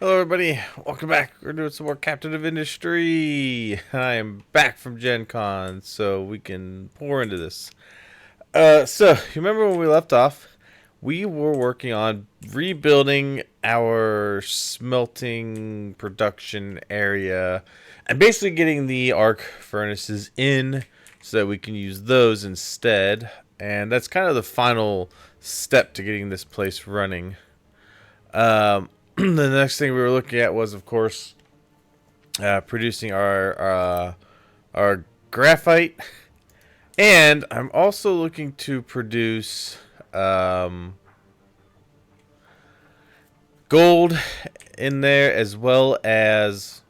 Hello, everybody. Welcome back. We're doing some more Captain of Industry. I am back from Gen Con, so we can pour into this. So, you remember when we left off? We were working on rebuilding our smelting production area and basically getting the arc furnaces in so that we can use those instead. And that's kind of the final step to getting this place running. The next thing we were looking at was, of course, producing our graphite, and I'm also looking to produce gold in there, as well as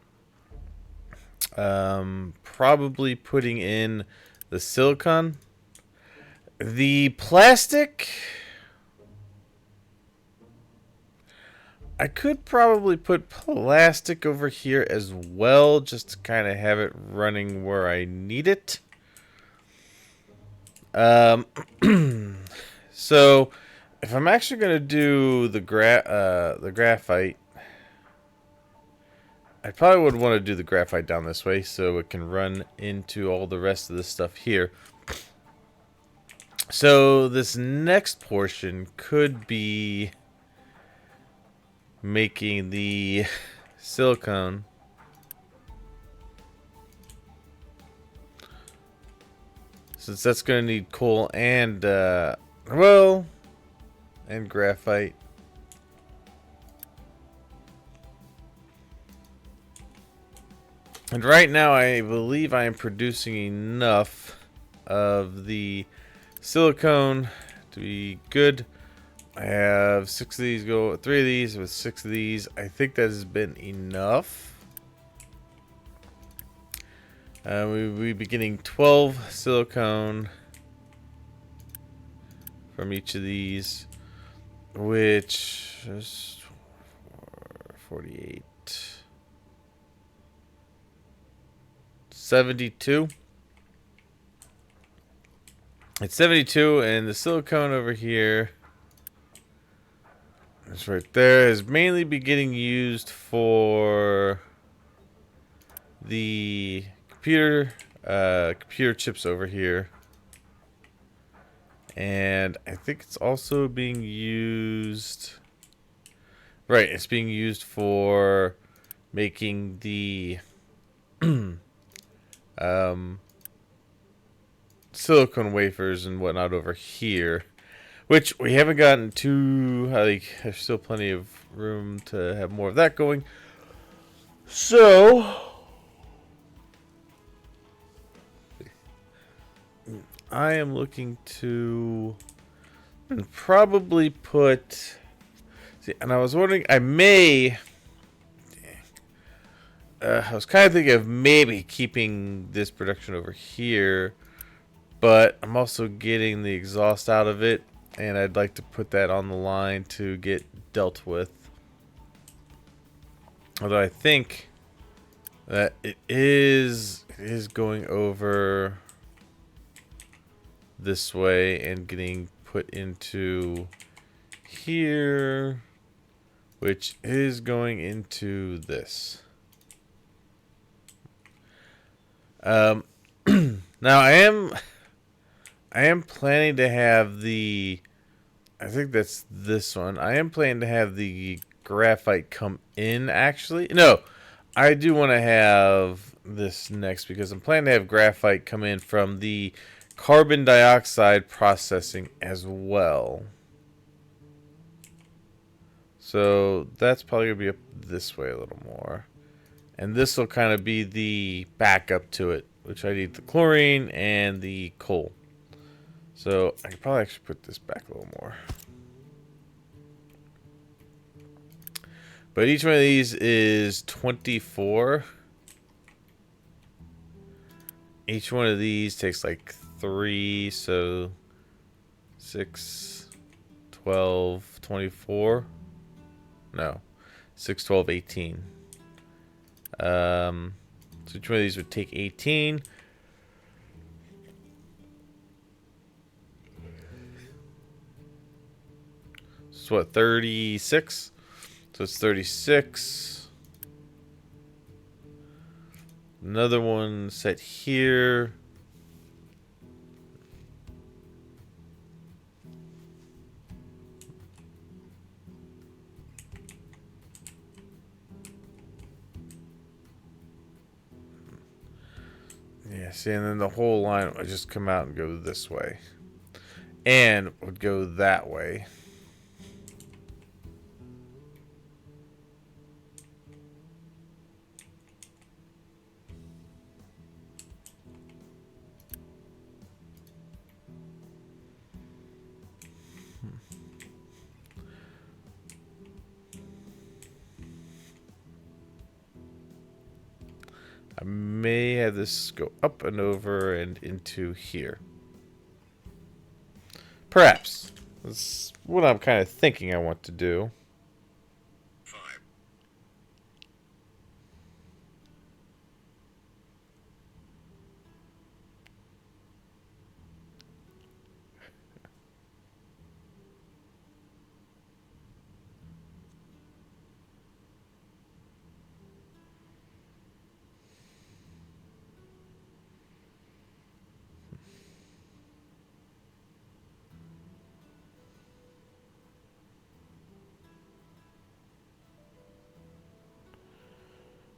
probably putting in the silicon. The plastic, I could probably put plastic over here as well, just to kind of have it running where I need it. Um, so if I'm actually gonna do the graphite, I probably would want to do the graphite down this way so it can run into all the rest of this stuff here. So this next portion could be making the silicone. Since that's going to need coal and, and graphite. And right now, I believe I am producing enough of the silicone to be good. I have 6 of these, 3 of these with 6 of these. I think that has been enough. We'll be getting 12 silicone from each of these, which is 48. 72. It's 72, and the silicone over here, it's right there, is mainly be getting used for the computer chips over here. And I think it's also being used, right, it's being used for making the silicone wafers and whatnot over here, which we haven't gotten to. Like, there's still plenty of room to have more of that going. So I am looking to probably put. See, and I was wondering, I was kind of thinking of maybe keeping this production over here, but I'm also getting the exhaust out of it, and I'd like to put that on the line to get dealt with. Although I think that it is going over this way and getting put into here, which is going into this. Now I am planning to have the, I think that's this one. I am planning to have the graphite come in, actually. No, I do want to have this next because I'm planning to have graphite come in from the carbon dioxide processing as well. So that's probably going to be up this way a little more. And this will kind of be the backup to it, which I need the chlorine and the coal. So I could probably actually put this back a little more. But each one of these is 24. Each one of these takes like 3, so 6, 12, 24. No, 6, 12, 18. So each one of these would take 18. So what, 36? So it's 36. Another one set here. Yeah, see, and then the whole line would just come out and go this way. And would go that way. I may have this go up and over and into here. Perhaps. That's what I'm kind of thinking I want to do.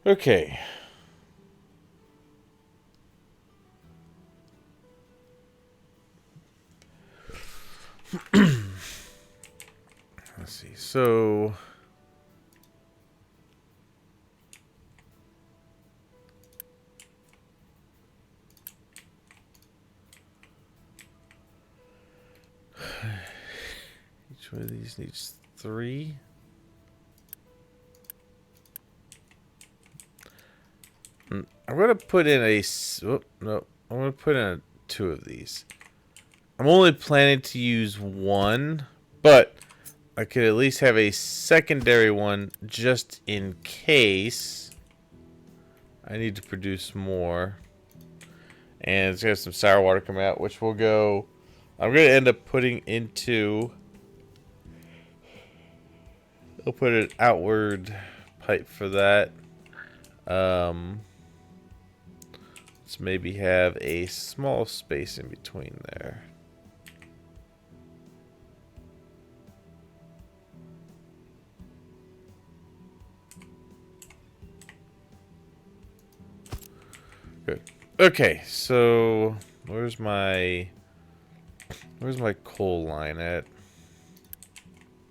Okay. Let's see. So each one of these needs 3. I'm gonna put in a. Oh, no, I'm gonna put in 2 of these. I'm only planning to use 1, but I could at least have a secondary one just in case I need to produce more. And it's got some sour water coming out, which will go. I'm gonna end up putting into. I'll put an outward pipe for that. Let's maybe have a small space in between there. Good. Okay, so where's my coal line at?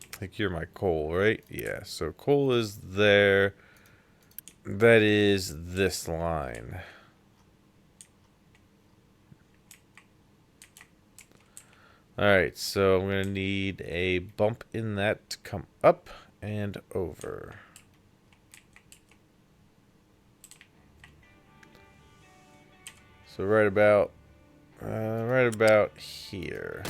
I think you're my coal, right? Yeah, so coal is there. That is this line. Alright, so I'm going to need a bump in that to come up and over. So right about here.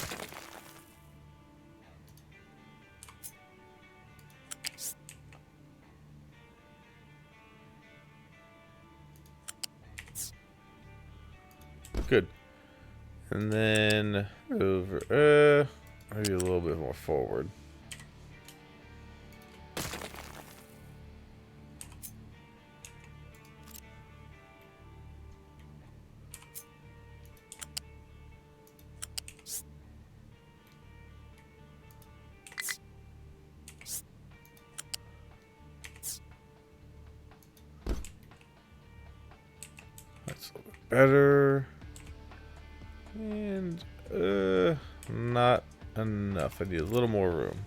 Good. And then over, maybe a little bit more forward. That's a little bit better. And, not enough. I need a little more room.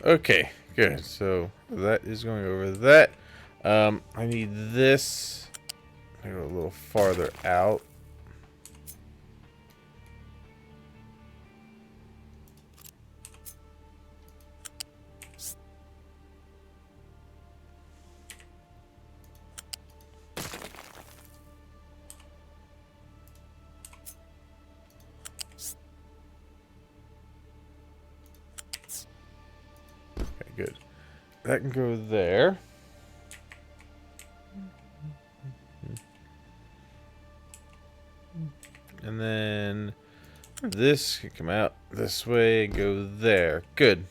Okay, good. So that is going over that. I need this. I go a little farther out. good. That can go there. And then this can come out this way and go there. Good.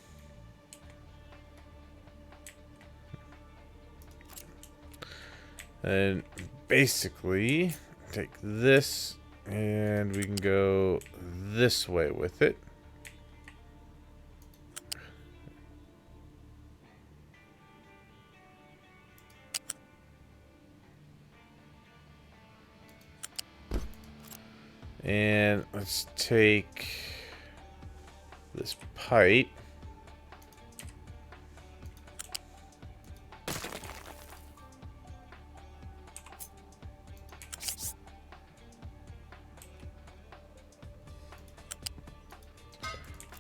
And basically, take this and we can go this way with it. And let's take this pipe.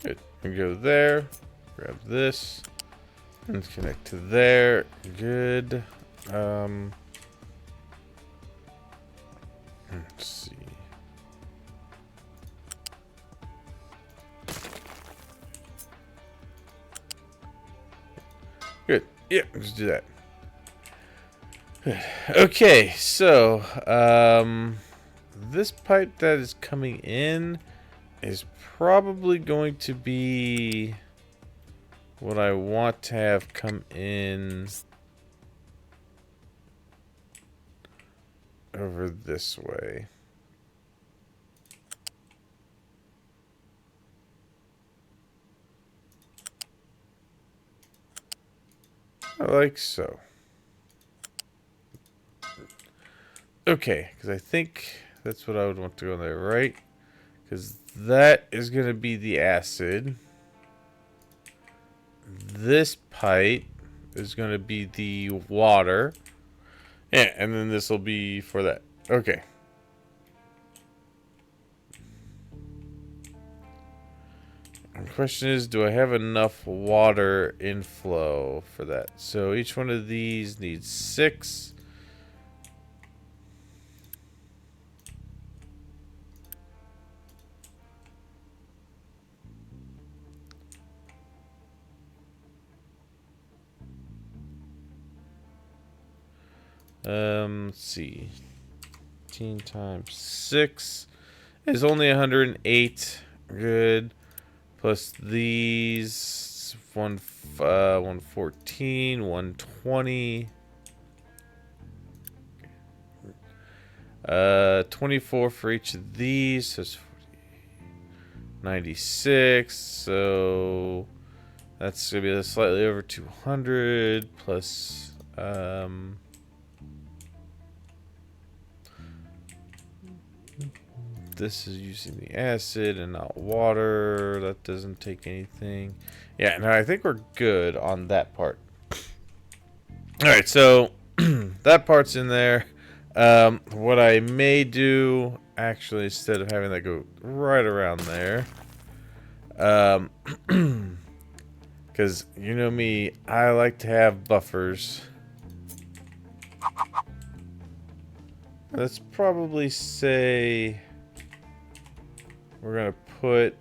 Good. And go there. Grab this. And connect to there. Good. Let's see. Good. Yeah, let's do that. Good. Okay, so this pipe that is coming in is probably going to be what I want to have come in over this way. Like so. Okay, because I think that's what I would want to go in there, right? Because that is going to be the acid. This pipe is going to be the water. Yeah, and then this will be for that. Okay. The question is, do I have enough water inflow for that? So each one of these needs 6. Let's see. 15 times 6 is only 108. Good. Plus these 114, 120. 24 for each of these. So it's 96. So that's gonna be slightly over 200 plus this is using the acid and not water. That doesn't take anything. Yeah, no, I think we're good on that part. Alright, so that part's in there. What I may do, actually, instead of having that go right around there, because you know me, I like to have buffers. Let's probably say we're gonna put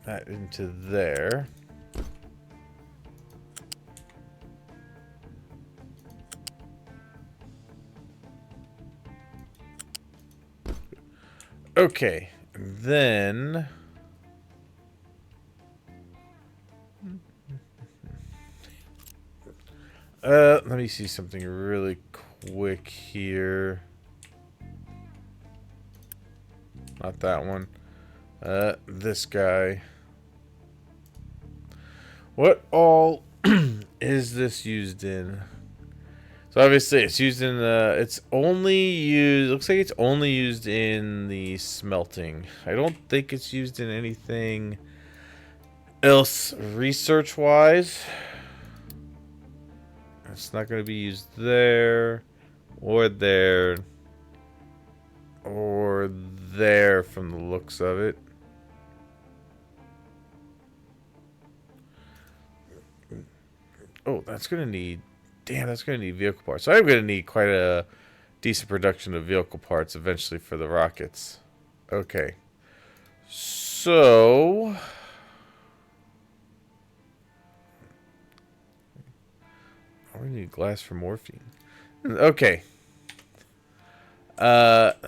that into there. Okay, then let me see something really quick here. Not that one. This guy. What all is this used in? So obviously it's used in it's only used, looks like it's only used in the smelting. I don't think it's used in anything else research wise. It's not going to be used there or there or there from the looks of it. Oh, that's going to need, damn, that's going to need vehicle parts. So I'm going to need quite a decent production of vehicle parts eventually for the rockets. Okay. So we need glass for morphine. Okay.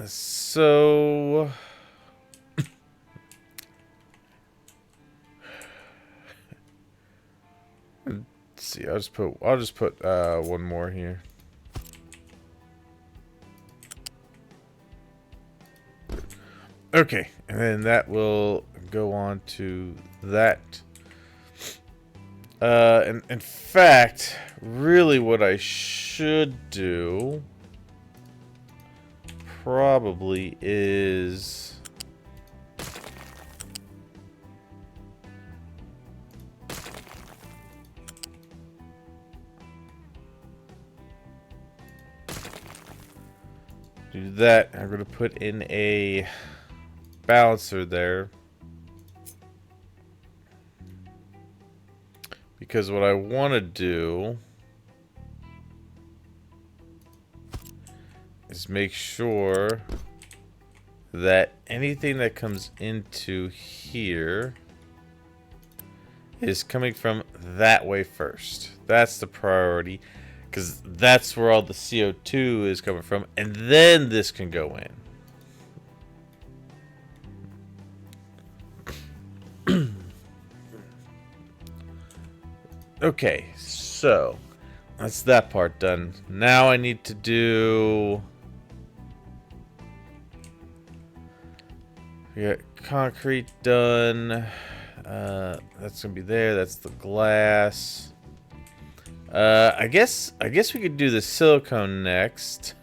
So let's see. I'll just put one more here. Okay, and then that will go on to that. And in fact, really what I should do probably is do that. I'm going to put in a balancer there. Because what I want to do is make sure that anything that comes into here is coming from that way first. That's the priority, because that's where all the CO2 is coming from, and then this can go in. Okay, so that's that part done. Now I need to do... We got concrete done. That's gonna be there. That's the glass. I guess we could do the silicone next,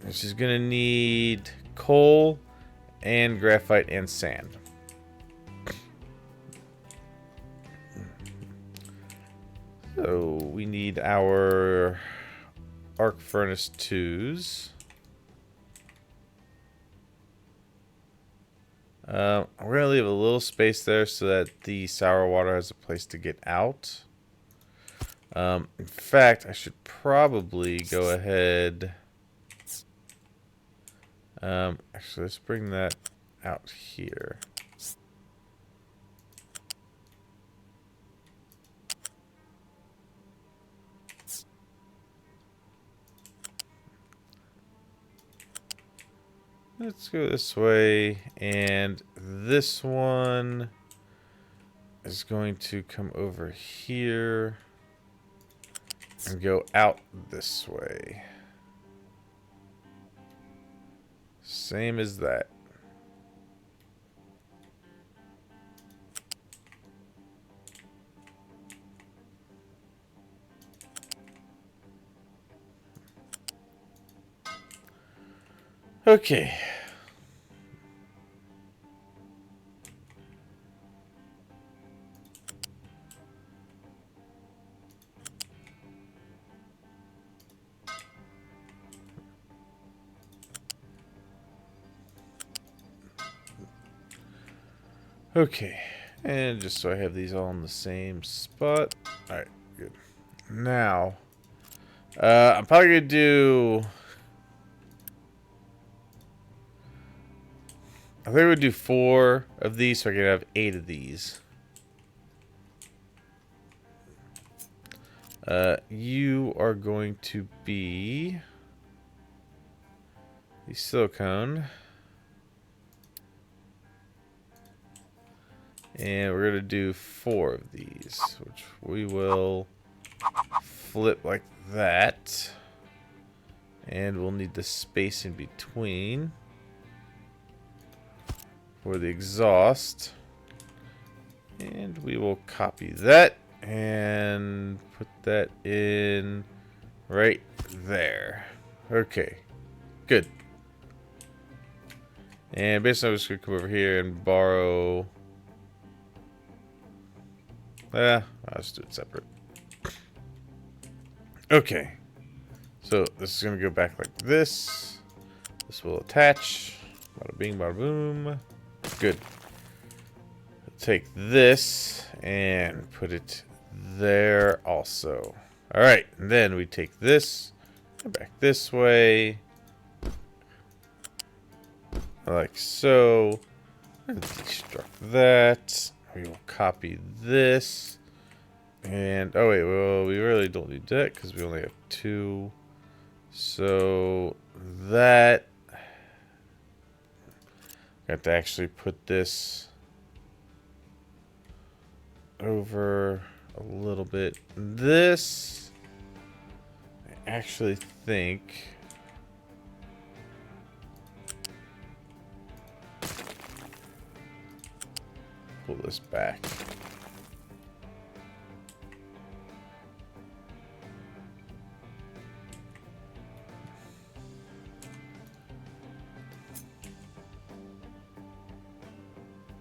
which is gonna need coal and graphite and sand. So we need our arc furnace 2s. We're going to leave a little space there so that the sour water has a place to get out. In fact, I should probably go ahead. Actually, let's bring that out here. Let's go this way, and this one is going to come over here and go out this way. Same as that. Okay. Okay, and just so I have these all in the same spot. Alright, good. Now, I'm probably going to do... I think we'll do 4 of these so I can have 8 of these. You are going to be the silicone. And we're going to do 4 of these, which we will flip like that. And we'll need the space in between for the exhaust. And we will copy that and put that in right there. Okay, good. And basically I'm just going to come over here and borrow... I'll just do it separate. Okay. So this is going to go back like this. This will attach. Bada bing, bada boom. Good. Take this and put it there also. Alright, and then we take this and back this way. Like so. And destruct that. We will copy this And, oh wait, well, we really don't need that because we only have 2. So, that... Got to actually put this over a little bit. This, I actually think... Pull this back.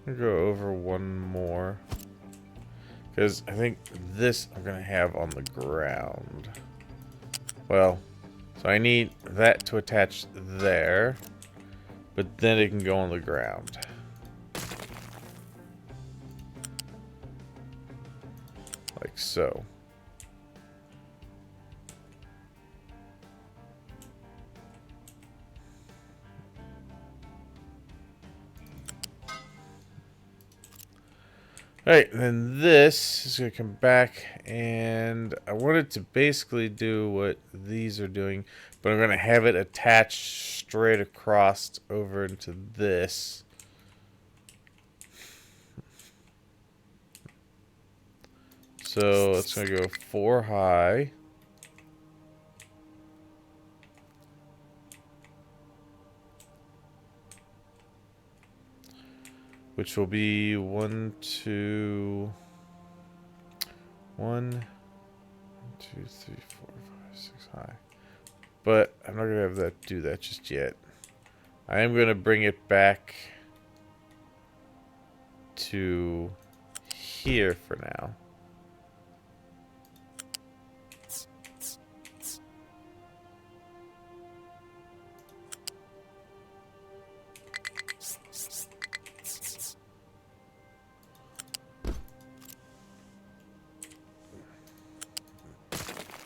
I'll go over one more. Because I think this I'm going to have on the ground. Well, so I need that to attach there. But then it can go on the ground. Like so. Alright, then this is going to come back, and I wanted to basically do what these are doing, but I'm going to have it attached straight across over into this. So it's going to go 4 high. Which will be 1, 2, 1, 2, 3, 4, 5, 6 high. But I'm not gonna have that do that just yet. I am gonna bring it back to here for now.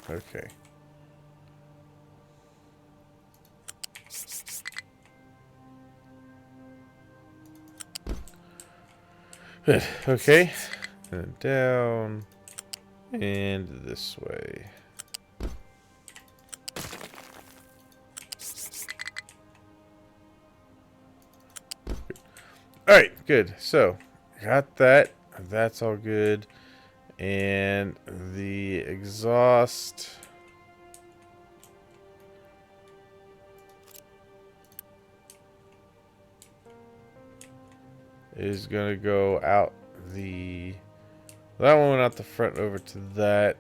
Okay. Good. Okay. And down. And this way. Alright, good. So, got that. That's all good. And the exhaust is gonna go out the... That one went out the front over to that.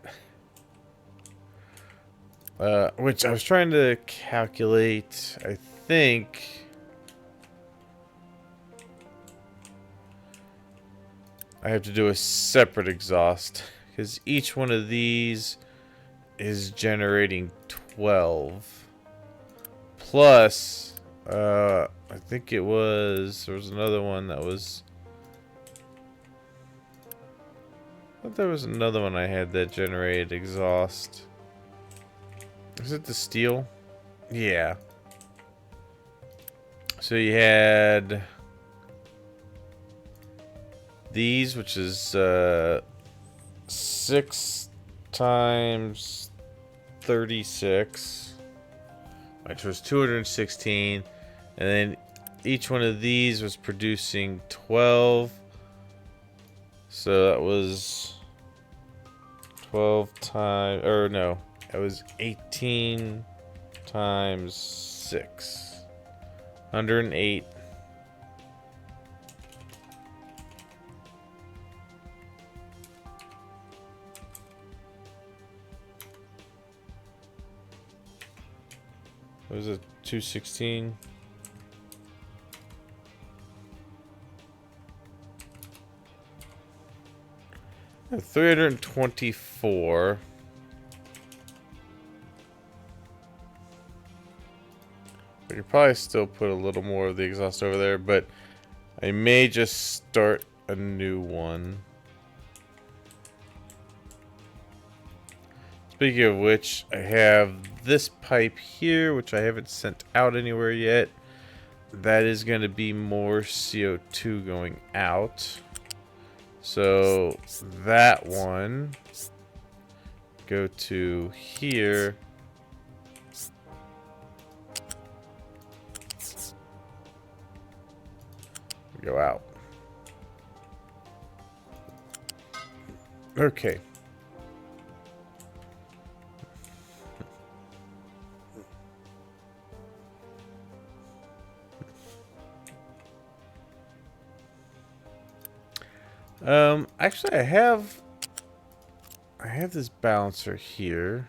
Which I was trying to calculate. I think I have to do a separate exhaust because each one of these is generating 12 plus I think it was, there was another one that was, I thought there was another one I had that generated exhaust. Is it the steel? Yeah. So you had these, which is 6 times 36, which was 216, and then each one of these was producing 12. So that was 12 times, or no, it was 18 times 6, 108. What was it, 216? Yeah, 324. I could probably still put a little more of the exhaust over there, but I may just start a new one. Speaking of which, I have this pipe here, which I haven't sent out anywhere yet. That is going to be more CO2 going out. So that one go to here. Go out. Okay. Actually, I have this balancer here.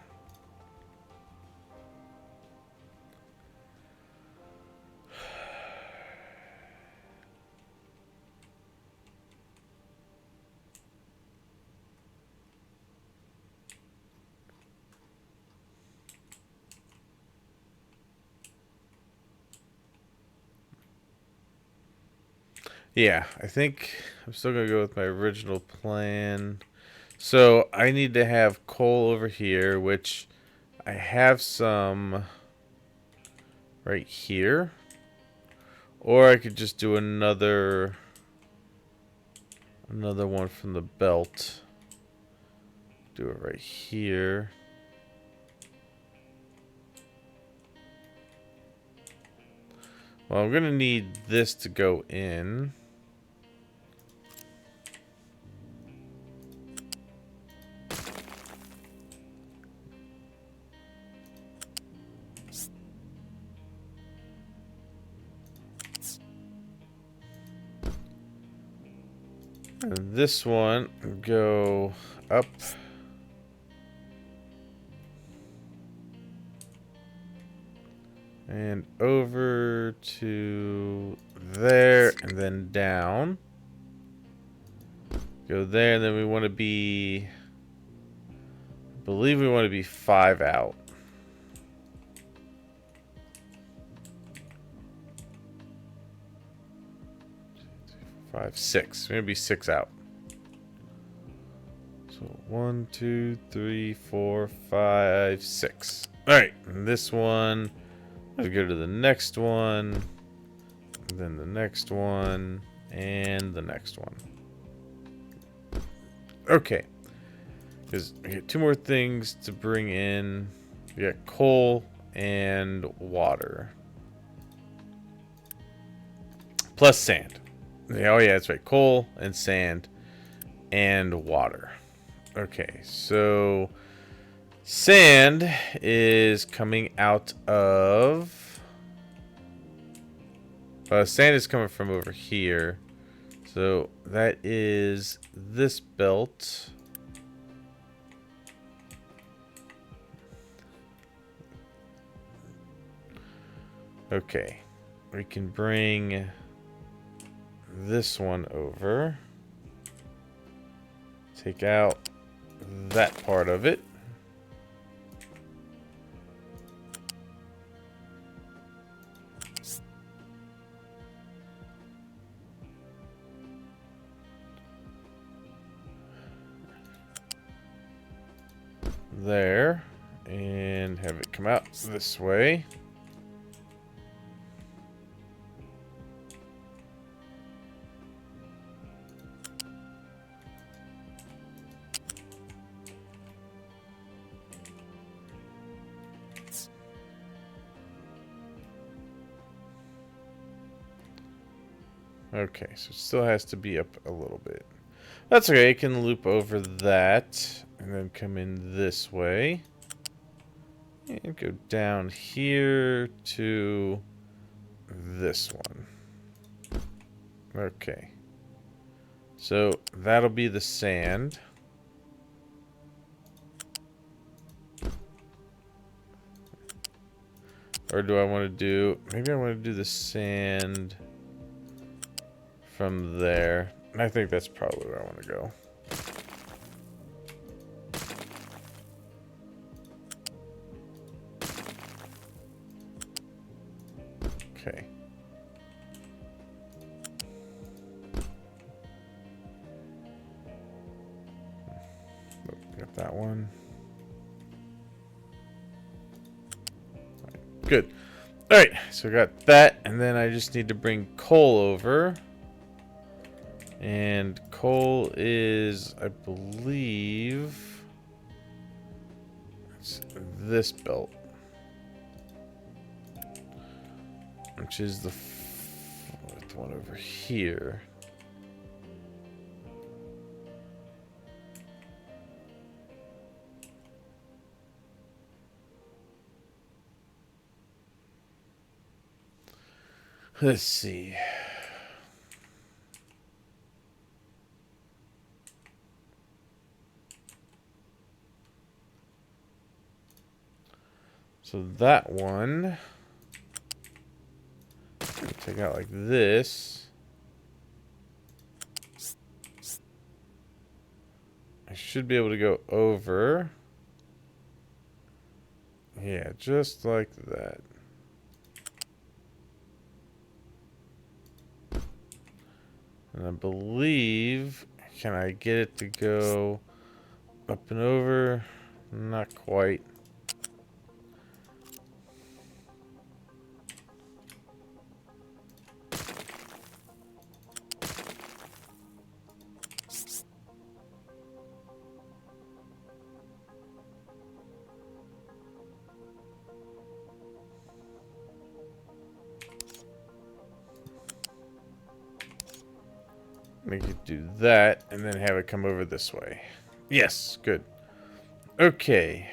Yeah, I think I'm still gonna go with my original plan. So I need to have coal over here, which I have some right here. Or I could just do another one from the belt. Do it right here. Well, I'm gonna need this to go in. And this one go up. And over to there, and then down. Go there, and then we want to be... I believe we want to be 5 out. 5, 6. We're going to be 6 out. So 1, 2, 3, 4, 5, 6. Alright, and this one... Let's go to the next one, then the next one, and the next one. Okay. Because we get 2 more things to bring in. We got coal and water. Plus sand. Oh yeah, that's right. Coal and sand and water. Okay, so... Sand is coming out of... sand is coming from over here. So that is this belt. Okay. We can bring this one over. Take out that part of it. There, and have it come out this way. Okay, so it still has to be up a little bit. That's okay, I can loop over that and then come in this way. And go down here to this one. Okay. So that'll be the sand. Or do I want to do... Maybe I want to do the sand from there. I think that's probably where I want to go. Okay. Got that one. Good. Alright, so we got that, and then I just need to bring coal over. And coal is, I believe, it's this belt, which is the one over here. Let's see. So that one, take out like this. I should be able to go over. Yeah, just like that. And I believe, can I get it to go up and over? Not quite. Make it do that, and then have it come over this way. Yes, good. Okay.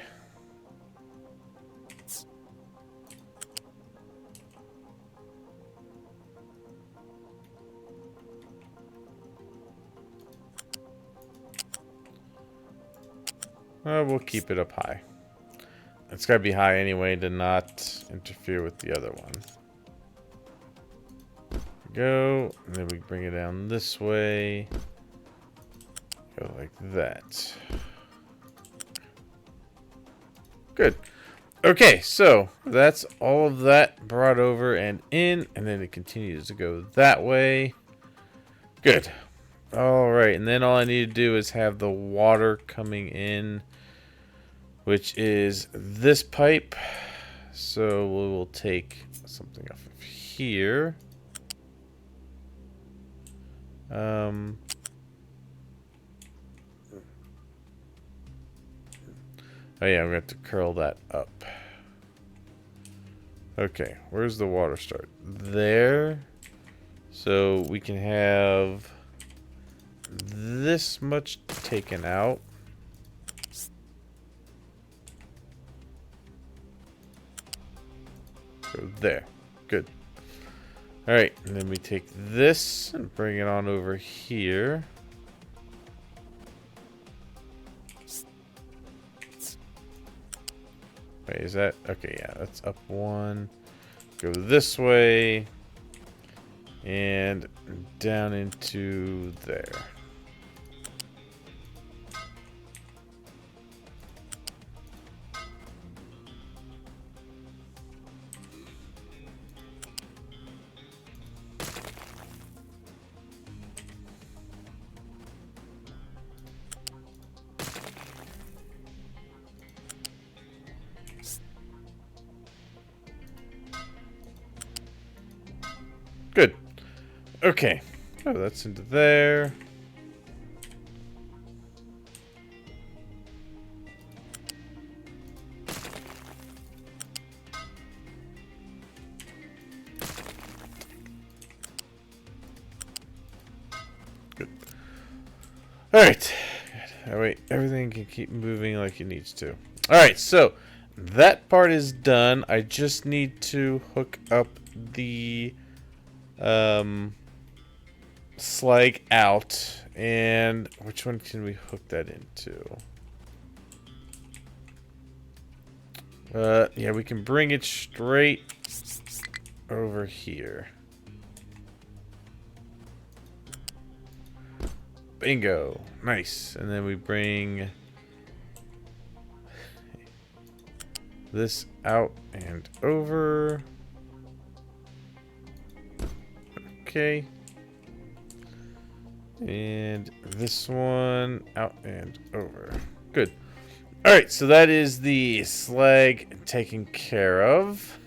We'll keep it up high. It's got to be high anyway to not interfere with the other one. Go, and then we bring it down this way. Go like that. Good. Okay, so that's all of that brought over and in, and then it continues to go that way. Good. All right, and then all I need to do is have the water coming in, which is this pipe. So we will take something off of here. Oh yeah, I'm going to have to curl that up. Okay, where's the water start? There. So we can have this much taken out. So there. Good. Alright, and then we take this and bring it on over here. Wait, is that... Okay, yeah, that's up one. Go this way. And down into there. Good. Okay. Oh, that's into there. Good. Alright. That way everything can keep moving like it needs to. Alright, so that part is done. I just need to hook up the slag out. And which one can we hook that into? Yeah, we can bring it straight over here. Bingo. Nice. And then we bring this out and over. Okay. And this one out and over. Good. Alright, so that is the slag taken care of.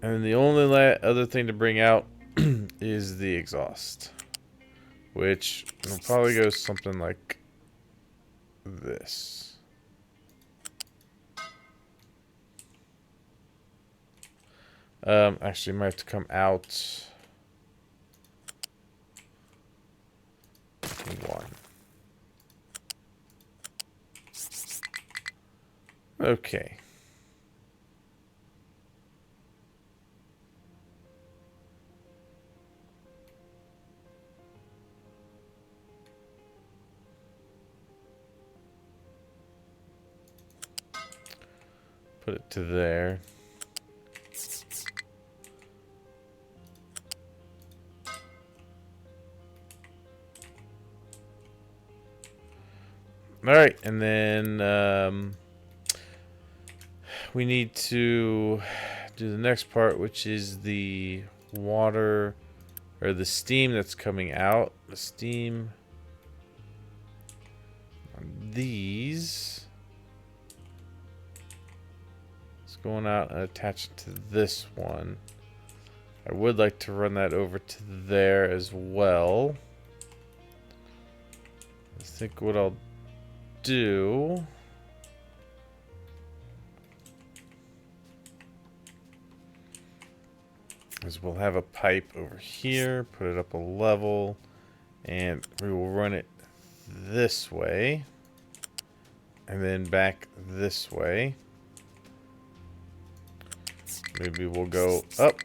And the only other thing to bring out is the exhaust. which will probably go something like this. Actually, might have to come out one. Okay. Put it to there. All right, and then we need to do the next part, which is the water or the steam that's coming out. The steam on these. It's going out and attaching to this one. I would like to run that over to there as well. I think what I'll do is we'll have a pipe over here, put it up a level, and we will run it this way and then back this way. Maybe we'll go up.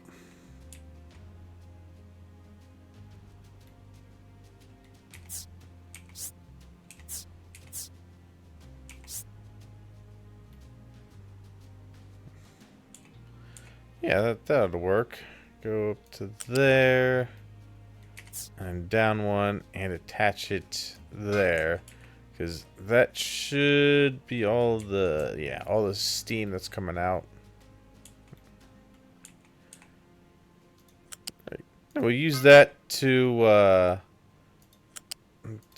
Yeah, that'll work. Go up to there and down one and attach it there, because that should be all the all the steam that's coming out. We'll use that to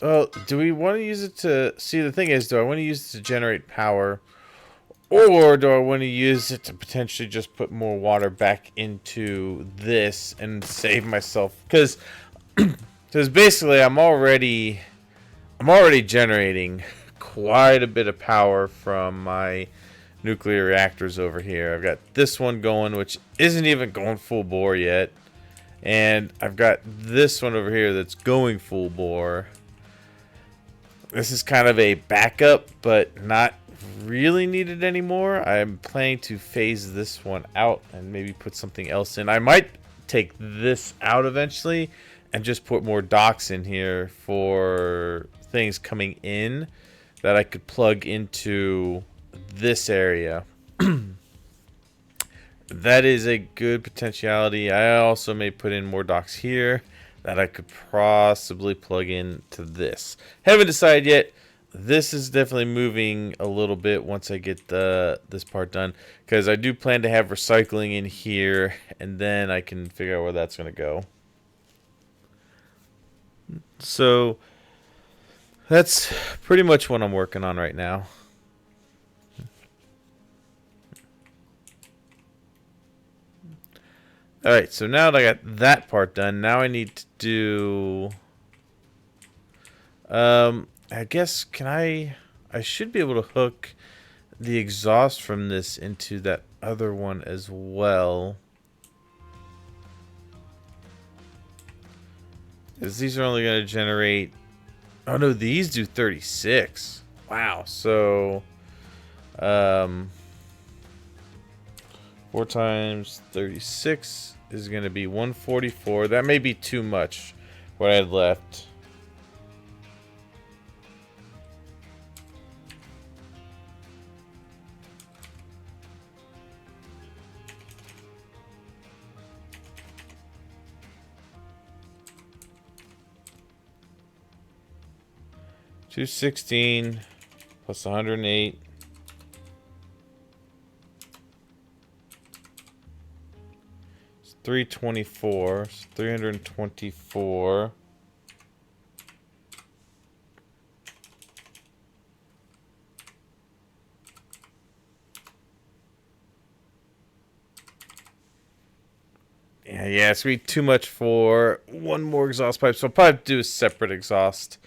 oh, do we want to use it to see? The thing is, do I want to use it to generate power, or do I want to use it to potentially just put more water back into this and save myself? Because basically I'm already generating quite a bit of power from my nuclear reactors over here. I've got this one going, which isn't even going full bore yet. And I've got this one over here that's going full bore. This is kind of a backup, but not really needed anymore. I'm planning to phase this one out and maybe put something else in. I might take this out eventually and just put more docks in here for things coming in that I could plug into this area. That is a good potentiality. I also may put in more docks here that I could possibly plug in to this. Haven't decided yet. This is definitely moving a little bit once I get this part done, because I do plan to have recycling in here, and then I can figure out where that's going to go. So that's pretty much what I'm working on right now. Alright, so now that I got that part done, now I need to do... I guess, I should be able to hook the exhaust from this into that other one as well. Because these are only going to generate... Oh no, these do 36. Wow, so... 4 times 36 is going to be 144. That may be too much, what I had left. $216 plus 108. It's 324. It's 324. Yeah, Yeah, it's going to be too much for one more exhaust pipe, so I'll probably do a separate exhaust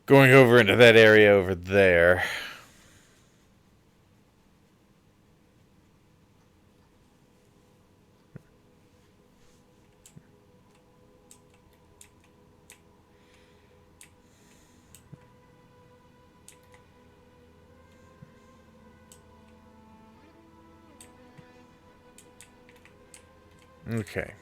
going over into that area over there. Okay.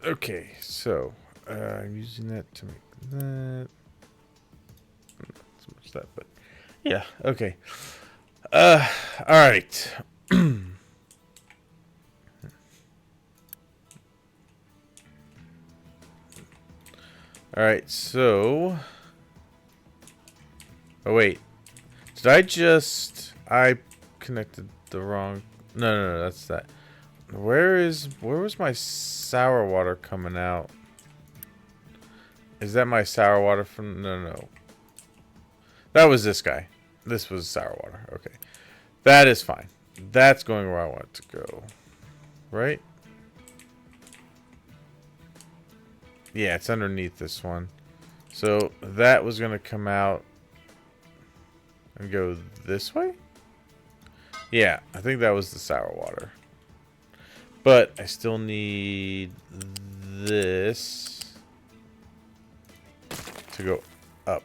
Okay, so I'm using that to make that. Not so much that, but yeah, okay. All right. All right, so. Oh wait, did I connected the wrong? No, that's that. Where was my sour water coming out? Is that my sour water from? No. That was this guy. This was sour water. Okay. That is fine. That's going where I want it to go. Right? Yeah, it's underneath this one. So that was going to come out and go this way? Yeah, I think that was the sour water. But I still need this to go up.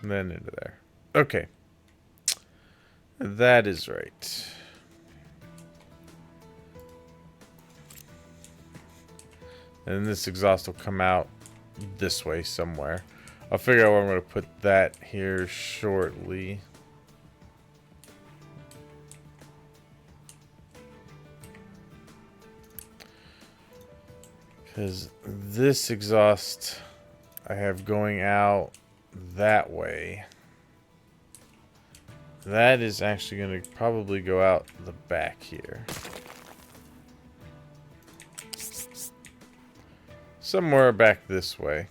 And then into there. Okay. That is right. And this exhaust will come out this way somewhere. I'll figure out where I'm going to put that here shortly. Because this exhaust I have going out that way. That is actually going to probably go out the back here. Somewhere back this way.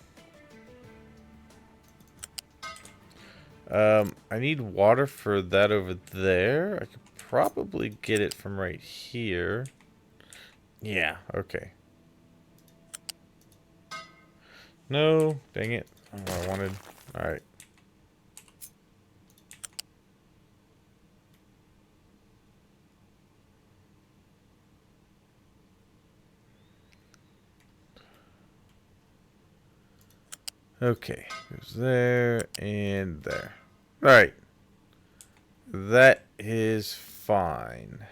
I need water for that over there. I could probably get it from right here. Yeah, okay. No, dang it. That's what I wanted. Alright. Okay, goes there and there. Alright. That is fine.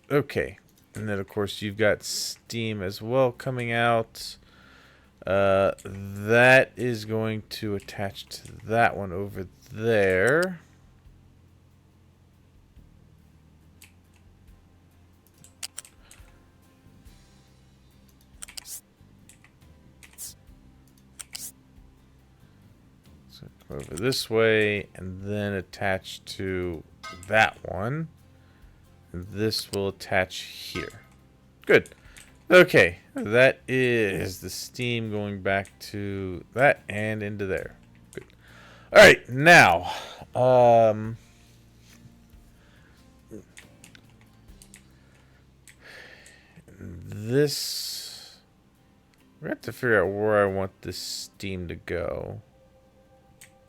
Okay. And then, of course, you've got steam as well coming out. That is going to attach to that one over there. So come over this way and then attach to that one. And this will attach here. Good. Okay, that is the steam going back to that and into there. Good. All right, now, this, we're gonna have to figure out where I want this steam to go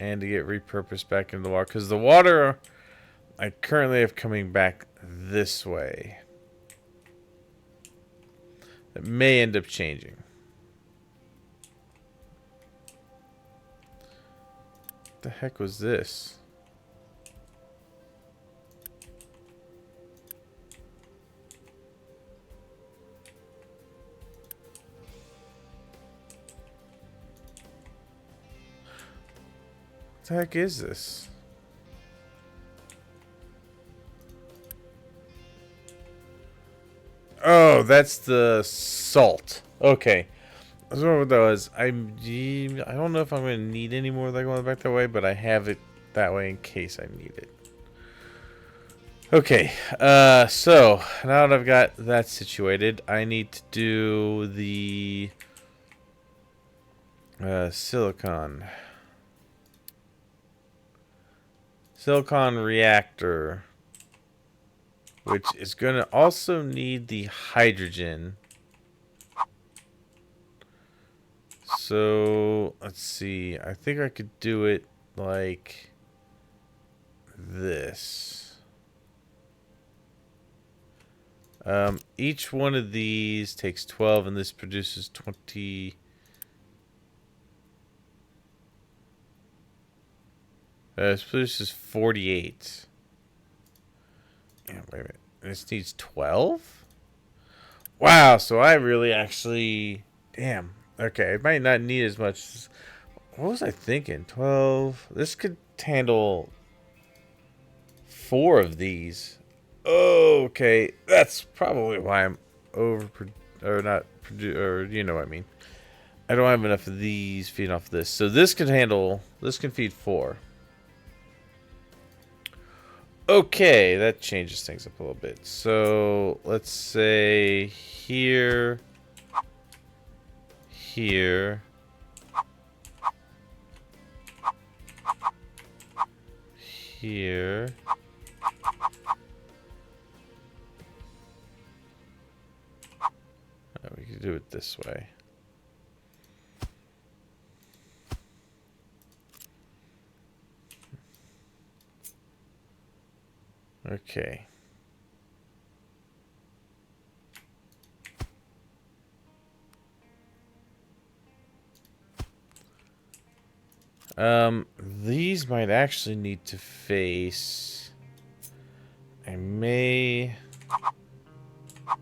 and to get repurposed back into the water, because the water I currently have coming back this way. It may end up changing. What the heck was this? What the heck is this? Oh, that's the salt. Okay. I was wondering what that was. I don't know if I'm going to need any more of that going back that way, but I have it that way in case I need it. Okay. So now that I've got that situated, I need to do the silicon reactor, which is going to also need the hydrogen. So, let's see. I think I could do it like this. Each one of these takes 12, and this produces 20. This produces 48. Yeah, wait a minute. This needs 12? Wow, so I really actually... Damn. Okay, it might not need as much. What was I thinking? 12. This could handle 4 of these. Oh, okay. That's probably why I'm or not or you know what I mean. I don't have enough of these feeding off this. So this can feed 4. Okay, that changes things up a little bit. So let's say here, here, here. We can do it this way. Okay. These might actually need to face. I may.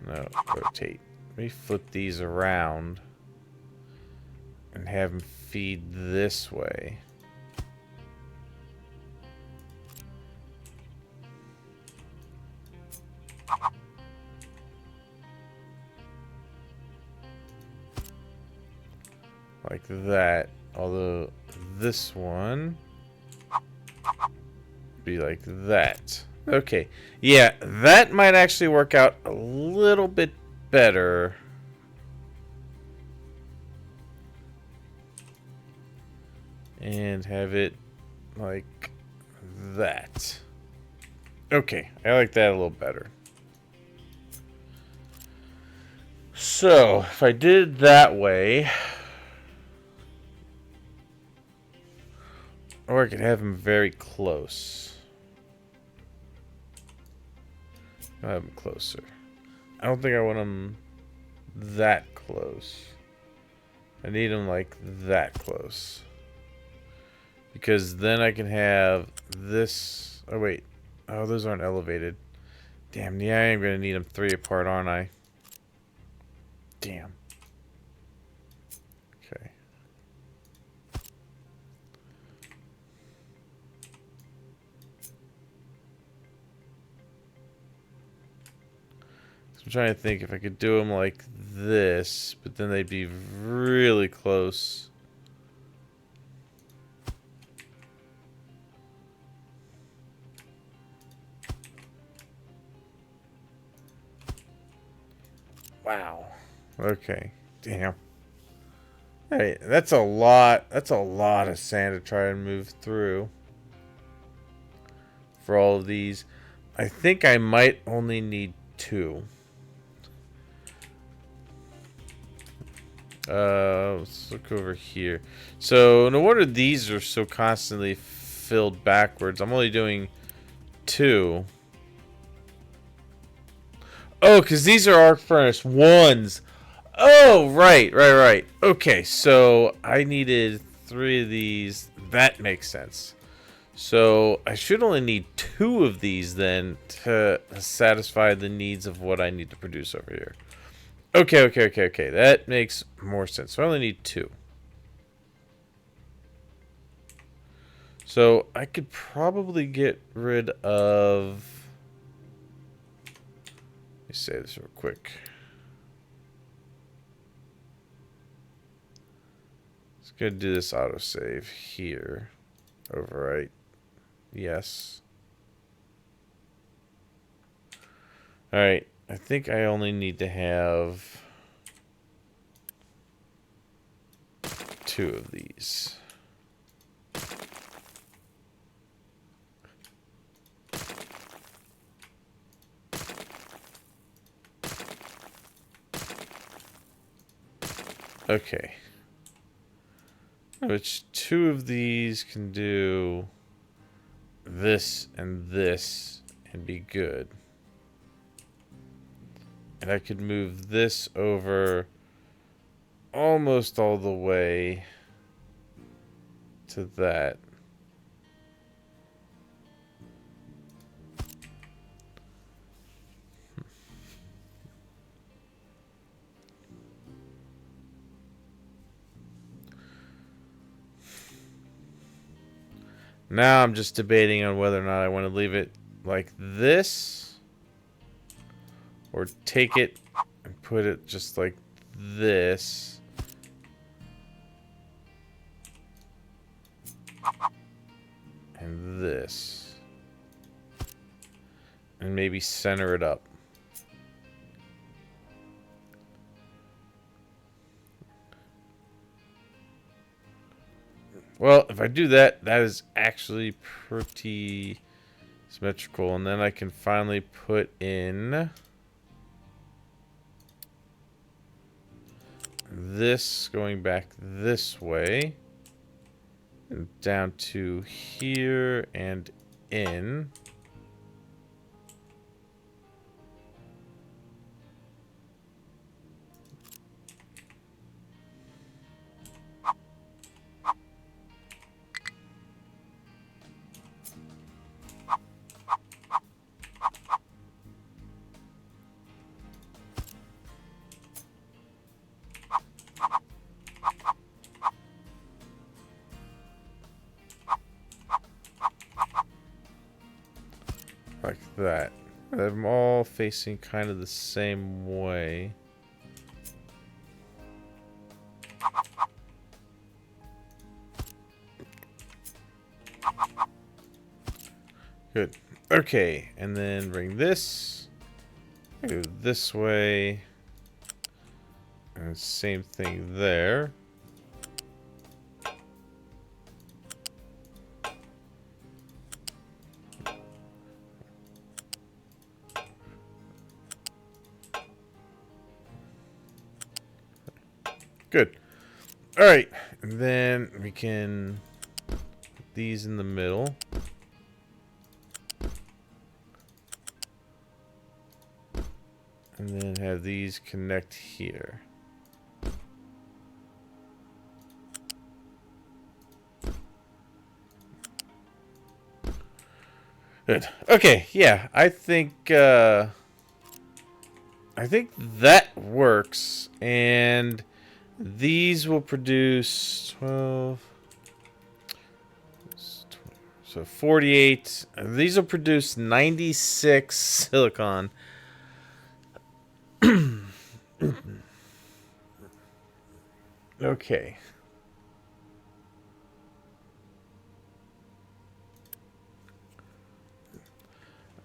No, rotate. Let me flip these around and have them feed this way. Like that. Although this one be like that. Okay. Yeah, that might actually work out a little bit better. And have it like that. Okay, I like that a little better. So, if I did that way, or I could have them very close. I'll have them closer. I don't think I want them that close. I need them like that close. Because then I can have this. Oh, wait. Oh, those aren't elevated. Damn, yeah, I am going to need them 3 apart, aren't I? Damn. Okay. So I'm trying to think if I could do them like this, but then they'd be really close. Wow. Okay. Damn. Hey, that's a lot. That's a lot of sand to try and move through. For all of these. I think I might only need 2. Let's look over here. So, no wonder these are so constantly filled backwards. I'm only doing 2. Oh, because these are arc furnace 1s. Oh, right. Okay, so I needed 3 of these. That makes sense. So I should only need 2 of these then to satisfy the needs of what I need to produce over here. Okay. That makes more sense. So I only need 2. So I could probably get rid of... Let me say this real quick. Let's go do this autosave here. Overwrite. Yes. Alright. I think I only need to have 2 of these. Okay. Which 2 of these can do this and be good. And I could move this over almost all the way to that. Now I'm just debating on whether or not I want to leave it like this or take it and put it just like this. And this. And maybe center it up. Well, if I do that, that is actually pretty symmetrical. And then I can finally put in this going back this way. And down to here and in. Like that. I'm all facing kind of the same way. Good. Okay, and then bring this. Go this way. And same thing there. Good. All right, and then we can put these in the middle. And then have these connect here. Good. Okay, yeah, I think that works, and these will produce 12. So 48. These will produce 96 silicon. Okay.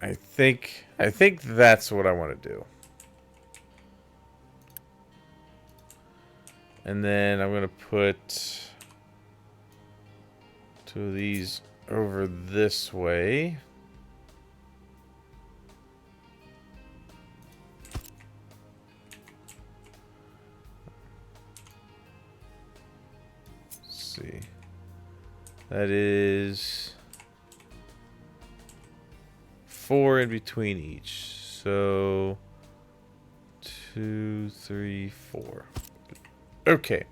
I think that's what I want to do. And then I'm going to put 2 of these over this way. Let's see. That is 4 in between each. So 2, 3, 4. Okay.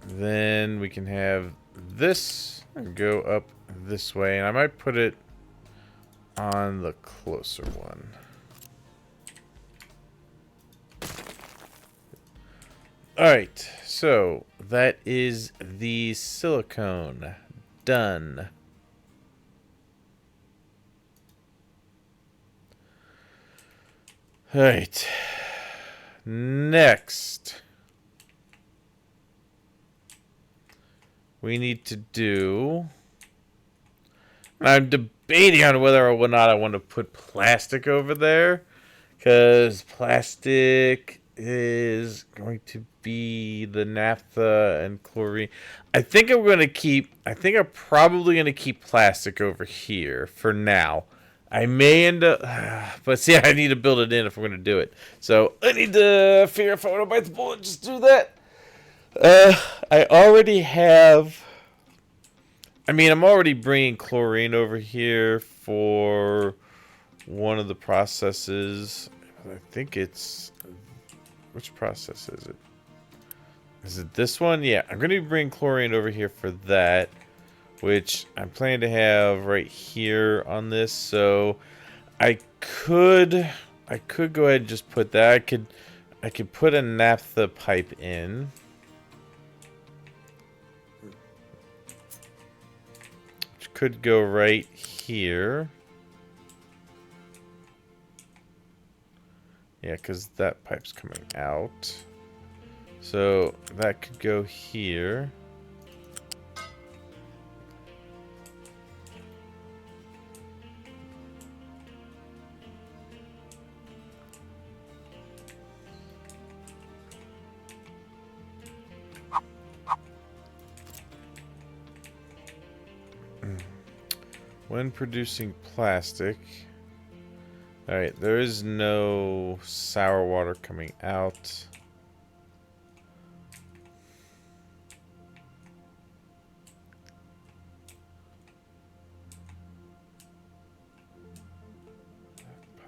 Then we can have this go up this way, and I might put it on the closer one. Alright, so that is the silicone. Done. Alright. Next, we need to do... I'm debating on whether or not I want to put plastic over there, because plastic is going to be the naphtha and chlorine. I think I'm probably going to keep plastic over here for now. I may end up, but see, I need to build it in if we're going to do it. So I need to figure out if I want to bite the bullet and just do that. I already have. I'm already bringing chlorine over here for one of the processes. I think it's... Which process is it? Is it this one? Yeah, I'm going to bring chlorine over here for that, which I'm planning to have right here on this. So I could go ahead and just put that. I could put a naphtha pipe in. Could go right here. Yeah, because that pipe's coming out. So that could go here. When producing plastic, alright, there is no sour water coming out.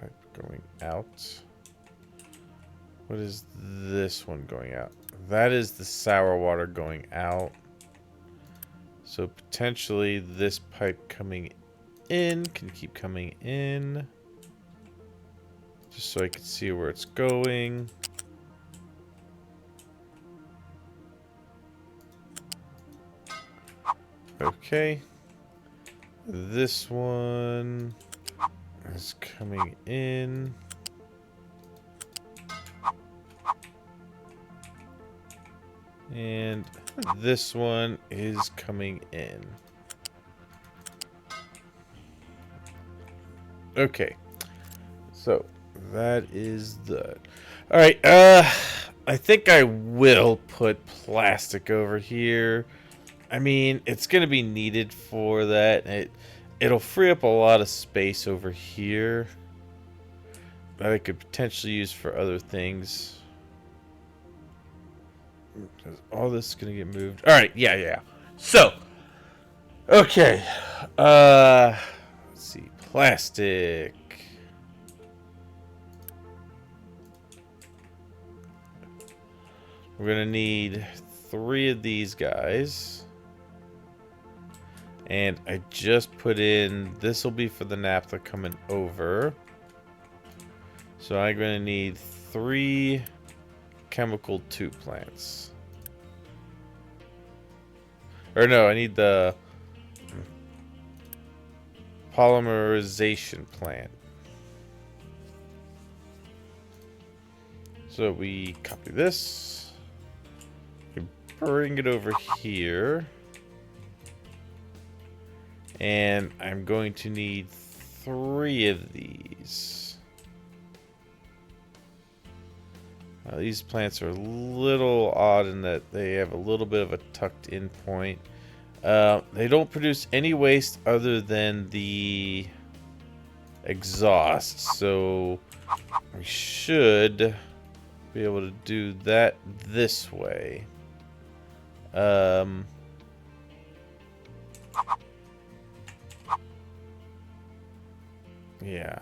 Pipe going out. What is this one going out? That is the sour water going out. So potentially this pipe coming in can keep coming in, just so I can see where it's going. Okay, this one is coming in, and this one is coming in. Okay, so that is the... Alright, I think I will put plastic over here. It's going to be needed for that. It'll free up a lot of space over here that I could potentially use for other things. Because all this is going to get moved. Alright, yeah. So, okay. Let's see. Plastic. We're going to need 3 of these guys. And I just put in, this will be for the naphtha coming over. So I'm going to need 3 chemical tube plants. Or no, I need the polymerization plant. So we copy this. We bring it over here. And I'm going to need 3 of these. Now, these plants are a little odd in that they have a little bit of a tucked in point. They don't produce any waste other than the exhaust, so we should be able to do that this way. Yeah.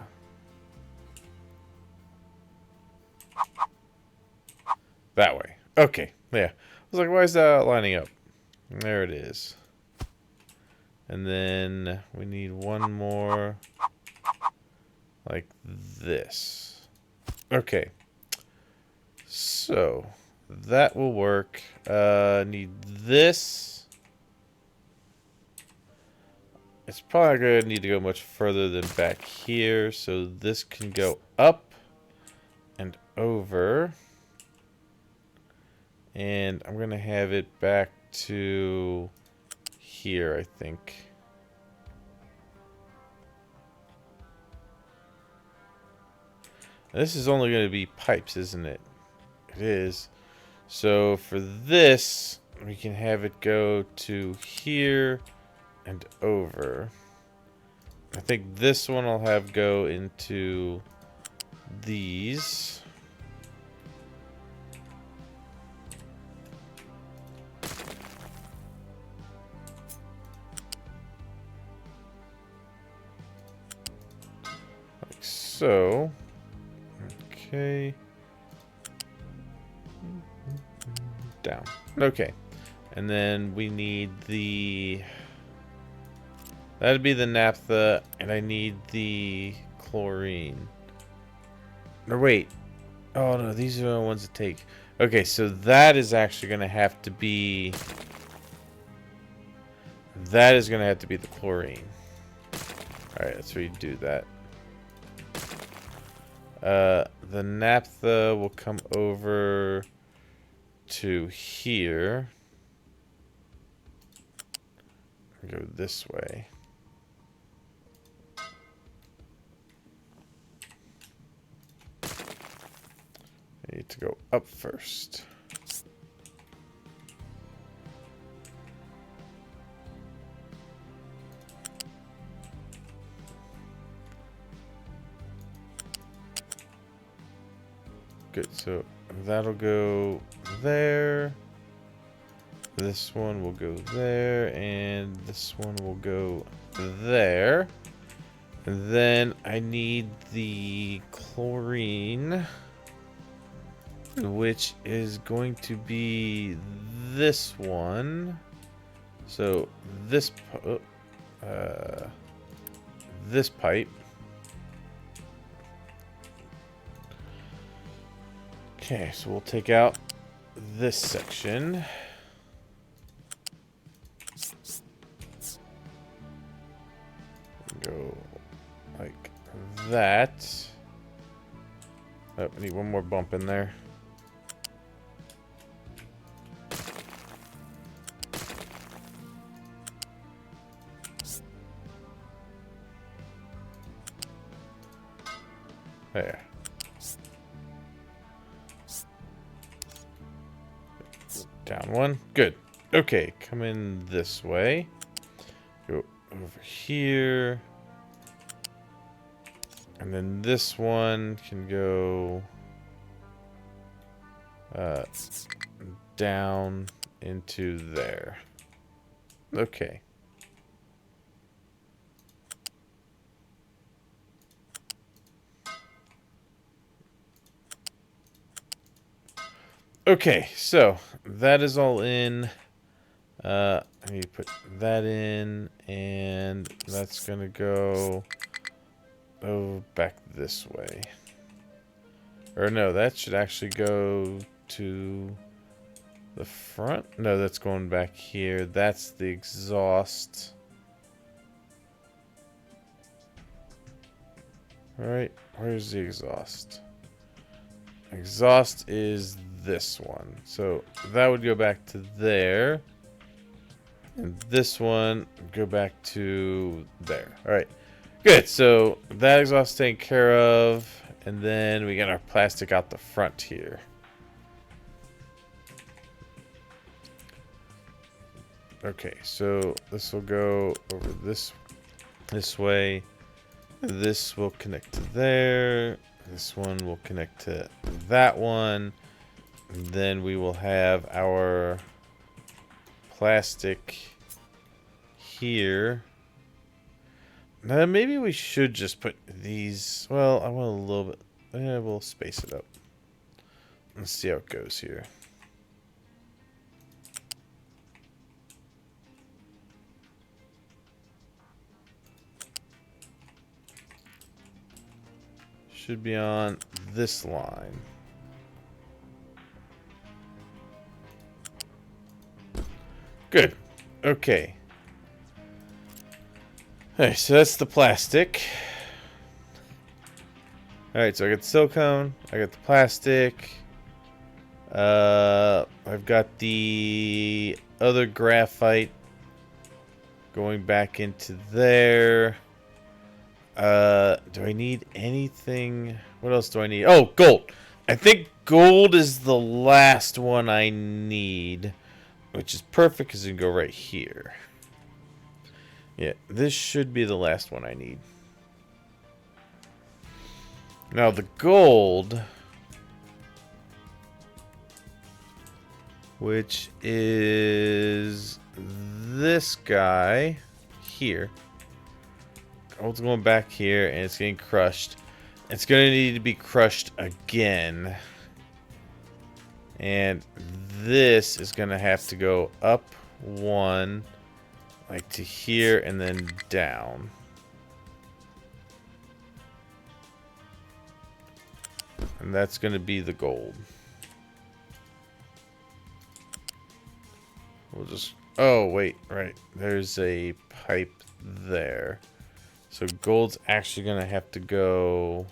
That way. Okay. Yeah. I was like, why is that lining up? There it is. And then we need one more like this. Okay. So that will work. Need this. It's probably going to need to go much further than back here. So this can go up and over. And I'm going to have it back to here, I think. This is only going to be pipes, isn't it? It is. So for this, we can have it go to here and over. I think this one I'll have go into these. Like so. Okay. Down. Okay. And then we need the... That'd be the naphtha, and I need the chlorine. Or wait. Oh no, these are the ones to take. Okay, so that is actually going to have to be... That is going to have to be the chlorine. Alright, let's redo that. The naphtha will come over to here. Go this way. I need to go up first. Good, so that'll go there. This one will go there, and this one will go there. And then I need the chlorine, which is going to be this one. So this pipe. Okay, so we'll take out this section. Go like that. Oh, I need one more bump in there. There. Down one. Good. Okay, come in this way. Go over here. And then this one can go down into there. Okay. Okay, so that is all in. I need to put that in, and that's gonna go back this way. Or no, that should actually go to the front. No, that's going back here. That's the exhaust. All right, where's the exhaust? Exhaust is this one. So that would go back to there. And this one would go back to there. All right, good. So that exhaust taken care of. And then we got our plastic out the front here. Okay, so this will go over this way. This will connect to there. This one will connect to that one. And then we will have our plastic here. Maybe we should just put these. Well, I want a little bit. We'll space it up. Let's see how it goes here. Should be on this line. Good. Okay. Alright, so that's the plastic. Alright, so I got the silicone, I got the plastic. I've got the other graphite going back into there. Do I need anything? What else do I need? Oh, gold. I think gold is the last one I need, which is perfect because it can go right here. Yeah, this should be the last one I need. Now the gold, which is this guy here. Gold's going back here and it's getting crushed. It's going to need to be crushed again. And this is going to have to go up one, like to here, and then down. And that's going to be the gold. We'll just... Oh, wait. Right. There's a pipe there. So gold's actually going to have to go...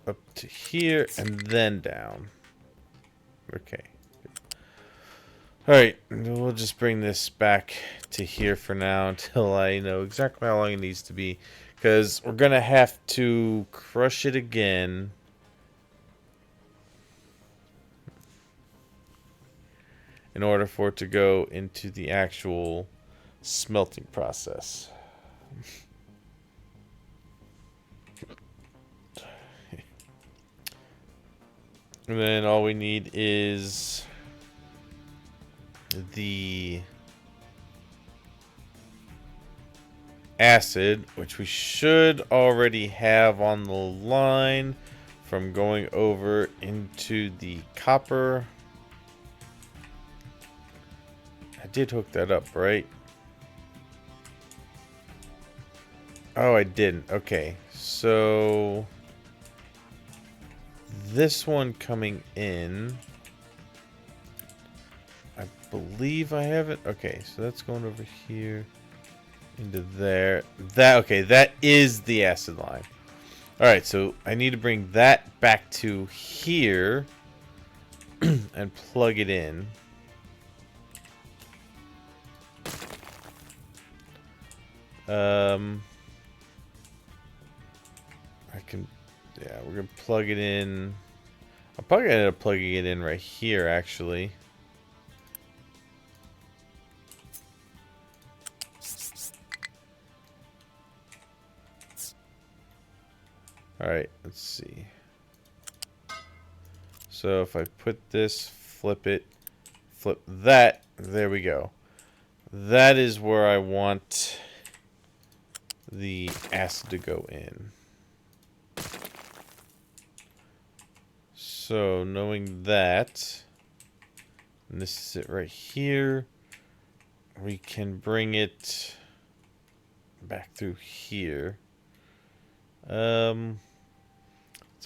up to here and then down. Okay. Alright, we'll just bring this back to here for now until I know exactly how long it needs to be. Because we're going to have to crush it again. In order for it to go into the actual smelting process. And then all we need is the acid, which we should already have on the line from going over into the copper. I did hook that up, right? Oh, I didn't. Okay, so this one coming in, I believe I have it. Okay, so that's going over here into there. Okay, that is the acid line. All right, so I need to bring that back to here and plug it in. I can, yeah, we're gonna plug it in. I'll probably end up plugging it in right here, actually. Alright, let's see. So if I put this, flip it, flip that, there we go. That is where I want the acid to go in. So knowing that, and this is it right here, we can bring it back through here. So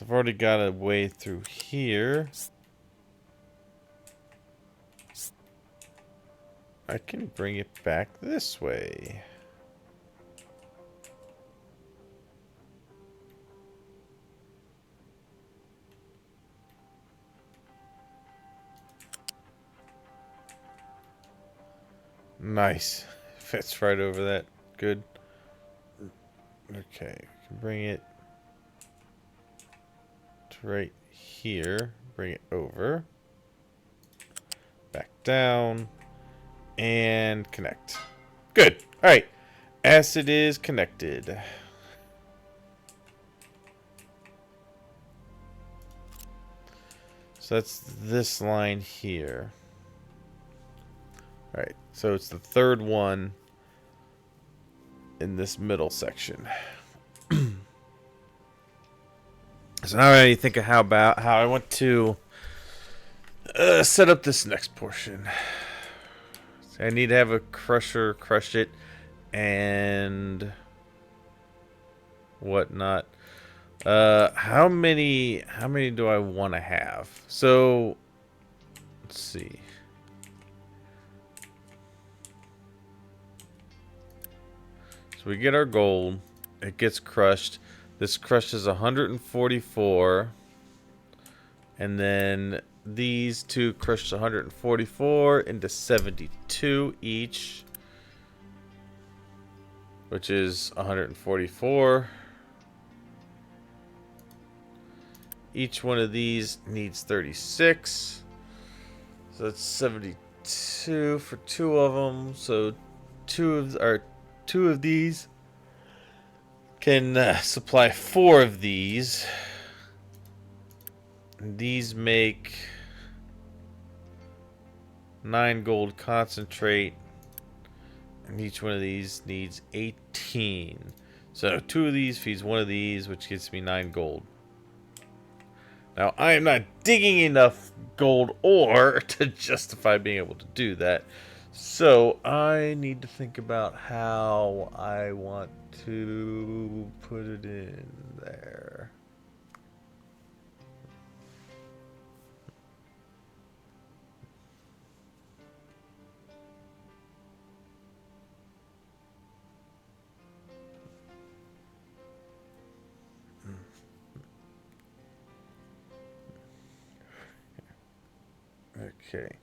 I've already got a way through here. I can bring it back this way. Nice. Fits right over that. Good. Okay, we can bring it to right here. Bring it over. Back down. And connect. Good. Alright. Acid is connected. So that's this line here. Alright, so it's the third one in this middle section. So now I think of how I want to set up this next portion. So I need to have a crusher crush it and whatnot. How many do I want to have? So let's see. So we get our gold. It gets crushed. This crushes 144. And then these two crushed 144 into 72 each. Which is 144. Each one of these needs 36. So that's 72 for two of them. So two of these can supply 4 of these. And these make 9 gold concentrate. And each one of these needs 18. So 2 of these feeds 1 of these, which gets me 9 gold. Now, I am not digging enough gold ore to justify being able to do that. So, I need to think about how I want to put it in there. Okay.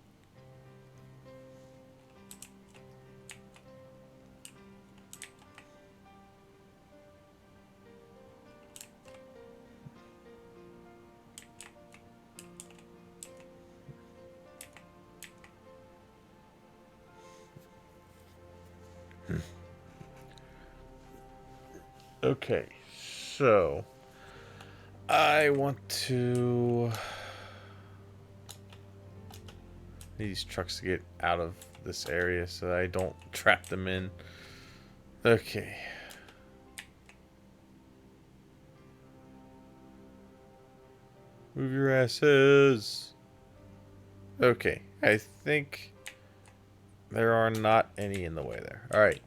Okay, so I want to need these trucks to get out of this area so that I don't trap them in. Okay. Move your asses. Okay, I think there are not any in the way there. All right.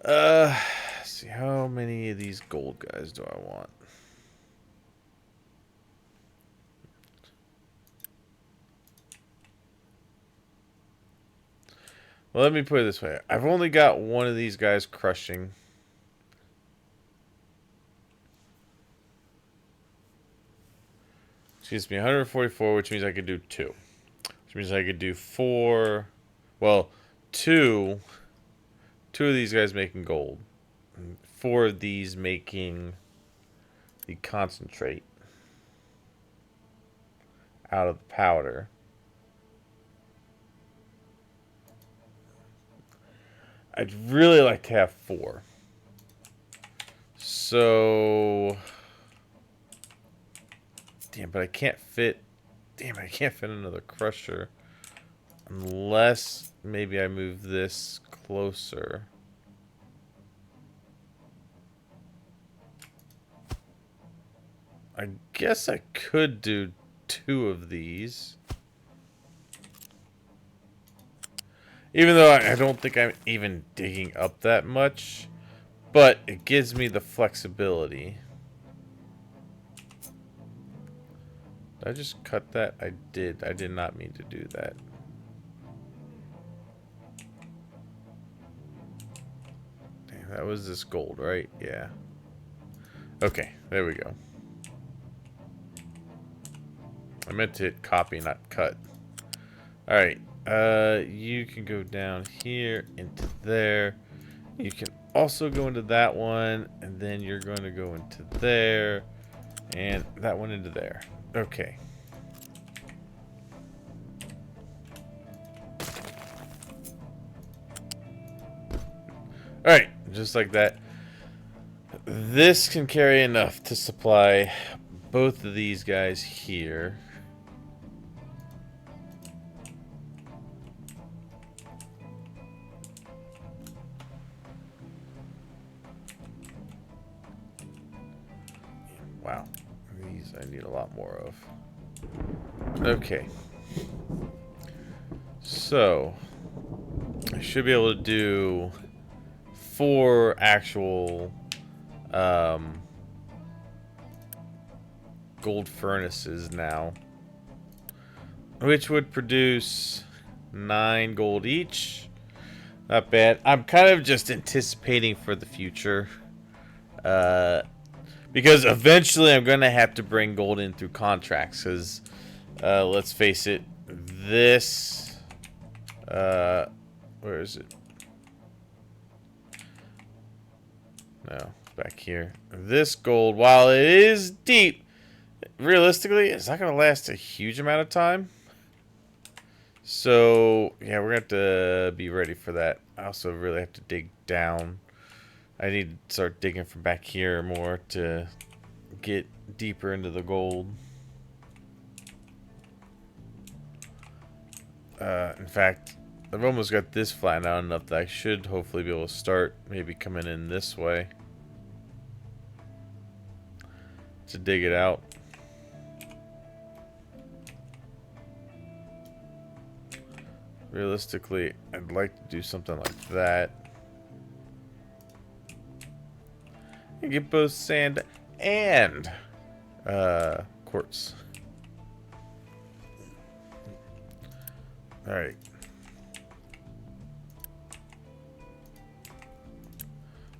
Let's see, how many of these gold guys do I want? Well, let me put it this way. I've only got one of these guys crushing. Excuse me, 144, which means I could do 2. Which means I could do 4. Well, 2 of these guys making gold. 4 of these making the concentrate out of the powder. I'd really like to have 4. So... Damn, but I can't fit... Damn, I can't fit another crusher. Unless maybe I move this closer. I guess I could do 2 of these. Even though I don't think I'm even digging up that much. But it gives me the flexibility. Did I just cut that? I did. I did not mean to do that. Damn, that was this gold, right? Yeah. Okay, there we go. I meant to hit copy, not cut. Alright. You can go down here into there. You can also go into that one, and then you're going to go into there, and that one into there. Okay. Alright, just like that. This can carry enough to supply both of these guys here. Wow. These I need a lot more of. Okay. So, I should be able to do 4 actual gold furnaces now, which would produce 9 gold each. Not bad. I'm kind of just anticipating for the future. Because eventually I'm going to have to bring gold in through contracts. Because, let's face it, this... where is it? No, back here. This gold, while it is deep, realistically, it's not going to last a huge amount of time. So, yeah, we're going to have to be ready for that. I also really have to dig down. I need to start digging from back here more to get deeper into the gold. In fact, I've almost got this flattened out enough that I should hopefully be able to start maybe coming in this way to dig it out. Realistically, I'd like to do something like that. You get both sand and quartz. Alright.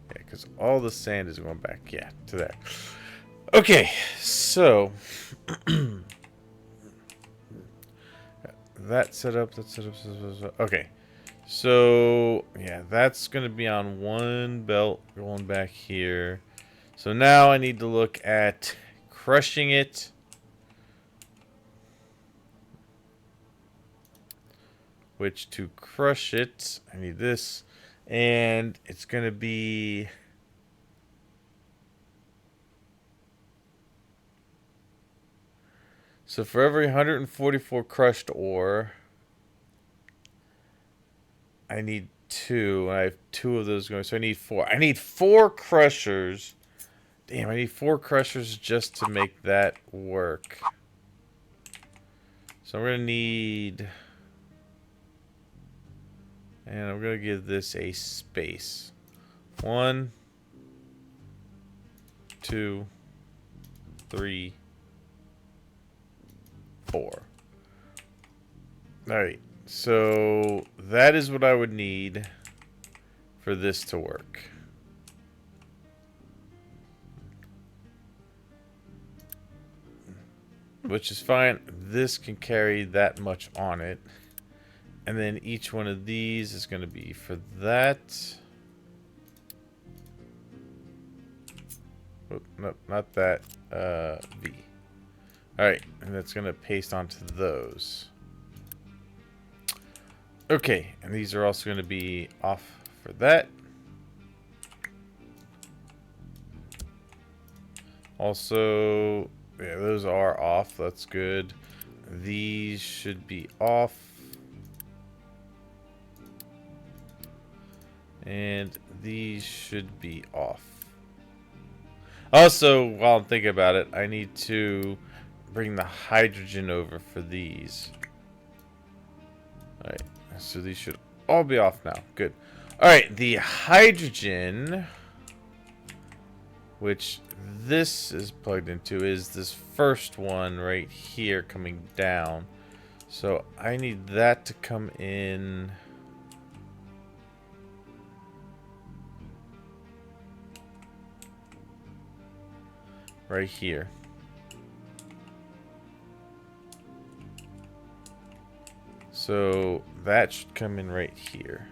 Yeah, because all the sand is going back, yeah, to there. Okay, so that setup. Okay, so yeah, that's gonna be on one belt going back here. So now I need to look at crushing it. Which to crush it, I need this, and it's gonna be. So for every 144 crushed ore, I need 2. I have 2 of those going, so I need 4. I need 4 crushers. Damn, I need 4 crushers just to make that work. So I'm gonna need, and I'm gonna give this a space. 1, 2, 3, 4. Alright, so that is what I would need for this to work. Which is fine. This can carry that much on it. And then each one of these is going to be for that. Oh, no, not that. V. Alright, and that's going to paste onto those. Okay, and these are also going to be off for that. Also, yeah, those are off. That's good. These should be off. And these should be off. Also, while I'm thinking about it, I need to bring the hydrogen over for these. Alright, so these should all be off now. Good. Alright, the hydrogen, which this is plugged into, is this first one right here coming down. So I need that to come in right here. So that should come in right here.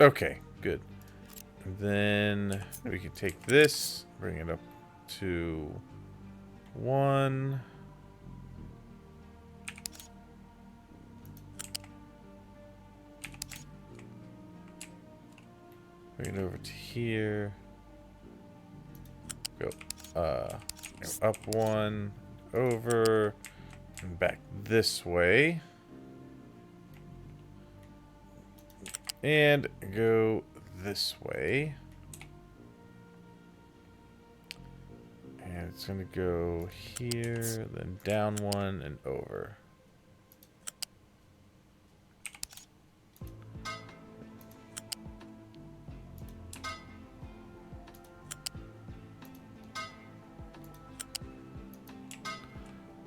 Okay, good. And then we can take this, bring it up to 1. Bring it over to here. Go up one, over, and back this way. And go this way. And it's going to go here, then down one, and over.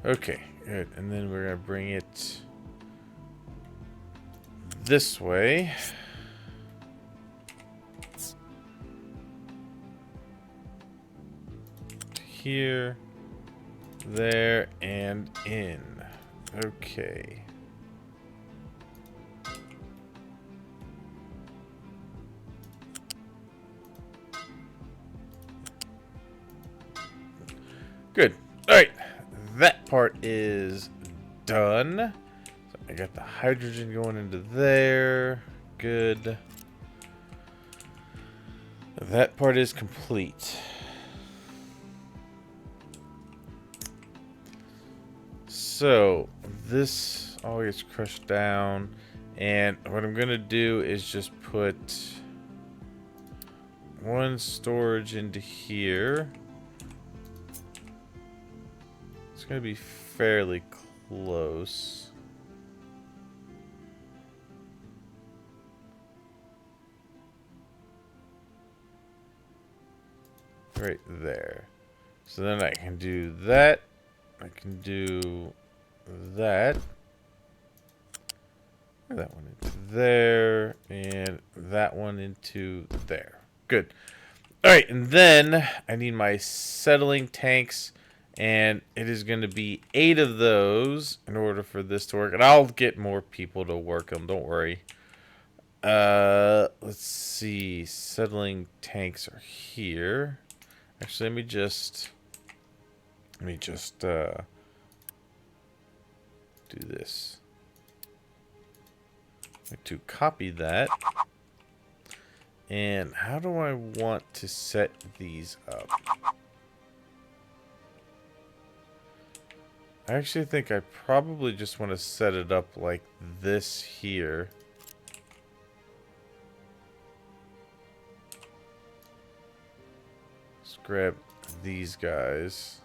Okay, good. And then we're going to bring it this way. Here, there, and in. Okay. Good. All right. That part is done. So I got the hydrogen going into there. Good. That part is complete. So this all gets crushed down, and what I'm gonna do is just put one storage into here. It's gonna be fairly close. Right there. So then I can do that. I can do that. That one into there. And that one into there. Good. Alright, and then I need my settling tanks. And it is going to be 8 of those in order for this to work. And I'll get more people to work them. Don't worry. Let's see. Settling tanks are here. Actually, let me just do this. To copy that. And how do I want to set these up? I actually think I probably just want to set it up like this here. Let's grab these guys.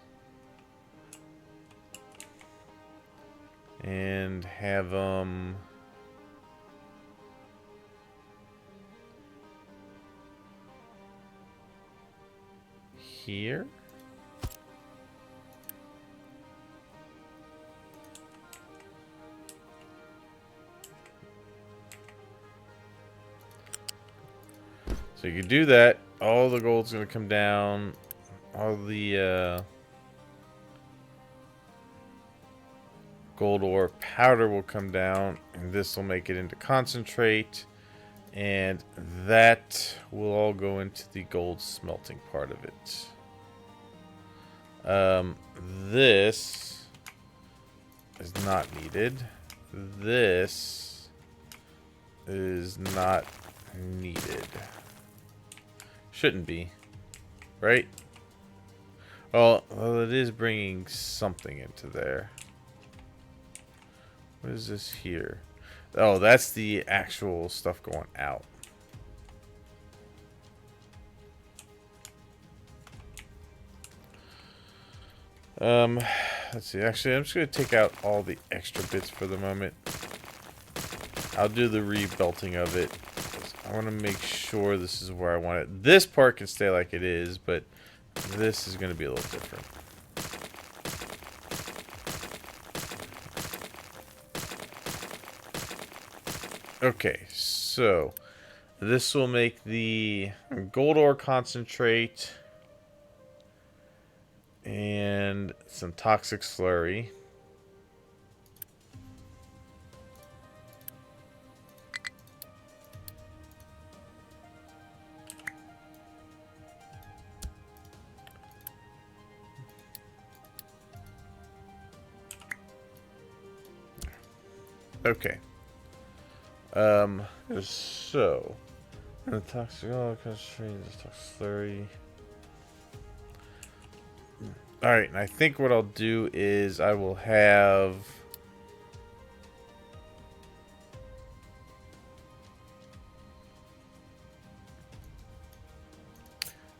And have them here. So you can do that. All the gold's going to come down. All the gold ore powder will come down. And this will make it into concentrate. And that will all go into the gold smelting part of it. This is not needed. This is not needed. Shouldn't be, right? Well, it is bringing something into there. What is this here? Oh, that's the actual stuff going out. Let's see. Actually, I'm just going to take out all the extra bits for the moment. I'll do the rebelting of it. I want to make sure this is where I want it. This part can stay like it is, but this is going to be a little different. Okay, so this will make the gold ore concentrate and some toxic slurry. Okay. So And the toxic concentration is toxic slurry. Alright, and I think what I'll do is I will have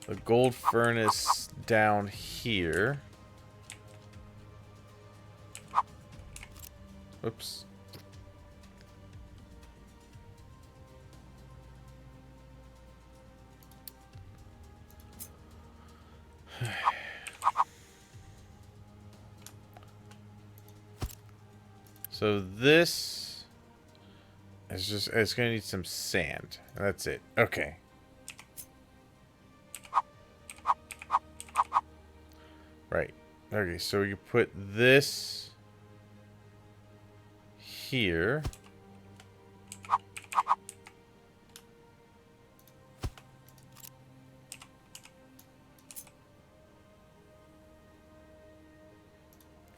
the gold furnace down here. Oops. So this is just, it's going to need some sand. That's it. Okay. Right. Okay, so you put this here.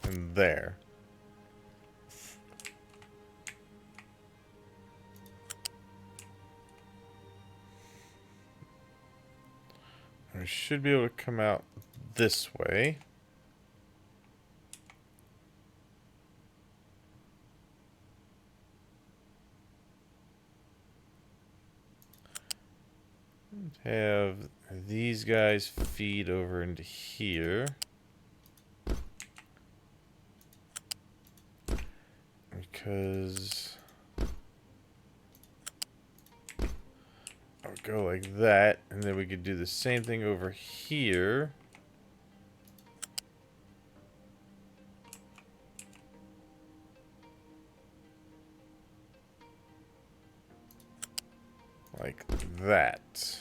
And there. We should be able to come out this way. Have these guys feed over into here. Because I'll go like that, and then we could do the same thing over here. Like that.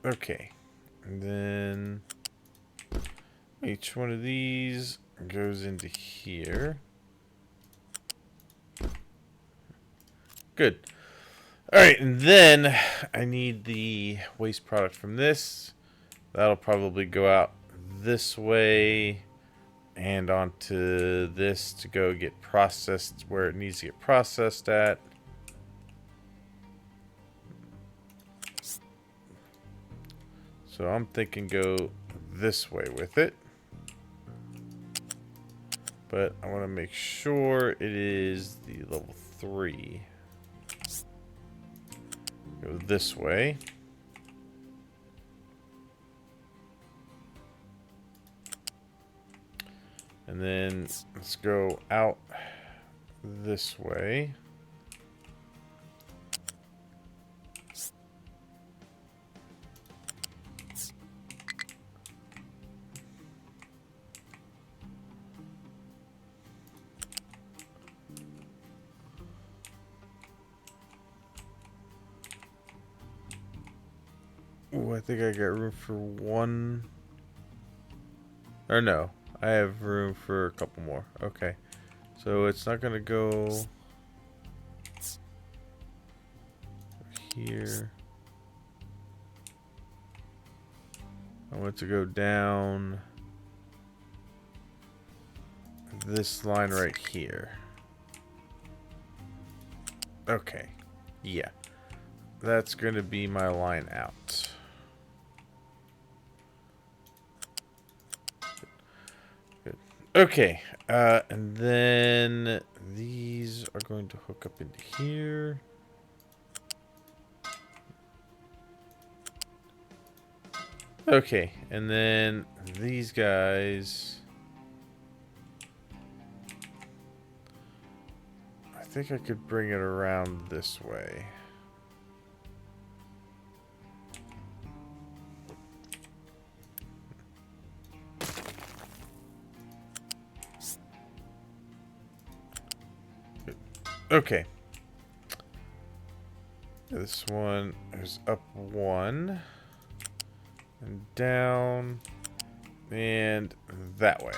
Okay. And then each one of these goes into here. Good. Alright, and then I need the waste product from this. That'll probably go out this way and onto this to go get processed where it needs to get processed at. So I'm thinking go this way with it. But I want to make sure it is the level 3. Go this way. And then let's go out this way. Ooh, I think I got room for one. Or no, I have room for a couple more. Okay. So it's not going to go here. I want to go down this line right here. Okay. Yeah. That's going to be my line out. Good. Okay. And then these are going to hook up into here. Okay. And then these guys, I think I could bring it around this way. Okay. This one is up 1 and down and that way.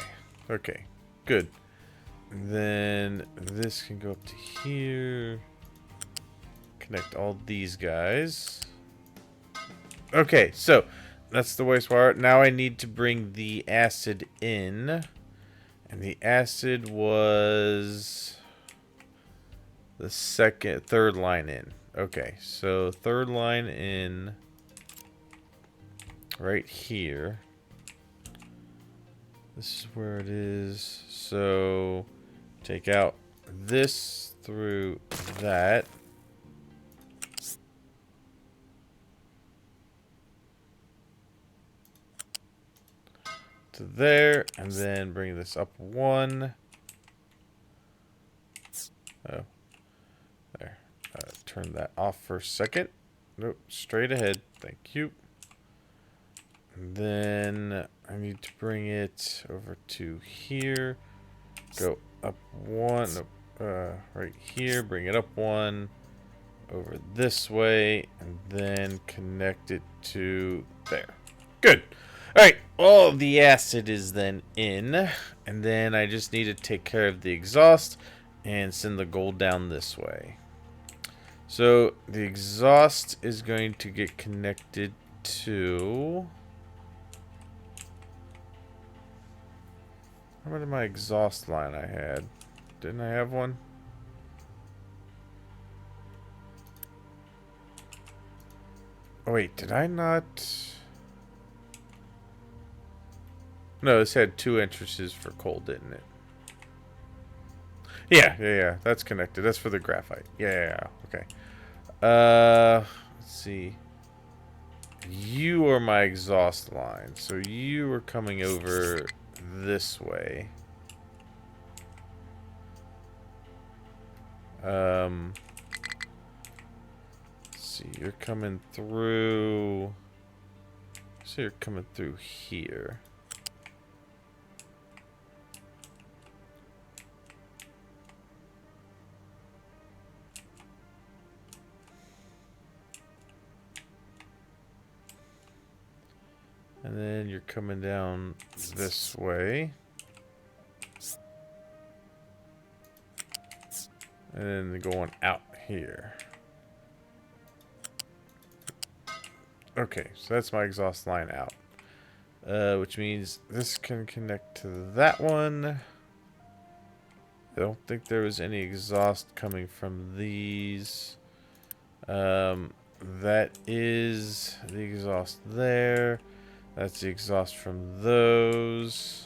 Okay, good. And then this can go up to here. Connect all these guys. Okay, so that's the wastewater. Now I need to bring the acid in. And the acid was the third line in. Okay, so third line in right here. This is where it is. So take out this through that. To there, and then bring this up one. Oh, there. Turn that off for a second. Nope, straight ahead. Thank you. And then I need to bring it over to here. Go up one. Nope, right here. Bring it up one. Over this way. And then connect it to there. Good. Alright, all of the acid is then in. And then I just need to take care of the exhaust and send the gold down this way. So the exhaust is going to get connected to... How about my exhaust line I had? Didn't I have one? Oh wait, did I not... No, this had 2 entrances for coal, didn't it? Yeah. That's connected. That's for the graphite. Yeah. Okay. Let's see. You are my exhaust line, so you are coming over this way. Let's see. You're coming through. So you're coming through here. And then you're coming down this way. And then going out here. Okay, so that's my exhaust line out. Which means this can connect to that one. I don't think there was any exhaust coming from these. That is the exhaust there. That's the exhaust from those.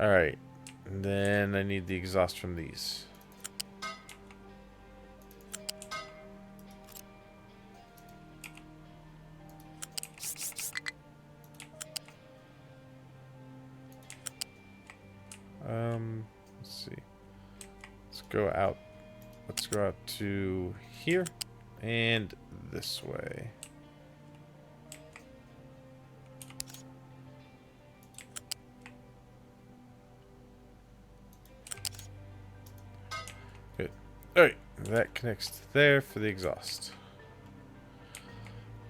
Alright. And then I need the exhaust from these. Let's see. Let's go out. Let's go out to here and this way. Good. Alright, that connects to there for the exhaust.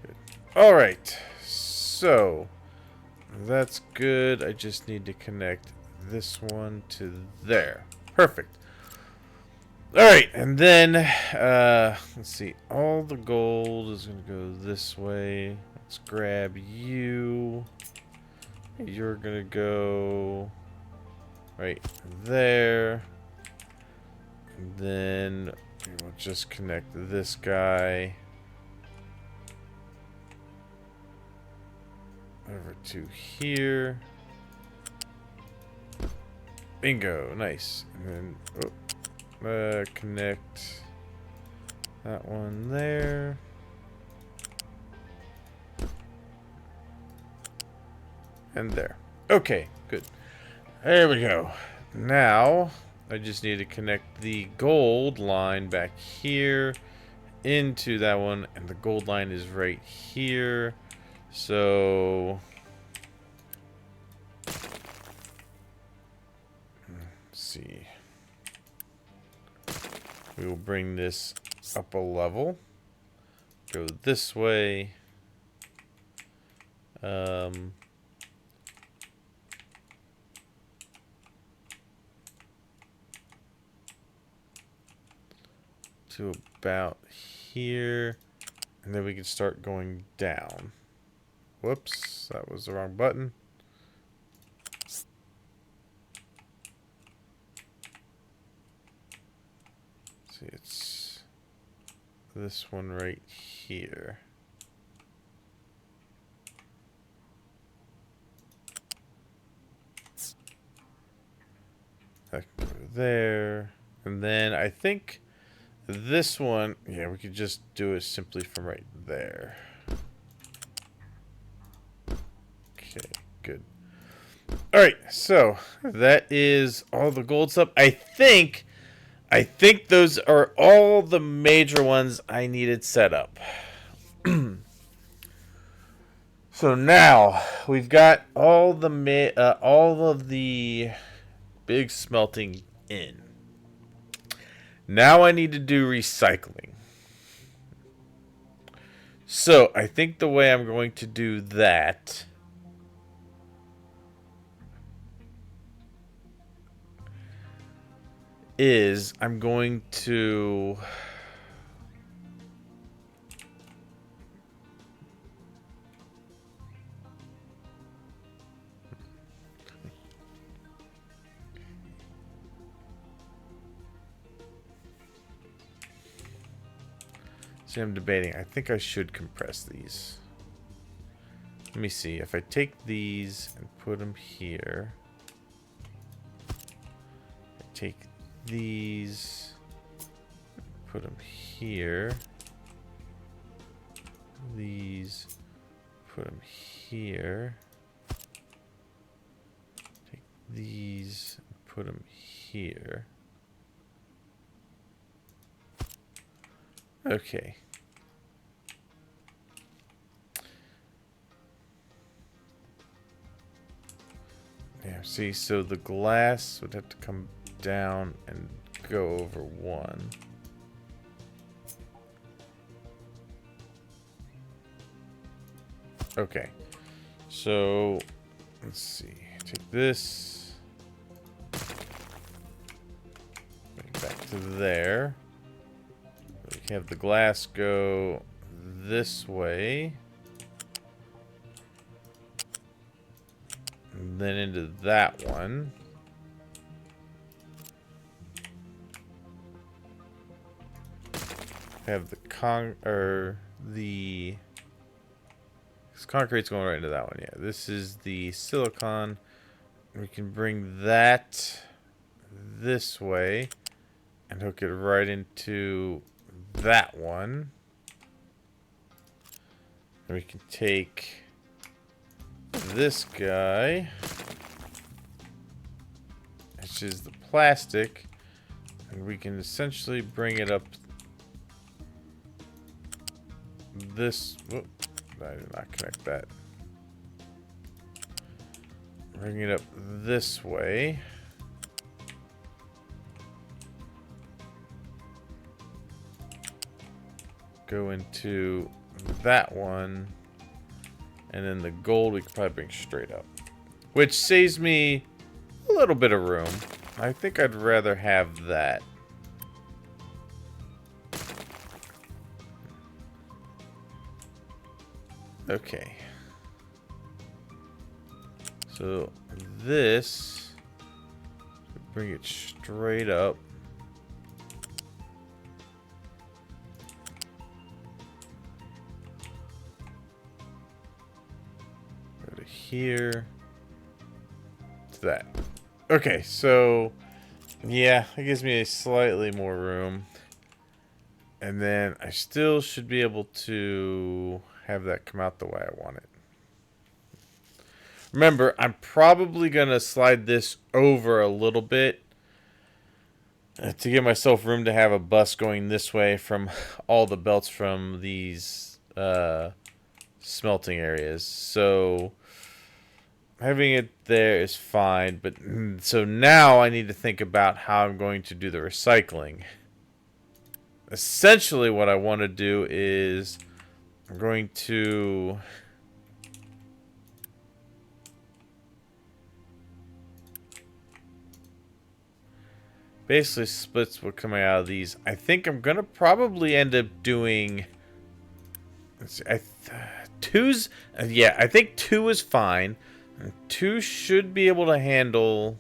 Good. Alright, so that's good. I just need to connect this one to there. Perfect. Alright, and then, let's see. All the gold is going to go this way. Let's grab you. You're going to go right there. And then we'll just connect this guy over to here. Bingo, nice. And then connect that one there. And there. Okay, good. There we go. Now, I just need to connect the gold line back here into that one. And the gold line is right here. So... see. We will bring this up a level. Go this way. To about here. And then we can start going down Whoops, that was the wrong button. See, it's this one right here. That can go there. And then I think this one, yeah, we could just do it simply from right there. Okay, good. Alright, so that is all the gold stuff. I think those are all the major ones I needed set up. So now we've got all of the big smelting in. Now I need to do recycling. So I think the way I'm going to do that is I'm going to see, I'm debating. I think I should compress these. Let me see. If I take these and put them here, I take these, put them here, these, put them here, take these, put them here. Okay. Yeah, see, so the glass would have to come down and go over one. Okay. So, let's see. Take this. Bring it back to there. We can have the glass go this way. And then into that one. Have the concrete's going right into that one. Yeah, this is the silicon. We can bring that this way and hook it right into that one. And we can take this guy, which is the plastic, and we can essentially bring it up this. Whoop, I did not connect that. Bring it up this way. Go into that one. And then the gold we could probably bring straight up. Which saves me a little bit of room. I think I'd rather have that. Okay. So this, bring it straight up. Go to here. To that. Okay, so yeah, it gives me a slightly more room. And then I still should be able to have that come out the way I want it. Remember, I'm probably going to slide this over a little bit to give myself room to have a bus going this way from all the belts from these smelting areas. So having it there is fine. But so now I need to think about how I'm going to do the recycling. Essentially what I want to do is I'm going to basically splits what coming out of these. I think I'm gonna probably end up doing. Let's see, two's, yeah, I think two is fine. Two should be able to handle.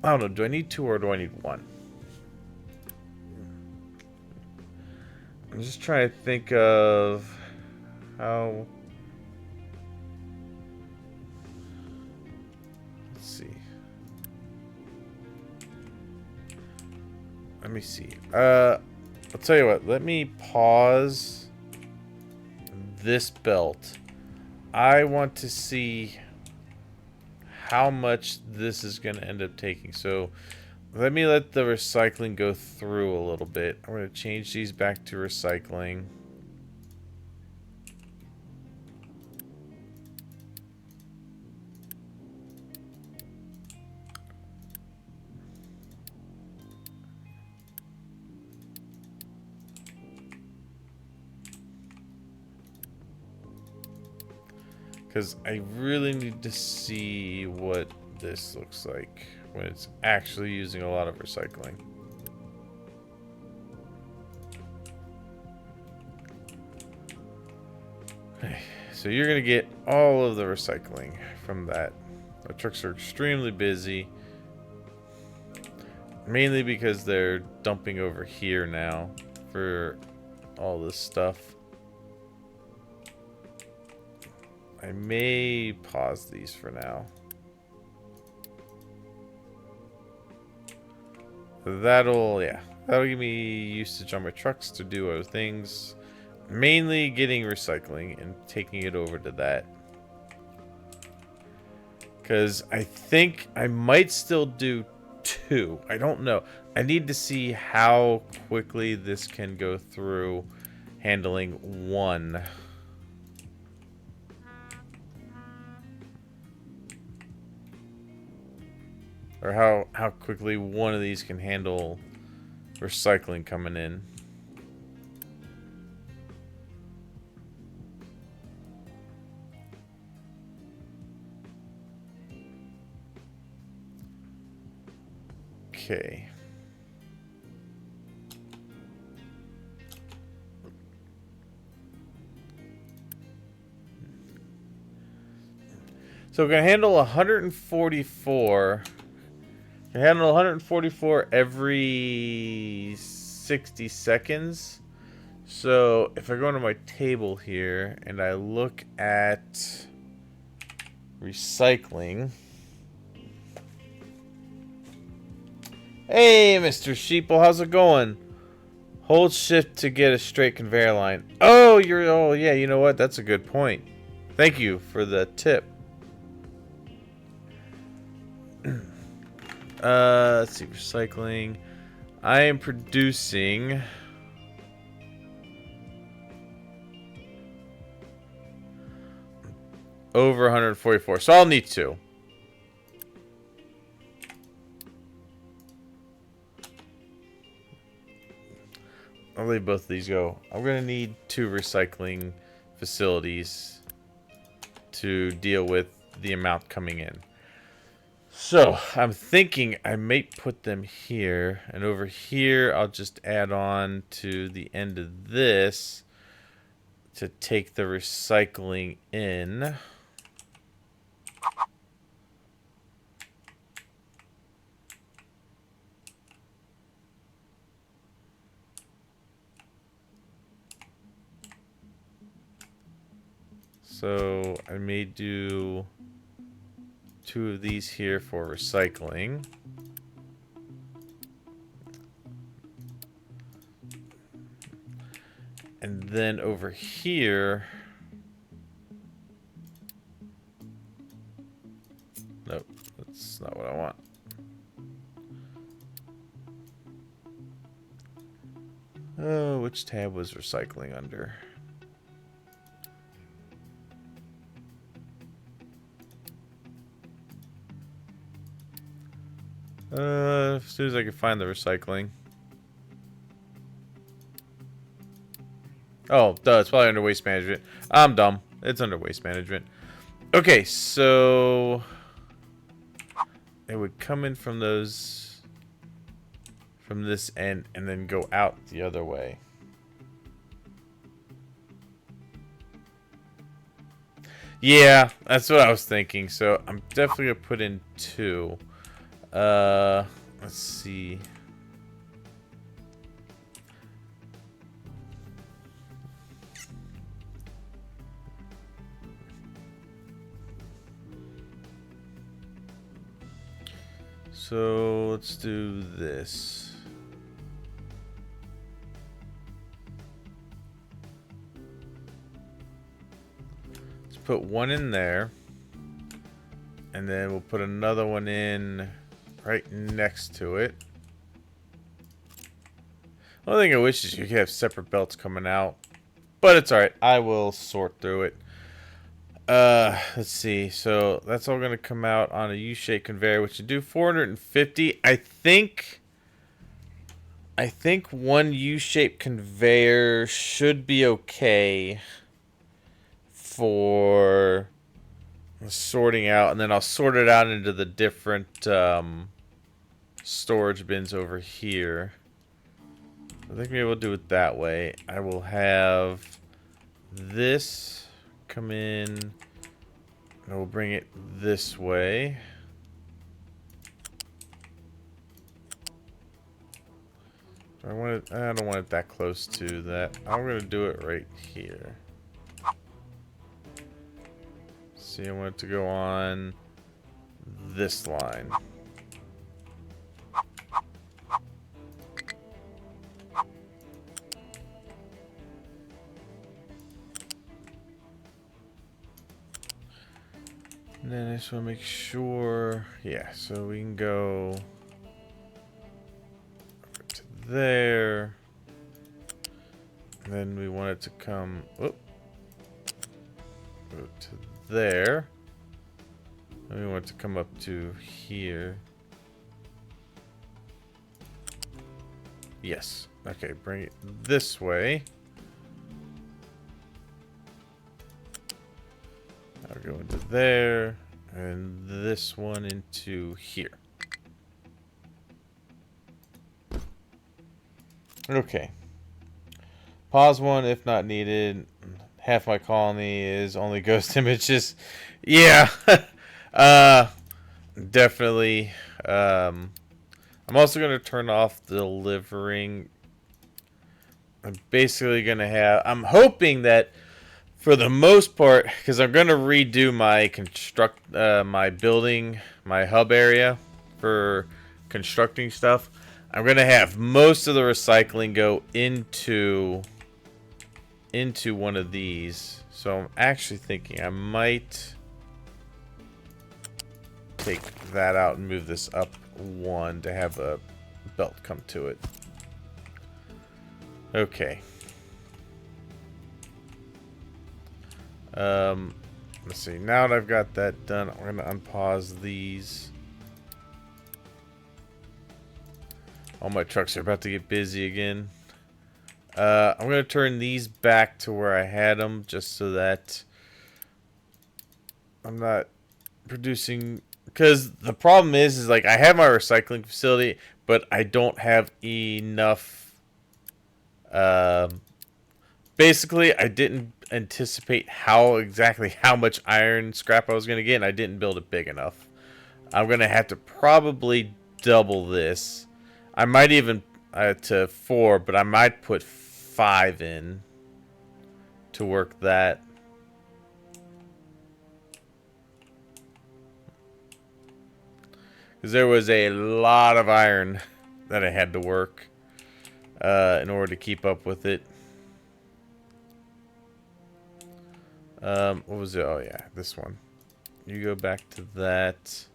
I don't know. Do I need two or do I need one? I'm just trying to think of how. Let's see. Let me see. I'll tell you what. Let me pause this belt. I want to see how much this is going to end up taking. So let me let the recycling go through a little bit. I'm going to change these back to recycling. Because I really need to see what this looks like when it's actually using a lot of recycling. Okay, so you're going to get all of the recycling from that. The trucks are extremely busy. Mainly because they're dumping over here now for all this stuff. I may pause these for now. That'll give me usage on my trucks to do other things. Mainly getting recycling and taking it over to that. Because I think I might still do two. I don't know. I need to see how quickly this can go through handling one. Or how quickly one of these can handle recycling coming in. Okay. So we're going to handle 144. I handle 144 every 60 seconds. So if I go into my table here and I look at recycling. Hey, Mr. Sheeple, how's it going? Hold shift to get a straight conveyor line. Oh, yeah, you know what? That's a good point. Thank you for the tip. Let's see, recycling. I am producing over 144, so I'll need two. I'll leave both of these go. I'm gonna need two recycling facilities to deal with the amount coming in. So, I'm thinking I may put them here, and over here I'll just add on to the end of this to take the recycling in. So, I may do two of these here for recycling. And then over here, nope, that's not what I want. Oh, which tab was recycling under? As soon as I can find the recycling. Oh, duh, it's probably under waste management. I'm dumb. It's under waste management. Okay, so it would come in from those, from this end, and then go out the other way. Yeah, that's what I was thinking. So I'm definitely gonna put in 2. Let's see. So let's do this. Let's put 1 in there. And then we'll put another one in right next to it. One thing I wish is you could have separate belts coming out. But it's alright. I will sort through it. Let's see. So that's all going to come out on a U-shaped conveyor, which would do 450. I think 1 U-shaped conveyor should be okay for sorting out, and then I'll sort it out into the different storage bins over here. I think maybe we'll do it that way. I will have this come in, and we'll bring it this way. I don't want it that close to that. I'm gonna do it right here. See, I want it to go on this line. And then I just want to make sure, yeah, so we can go over to there. And then we want it to come, go to there. And we want it to come up to here. Yes. Okay, bring it this way. I'll go into there, and this one into here. Okay. Pause one if not needed. Half my colony is only ghost images. Yeah. Definitely. I'm also going to turn off delivering. I'm basically going to have... I'm hoping that for the most part, because I'm going to redo my my building, my hub area for constructing stuff. I'm going to have most of the recycling go into one of these. So I'm actually thinking I might take that out and move this up 1 to have a belt come to it. Okay. Let's see. Now that I've got that done, I'm going to unpause these. All my trucks are about to get busy again. I'm going to turn these back to where I had them just so that I'm not producing... Because the problem is like I have my recycling facility, but I don't have enough... basically, I didn't anticipate exactly how much iron scrap I was going to get, and I didn't build it big enough. I'm going to have to probably double this. I might even to 4, but I might put 5 in to work that. Because there was a lot of iron that I had to work in order to keep up with it. What was it? Oh yeah, this one. You go back to that.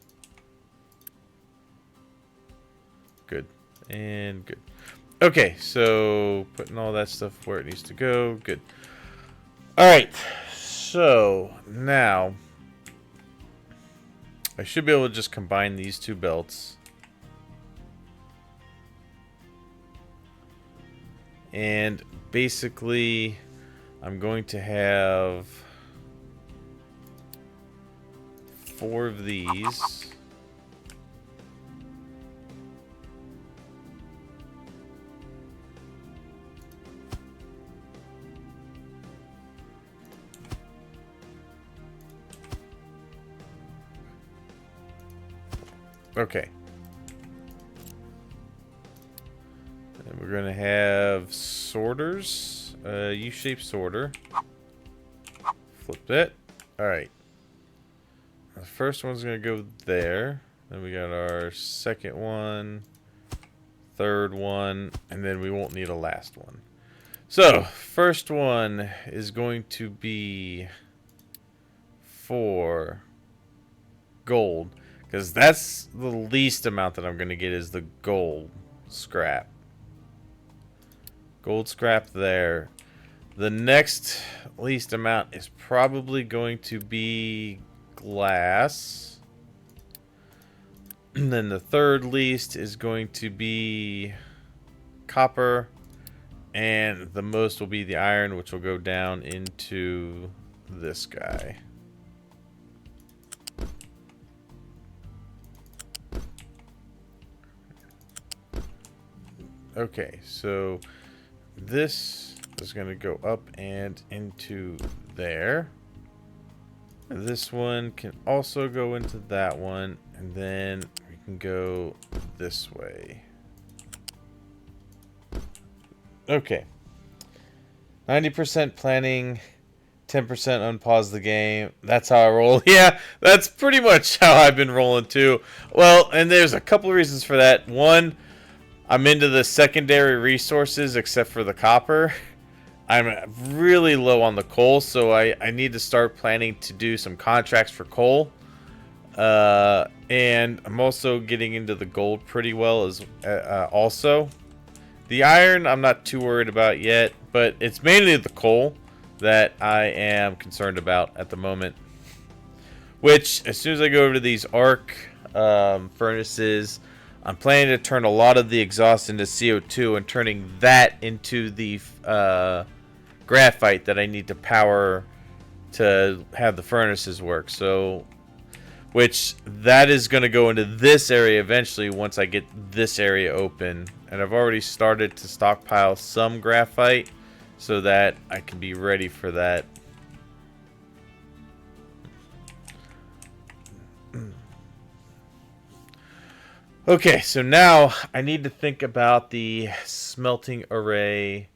Good. And good. Okay, so putting all that stuff where it needs to go. Good. Alright, so now I should be able to just combine these 2 belts. And basically, I'm going to have 4 of these. Okay. And we're going to have sorters. U-shaped sorter. Flip it. Alright. The first one's going to go there. Then we got our second one. Third one. And then we won't need a last one. So, first one is going to be for gold. Because that's the least amount that I'm going to get is the gold scrap. Gold scrap there. The next least amount is probably going to be glass. And then the third least is going to be copper. And the most will be the iron, which will go down into this guy. Okay, so this is going to go up and into there. This one can also go into that one, and then we can go this way. Okay. 90% planning, 10% unpause the game. That's how I roll. Yeah, that's pretty much how I've been rolling too. Well, and there's a couple of reasons for that. One, I'm into the secondary resources except for the copper. I'm really low on the coal, so I need to start planning to do some contracts for coal. And I'm also getting into the gold pretty well as also. The iron I'm not too worried about yet, but it's mainly the coal that I am concerned about at the moment. Which, as soon as I go over to these arc furnaces, I'm planning to turn a lot of the exhaust into CO2 and turning that into the graphite that I need to power to have the furnaces work. So, which that is going to go into this area eventually once I get this area open. And I've already started to stockpile some graphite so that I can be ready for that. Okay, so now I need to think about the smelting array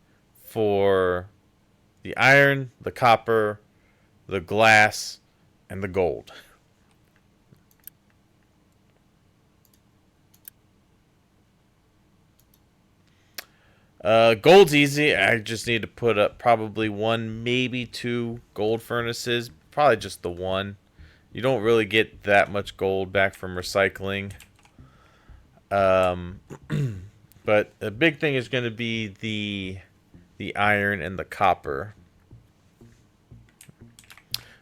for the iron, the copper, the glass, and the gold. Gold's easy. I just need to put up probably one, maybe two gold furnaces. Probably just the one. You don't really get that much gold back from recycling. But the big thing is going to be the iron and the copper.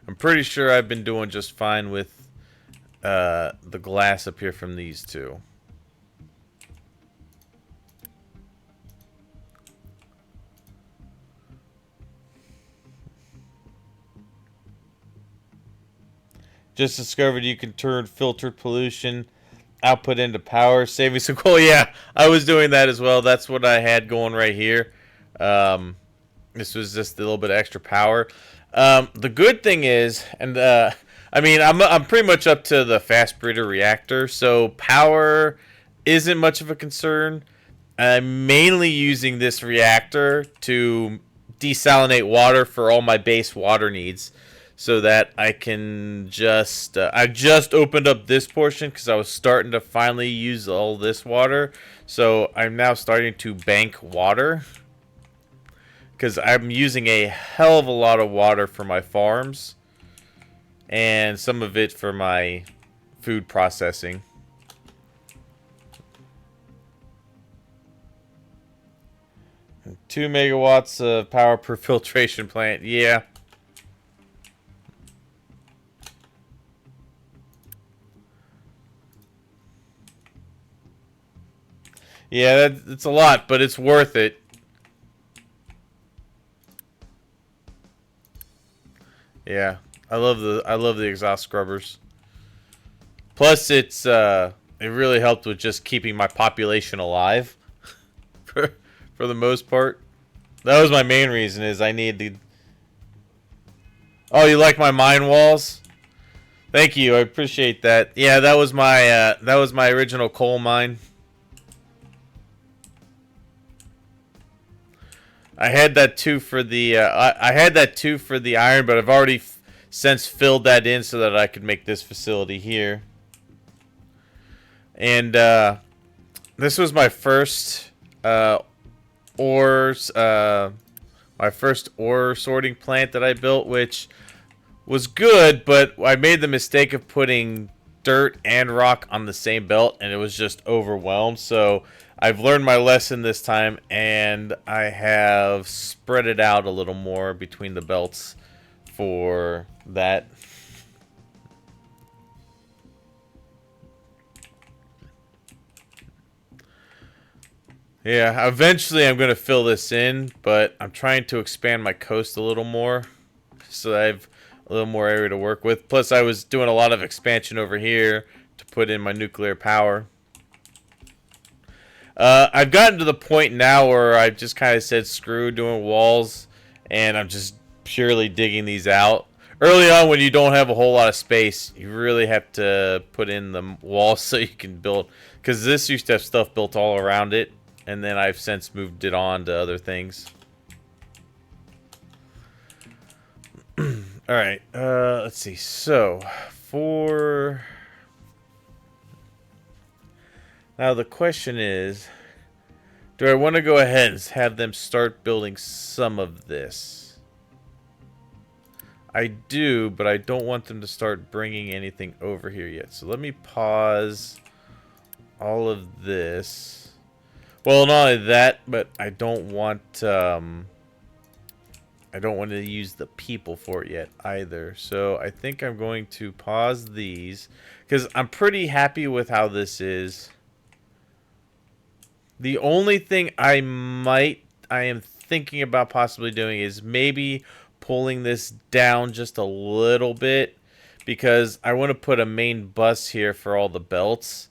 I'm pretty sure I've been doing just fine with the glass up here from these two. Just discovered you can turn filtered pollution output into power, saving some coal. Yeah, I was doing that as well. That's what I had going right here. This was just a little bit of extra power. The good thing is, and I mean, I'm pretty much up to the fast breeder reactor, so power isn't much of a concern. I'm mainly using this reactor to desalinate water for all my base water needs, so that I can just I just opened up this portion because I was starting to finally use all this water. So I'm now starting to bank water because I'm using a hell of a lot of water for my farms and some of it for my food processing. And 2 megawatts of power per filtration plant. Yeah. Yeah, it's a lot, but it's worth it. Yeah, I love the exhaust scrubbers. Plus, it really helped with just keeping my population alive, for the most part. That was my main reason. Is I need to. Oh, you like my mine walls? Thank you. I appreciate that. Yeah, that was my original coal mine. I had that too for the I had that too for the iron, but I've already since filled that in so that I could make this facility here. And this was my first ores my first ore sorting plant that I built, which was good, but I made the mistake of putting dirt and rock on the same belt, and it was just overwhelmed. So I've learned my lesson this time, and I have spread it out a little more between the belts for that. Yeah, eventually I'm going to fill this in, but I'm trying to expand my coast a little more so I have a little more area to work with. Plus, I was doing a lot of expansion over here to put in my nuclear power. I've gotten to the point now where I've just kind of said screw doing walls, and I'm just purely digging these out. Early on, when you don't have a whole lot of space, you really have to put in the walls so you can build, because this used to have stuff built all around it, and then I've since moved it on to other things. Alright, let's see. So, for... Now the question is, do I want to go ahead and have them start building some of this? I do, but I don't want them to start bringing anything over here yet. So let me pause all of this. Well, not only that, but I don't want to use the people for it yet either. So I think I'm going to pause these because I'm pretty happy with how this is. The only thing I am thinking about possibly doing is maybe pulling this down just a little bit, because I want to put a main bus here for all the belts.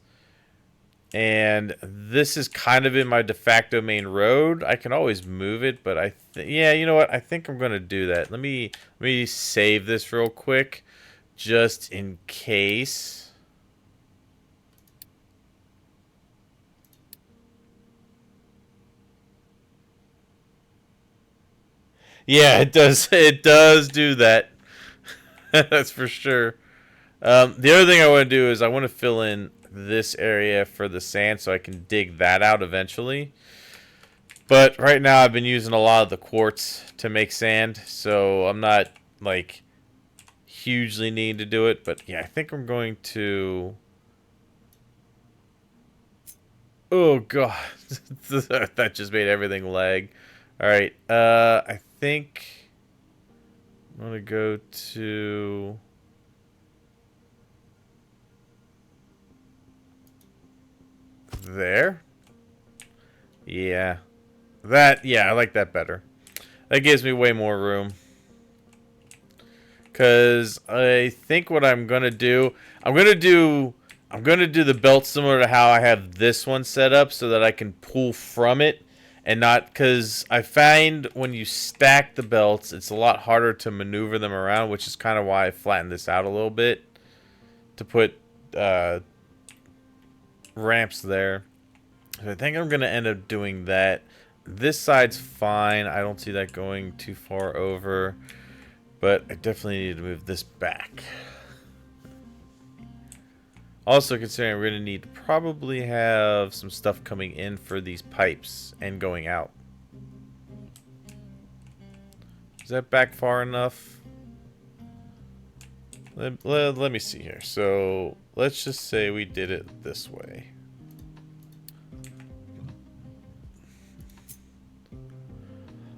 And this is kind of in my de facto main road. I can always move it, but yeah, you know what? I think I'm going to do that. Let me save this real quick just in case. Yeah, it does. It does do that. That's for sure. The other thing I want to do is I want to fill in this area for the sand so I can dig that out eventually. But right now I've been using a lot of the quartz to make sand, so I'm not like hugely needing to do it. But yeah, I think I'm going to... Oh god, that just made everything lag. Alright, I think I'm gonna go to... there. Yeah. Yeah, I like that better. That gives me way more room. Because I think what I'm going to do... I'm going to do the belt similar to how I have this one set up so that I can pull from it and not... Because I find when you stack the belts, it's a lot harder to maneuver them around, which is kind of why I flattened this out a little bit to put ramps there. So I think I'm going to end up doing that. This side's fine. I don't see that going too far over. But I definitely need to move this back. Also, considering we're going to need to probably have some stuff coming in for these pipes and going out. Is that back far enough? Let me see here. So, let's just say we did it this way.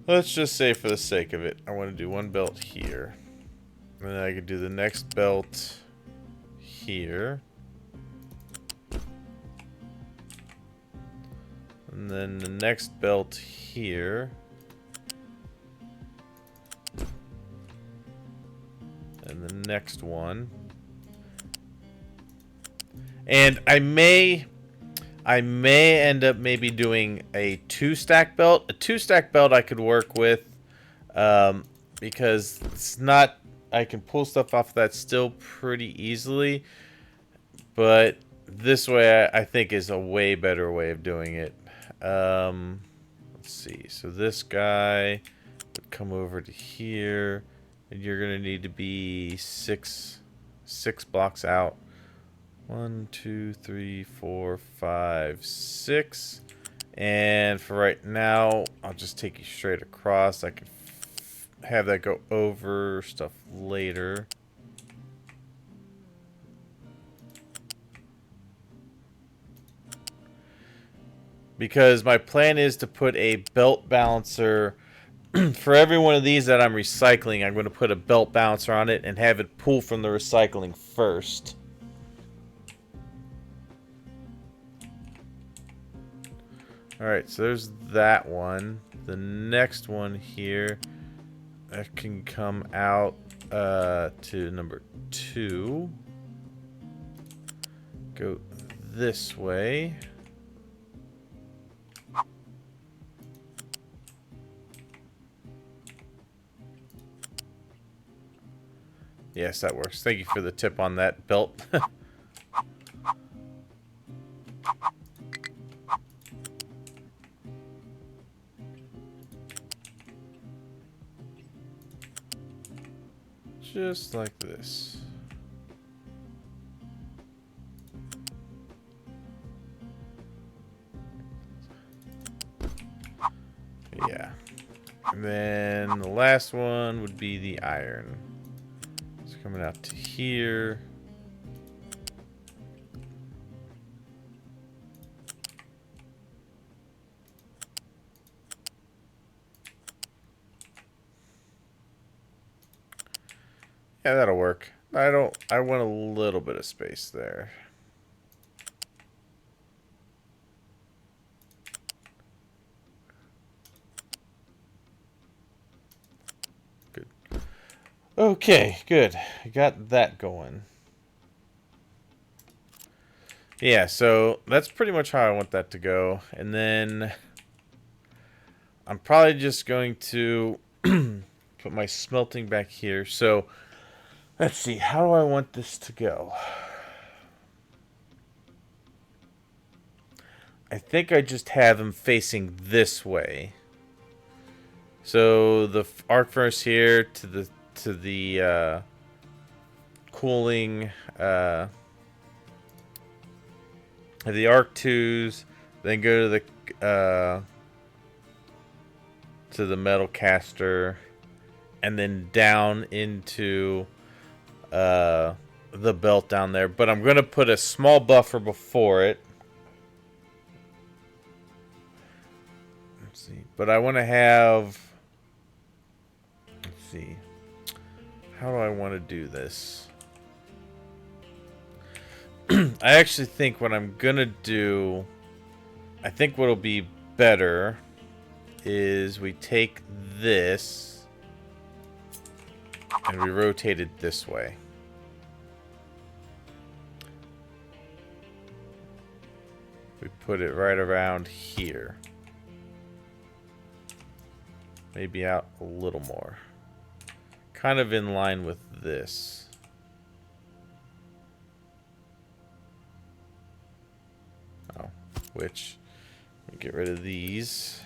Let's just say for the sake of it, I want to do one belt here. And then I could do the next belt here. And then the next belt here. And the next one. And I may end up maybe doing a 2-stack belt. A 2-stack belt I could work with because it's not I can pull stuff off that still pretty easily, but this way I think is a way better way of doing it. Let's see. So this guy would come over to here, and you're gonna need to be six blocks out. 1, 2, 3, 4, 5, 6. And for right now, I'll just take you straight across. I can have that go over stuff later. Because my plan is to put a belt balancer for every one of these that I'm recycling. I'm going to put a belt balancer on it and have it pull from the recycling first. Alright, so there's that one. The next one here, that can come out to number 2. Go this way. Yes, that works. Thank you for the tip on that belt. Just like this. Yeah. And then the last one would be the iron. It's coming out to here. Yeah, that'll work. I want a little bit of space there. Good. Okay, good. I got that going. Yeah, so that's pretty much how I want that to go. And then I'm probably just going to put my smelting back here. So let's see, how do I want this to go? I think I just have them facing this way. So the arc furnace here to the cooling the arc 2s, then go to the metal caster, and then down into the belt down there. But I'm going to put a small buffer before it. Let's see. But I want to have... Let's see. How do I want to do this? I actually think what I'm going to do... I think what'll be better is we take this and we rotate it this way. We put it right around here. Maybe out a little more. Kind of in line with this. Oh, which, let me get rid of these.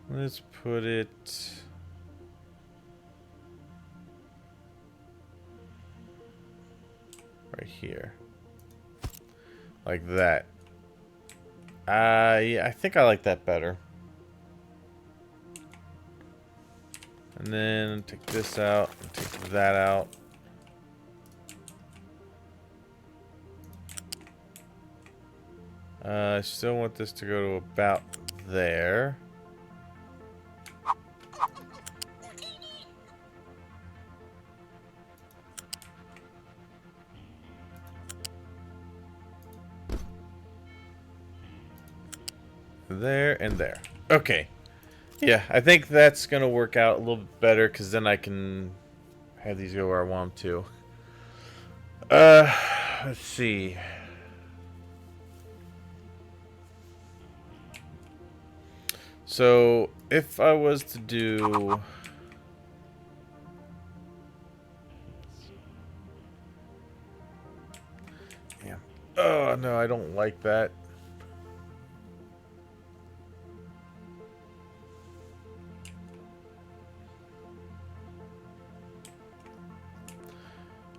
Let's put it right here. Like that. Yeah, I think I like that better. And then take this out and take that out. I still want this to go to about there. There and there. Okay. Yeah, I think that's going to work out a little bit better because then I can have these go where I want them to. Let's see. So if I was to do... Yeah. Oh, no, I don't like that.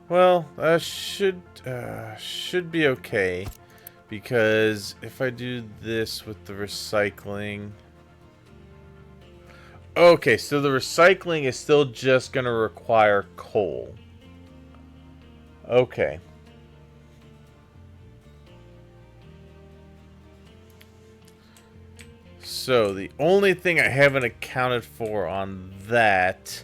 Well, should be okay, because if I do this with the recycling... Okay, so the recycling is still just going to require coal. Okay. So the only thing I haven't accounted for on that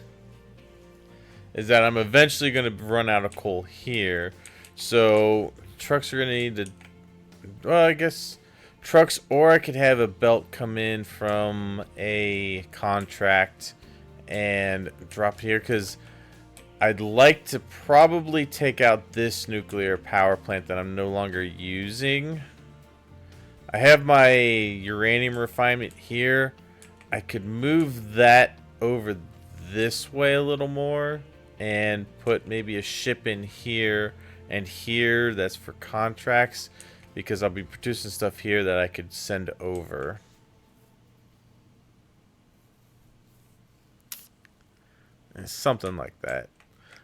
is that I'm eventually going to run out of coal here. So trucks are going to need to... Well, I guess trucks, or I could have a belt come in from a contract and drop here, because I'd like to probably take out this nuclear power plant that I'm no longer using. I have my uranium refinement here. I could move that over this way a little more and put maybe a ship in here and here that's for contracts, because I'll be producing stuff here that I could send over. And something like that.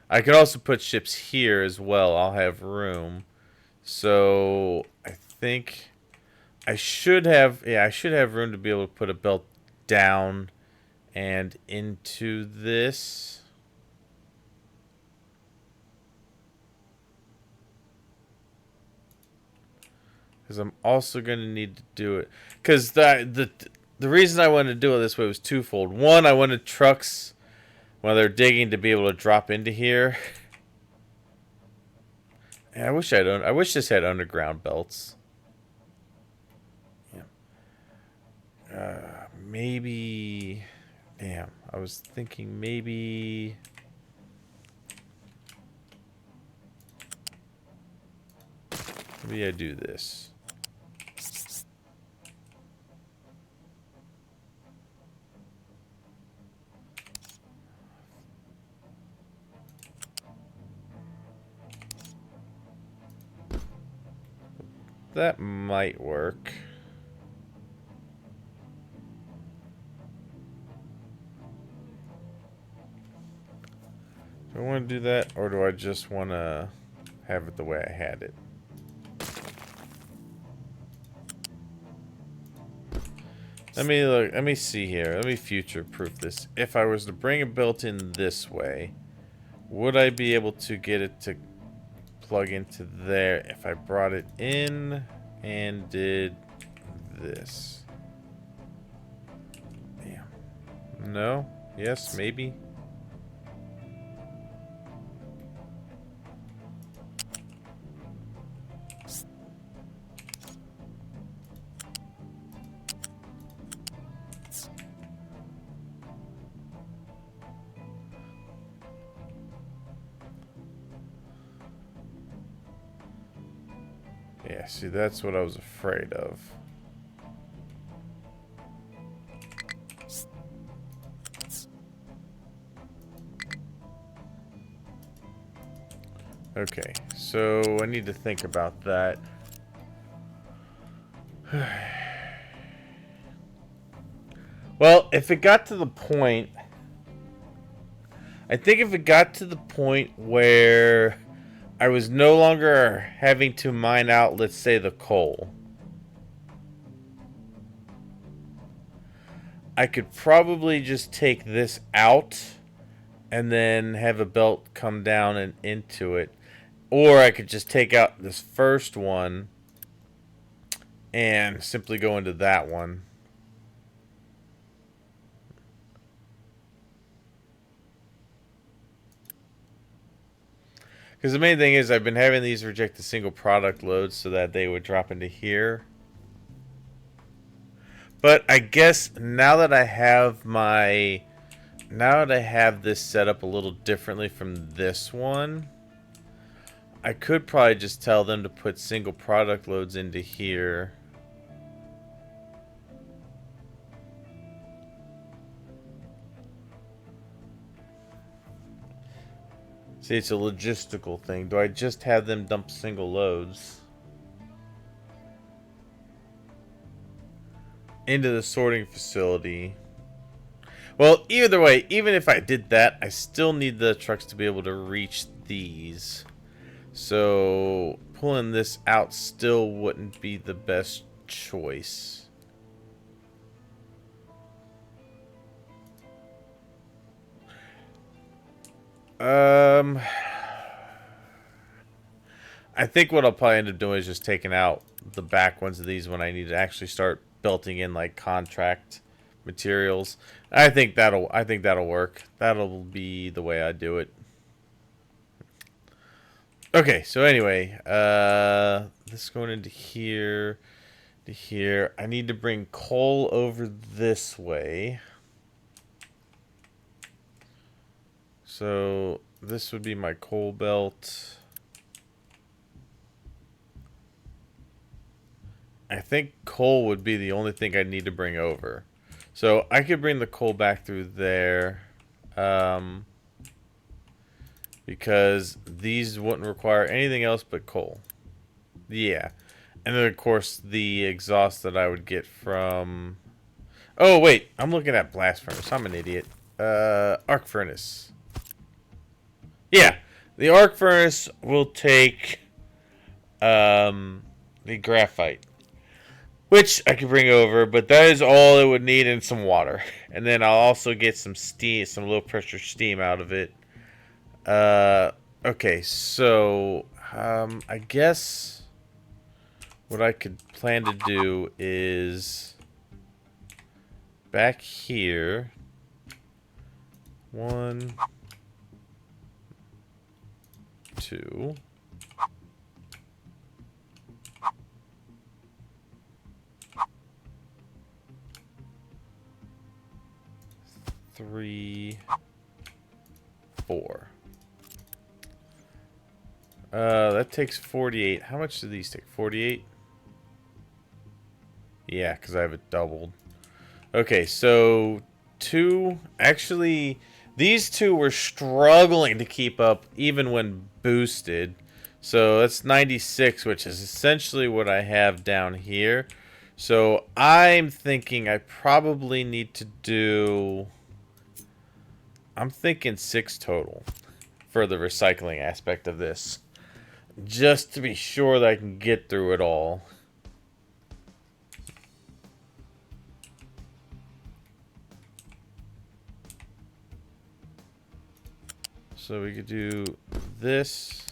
I could also put ships here as well. I'll have room. So I think I should have, yeah, I should have room to be able to put a belt down and into this. Because I'm also going to need to do it. Because the reason I wanted to do it this way was twofold. One, I wanted trucks, while they're digging, to be able to drop into here. And I wish this had underground belts. Yeah. Maybe... Damn, I was thinking maybe... Maybe I do this. That might work. Do I want to do that, or do I just want to have it the way I had it? Let me look. Let me see here. Let me future-proof this. If I was to bring a built-in this way, would I be able to get it to plug into there if I brought it in and did this? Damn. No? Yes? Maybe? Yeah, see, that's what I was afraid of. Okay, so I need to think about that. Well, if it got to the point... I think if it got to the point where I was no longer having to mine out, let's say, the coal, I could probably just take this out and then have a belt come down and into it. Or I could just take out this first one and simply go into that one. Because the main thing is I've been having these reject the single product loads so that they would drop into here. But I guess now that I have my... Now that I have this set up a little differently from this one, I could probably just tell them to put single product loads into here. See, it's a logistical thing. Do I just have them dump single loads into the sorting facility? Well, either way, even if I did that, I still need the trucks to be able to reach these. So pulling this out still wouldn't be the best choice. I think what I'll probably end up doing is just taking out the back ones of these when I need to actually start belting in like contract materials. I think that'll work. That'll be the way I do it. Okay, so anyway, this going into here to here. I need to bring coal over this way. So this would be my coal belt. I think coal would be the only thing I'd need to bring over. So I could bring the coal back through there. Because these wouldn't require anything else but coal. Yeah. And then, of course, the exhaust that I would get from... Oh, wait. I'm looking at blast furnace. I'm an idiot. Arc furnace. Yeah. The arc furnace will take the graphite. Which I could bring over, but that is all it would need, and some water. And then I'll also get some steam, some low pressure steam out of it. Okay, so I guess what I could plan to do is back here. 1, 2. 3, 4. That takes 48. How much do these take? 48? Yeah, because I have it doubled. Okay, so 2. Actually, these 2 were struggling to keep up even when boosted. So that's 96, which is essentially what I have down here. So I'm thinking I probably need to do... I'm thinking 6 total for the recycling aspect of this. Just to be sure that I can get through it all. So we could do this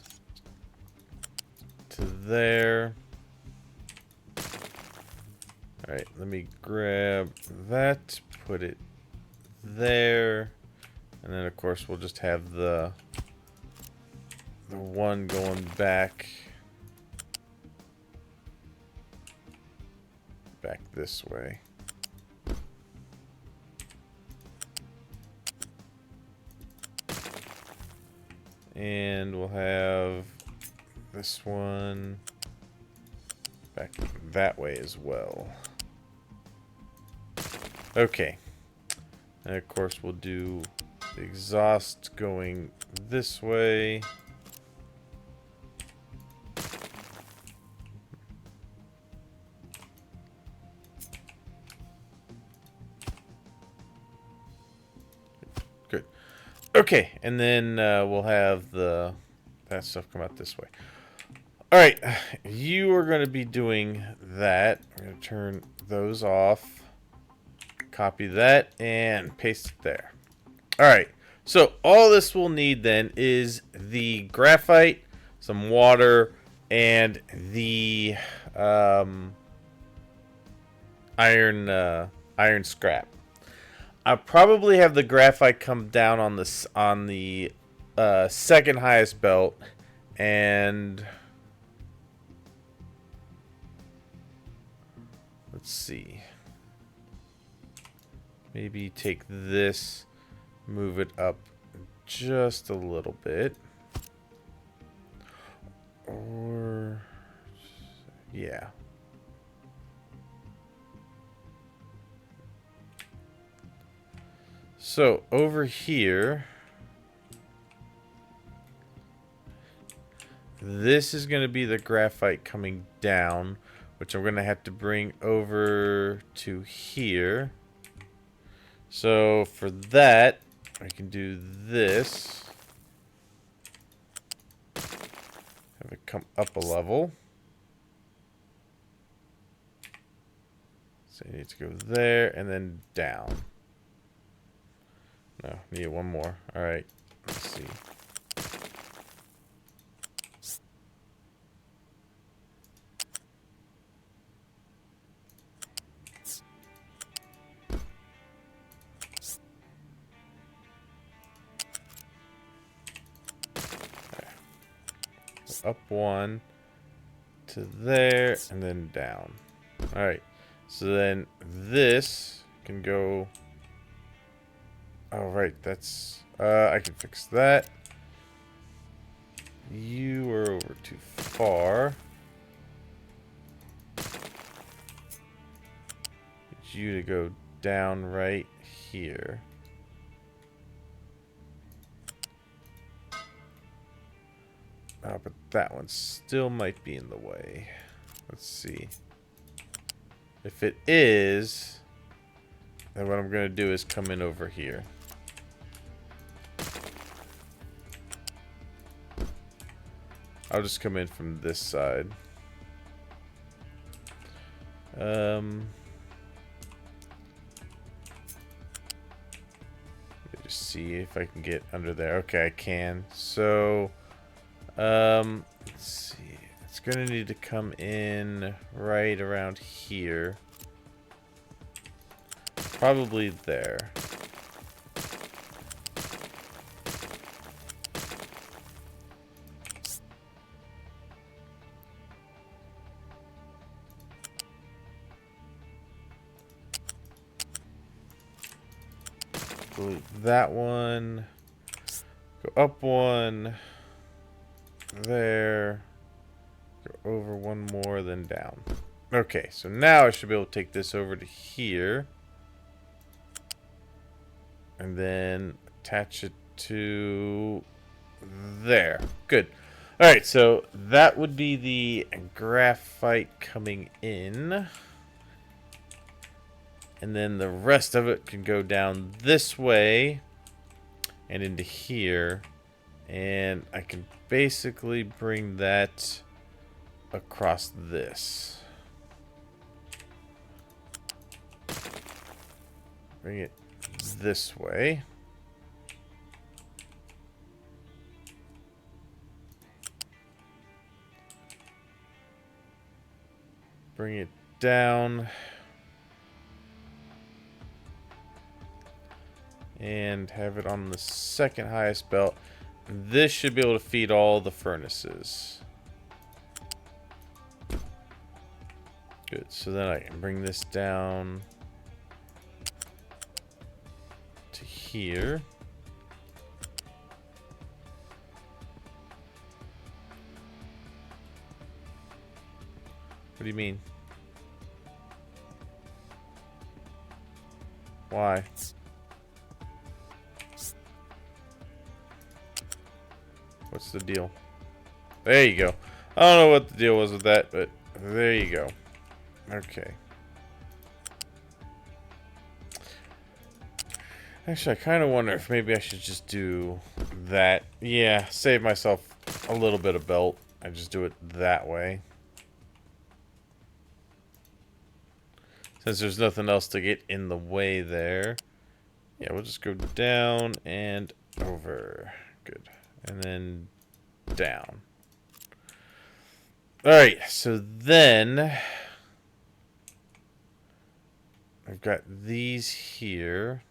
to there. Alright, let me grab that, put it there. And then of course we'll just have the one going back this way. And we'll have this one back that way as well. Okay. And of course we'll do the exhaust going this way. Good. Okay, and then we'll have that stuff come out this way. Alright, you are going to be doing that. I'm going to turn those off. Copy that and paste it there. Alright, so all this will need then is the graphite, some water, and the iron scrap. I'll probably have the graphite come down on the second highest belt, and let's see. Maybe take this, move it up just a little bit. Or, yeah. So over here, this is going to be the graphite coming down, which I'm going to have to bring over to here. So for that, I can do this. Have it come up a level. So you need to go there and then down. No, need one more. Alright, let's see. Up one to there and then down. Alright, so then this can go. Oh, right, that's. I can fix that. You are over too far. Need you to go down right here. Oh, but that one still might be in the way. Let's see. If it is, then what I'm going to do is come in over here. I'll just come in from this side. Let me just see if I can get under there. Okay, I can. So, let's see. It's gonna need to come in right around here. Probably there. Delete that one. Go up one. There. Go over one more, then down. Okay, so now I should be able to take this over to here. And then attach it to there. Good. Alright, so that would be the graphite coming in. And then the rest of it can go down this way and into here. And I can basically bring that across this. Bring it this way. Bring it down. And have it on the second highest belt. This should be able to feed all the furnaces. Good. So then I can bring this down to here. What do you mean? Why? What's the deal? There you go. I don't know what the deal was with that, but there you go. Okay. Actually, I kind of wonder if maybe I should just do that. Yeah, save myself a little bit of belt. I just do it that way. Since there's nothing else to get in the way there. Yeah, we'll just go down and over. Good. And then down. Alright, so then I've got these here.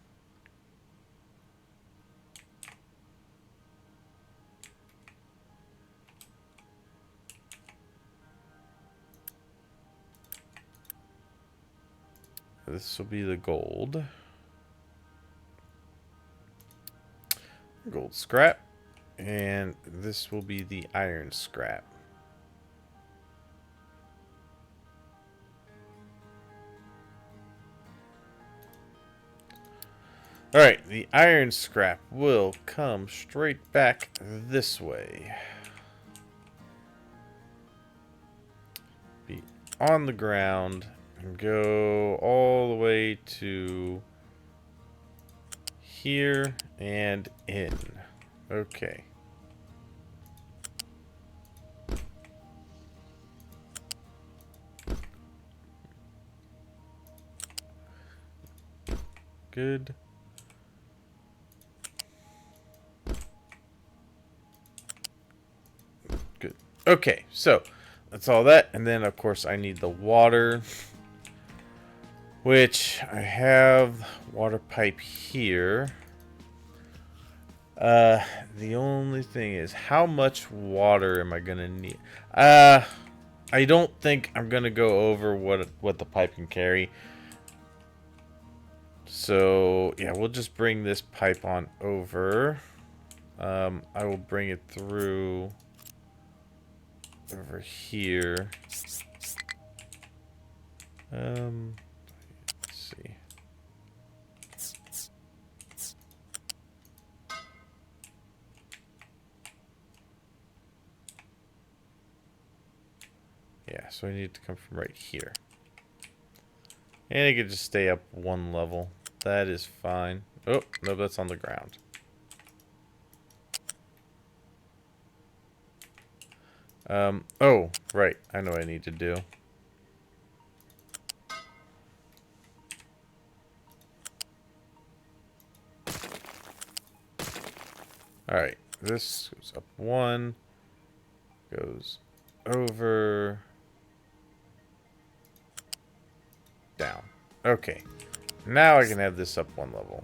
This will be the gold. Gold scrap. And this will be the iron scrap. Alright, the iron scrap will come straight back this way. on the ground and go all the way to here and in. Okay. Good. Good. Okay, so that's all that. And then, of course, I need the water, which I have water pipe here. The only thing is, how much water am I going to need? I don't think I'm going to go over what the pipe can carry. So, yeah, we'll just bring this pipe on over. I will bring it through over here. Let's see. Yeah, so I need to come from right here. And it could just stay up one level. That is fine. Oh, no, that's on the ground. Oh, right. I know what I need to do. Alright, this goes up one. Goes over. Down. Okay. Now I can have this up one level.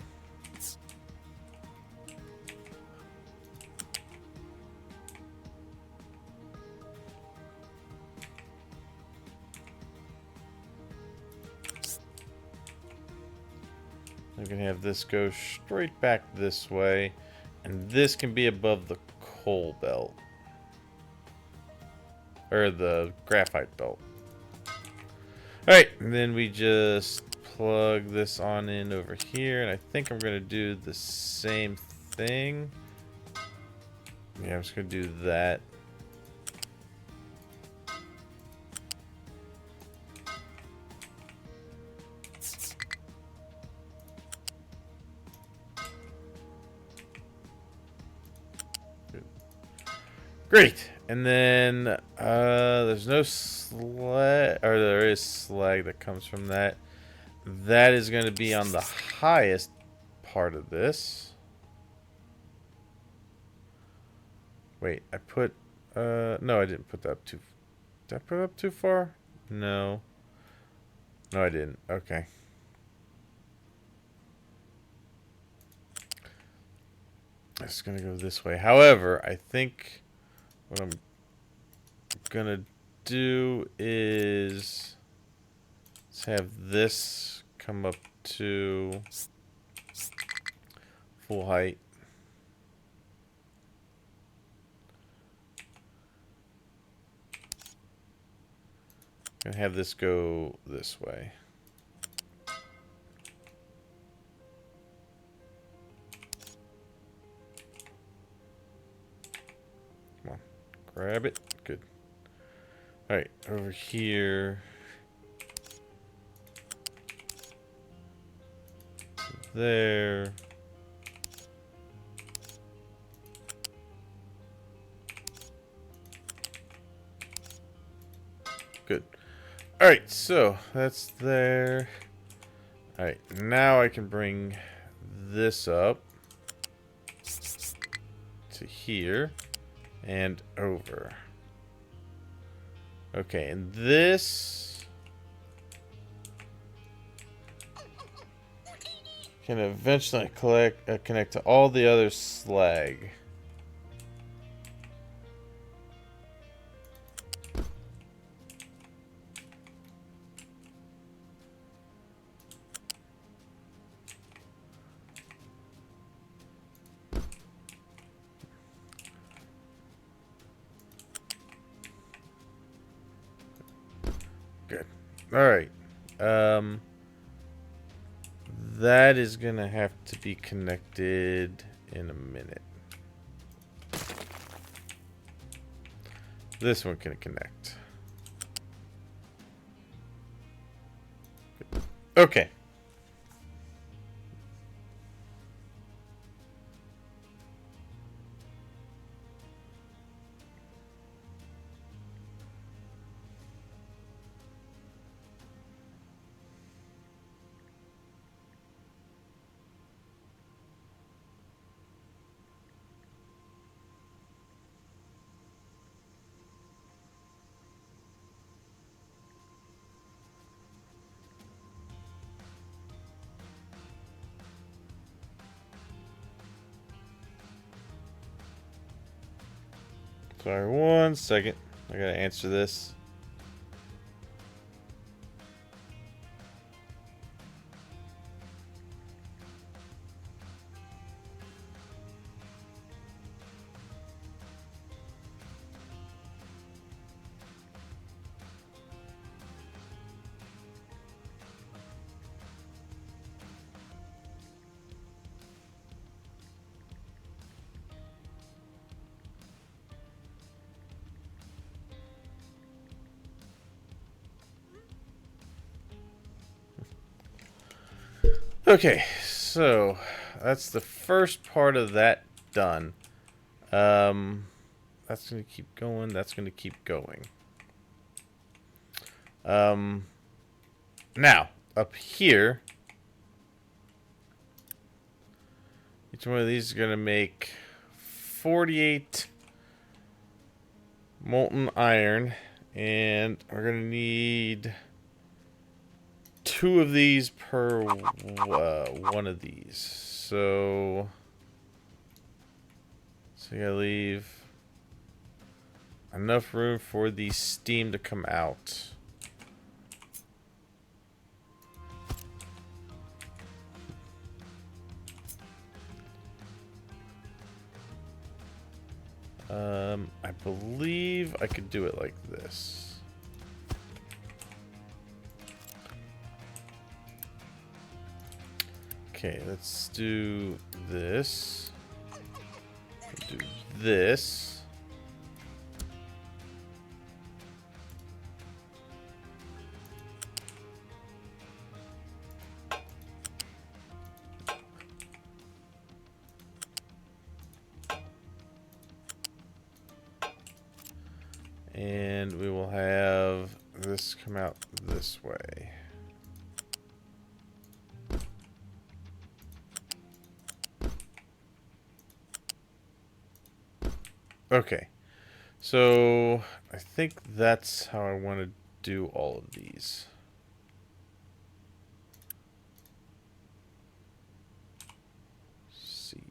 I can have this go straight back this way. And this can be above the coal belt. Or the graphite belt. Alright, and then we just plug this on in over here. And I think I'm going to do the same thing. Yeah, I'm just going to do that. Great. And then there's no slag, or there is slag that comes from that. That is going to be on the highest part of this. Wait, I put no, I didn't put that up too. Did I put it up too far? No. No, I didn't. Okay. It's going to go this way. However, I think what I'm gonna do is let's have this come up to full height. And have this go this way. Come on, grab it. Good. Alright, over here. There. Good. Alright, so that's there. Alright, now I can bring this up to here and over. Okay, and this can eventually connect to all the other slag. Good. All right. That is gonna have to be connected in a minute. This one can connect. Okay. Sorry, 1 second. I gotta answer this. Okay, so that's the first part of that done. That's gonna keep going. That's gonna keep going. Um, Now up here, each one of these is gonna make 48 molten iron, and we're gonna need 2 of these per one of these. So you gotta leave enough room for the steam to come out. I believe I could do it like this. Okay, let's do this. Do this. And we will have this come out this way. Okay, so I think that's how I want to do all of these. Let's see.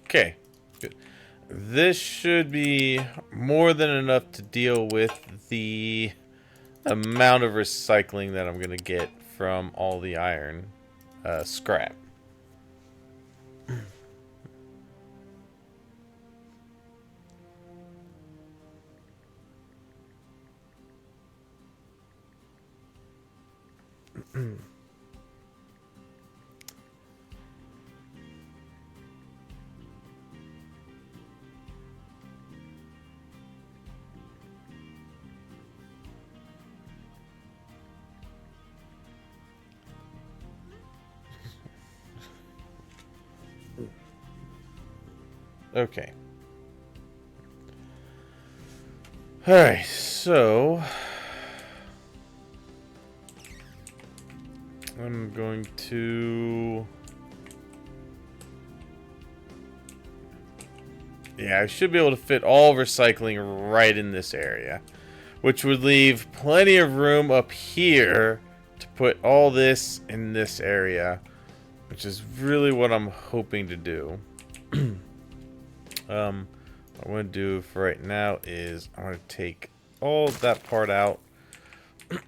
Okay, good. This should be more than enough to deal with the amount of recycling that I'm going to get from all the iron scrap. Okay. Alright, so I'm going to... Yeah, I should be able to fit all recycling right in this area, which would leave plenty of room up here to put all this in this area, which is really what I'm hoping to do. What I'm going to do for right now is I'm going to take all that part out,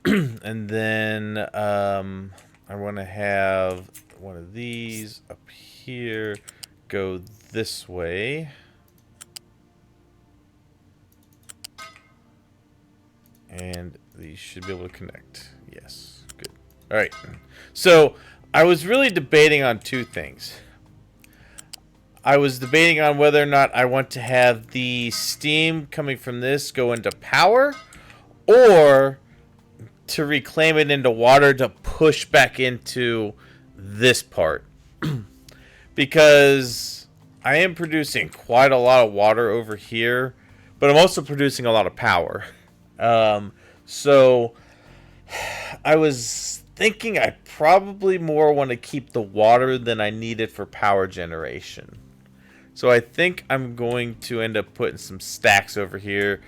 and then I want to have one of these up here go this way. And these should be able to connect. Yes, good. All right. So I was really debating on two things. I was debating on whether or not I want to have the steam coming from this go into power, or to reclaim it into water to push back into this part. Because I am producing quite a lot of water over here, but I'm also producing a lot of power. So I was thinking I probably more want to keep the water than I need it for power generation. So I think I'm going to end up putting some stacks over here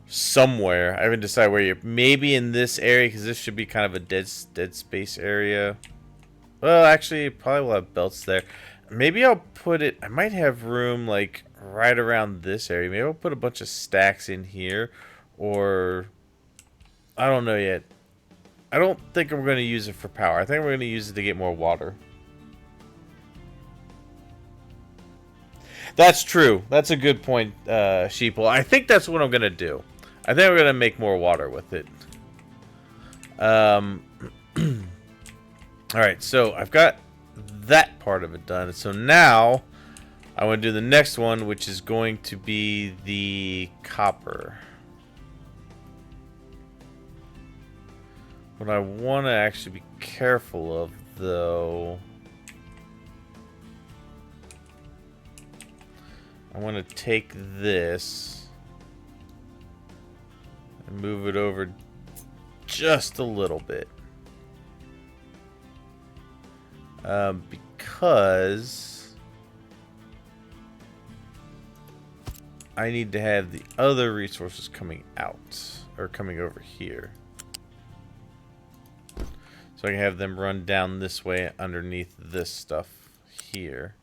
somewhere. I haven't decided where you're. Maybe in this area, because this should be kind of a dead space area. Well, actually, probably will have belts there. Maybe I'll put it. I might have room like right around this area. Maybe I'll put a bunch of stacks in here, or I don't know yet. I don't think I'm going to use it for power. I think we're going to use it to get more water. That's true. That's a good point, Sheeple. I think that's what I'm going to do. I think we're going to make more water with it. Alright, so I've got that part of it done. So now I want to do the next one, which is going to be the copper. What I want to actually be careful of, though... I want to take this and move it over just a little bit. Because I need to have the other resources coming out, or coming over here. So I can have them run down this way underneath this stuff here.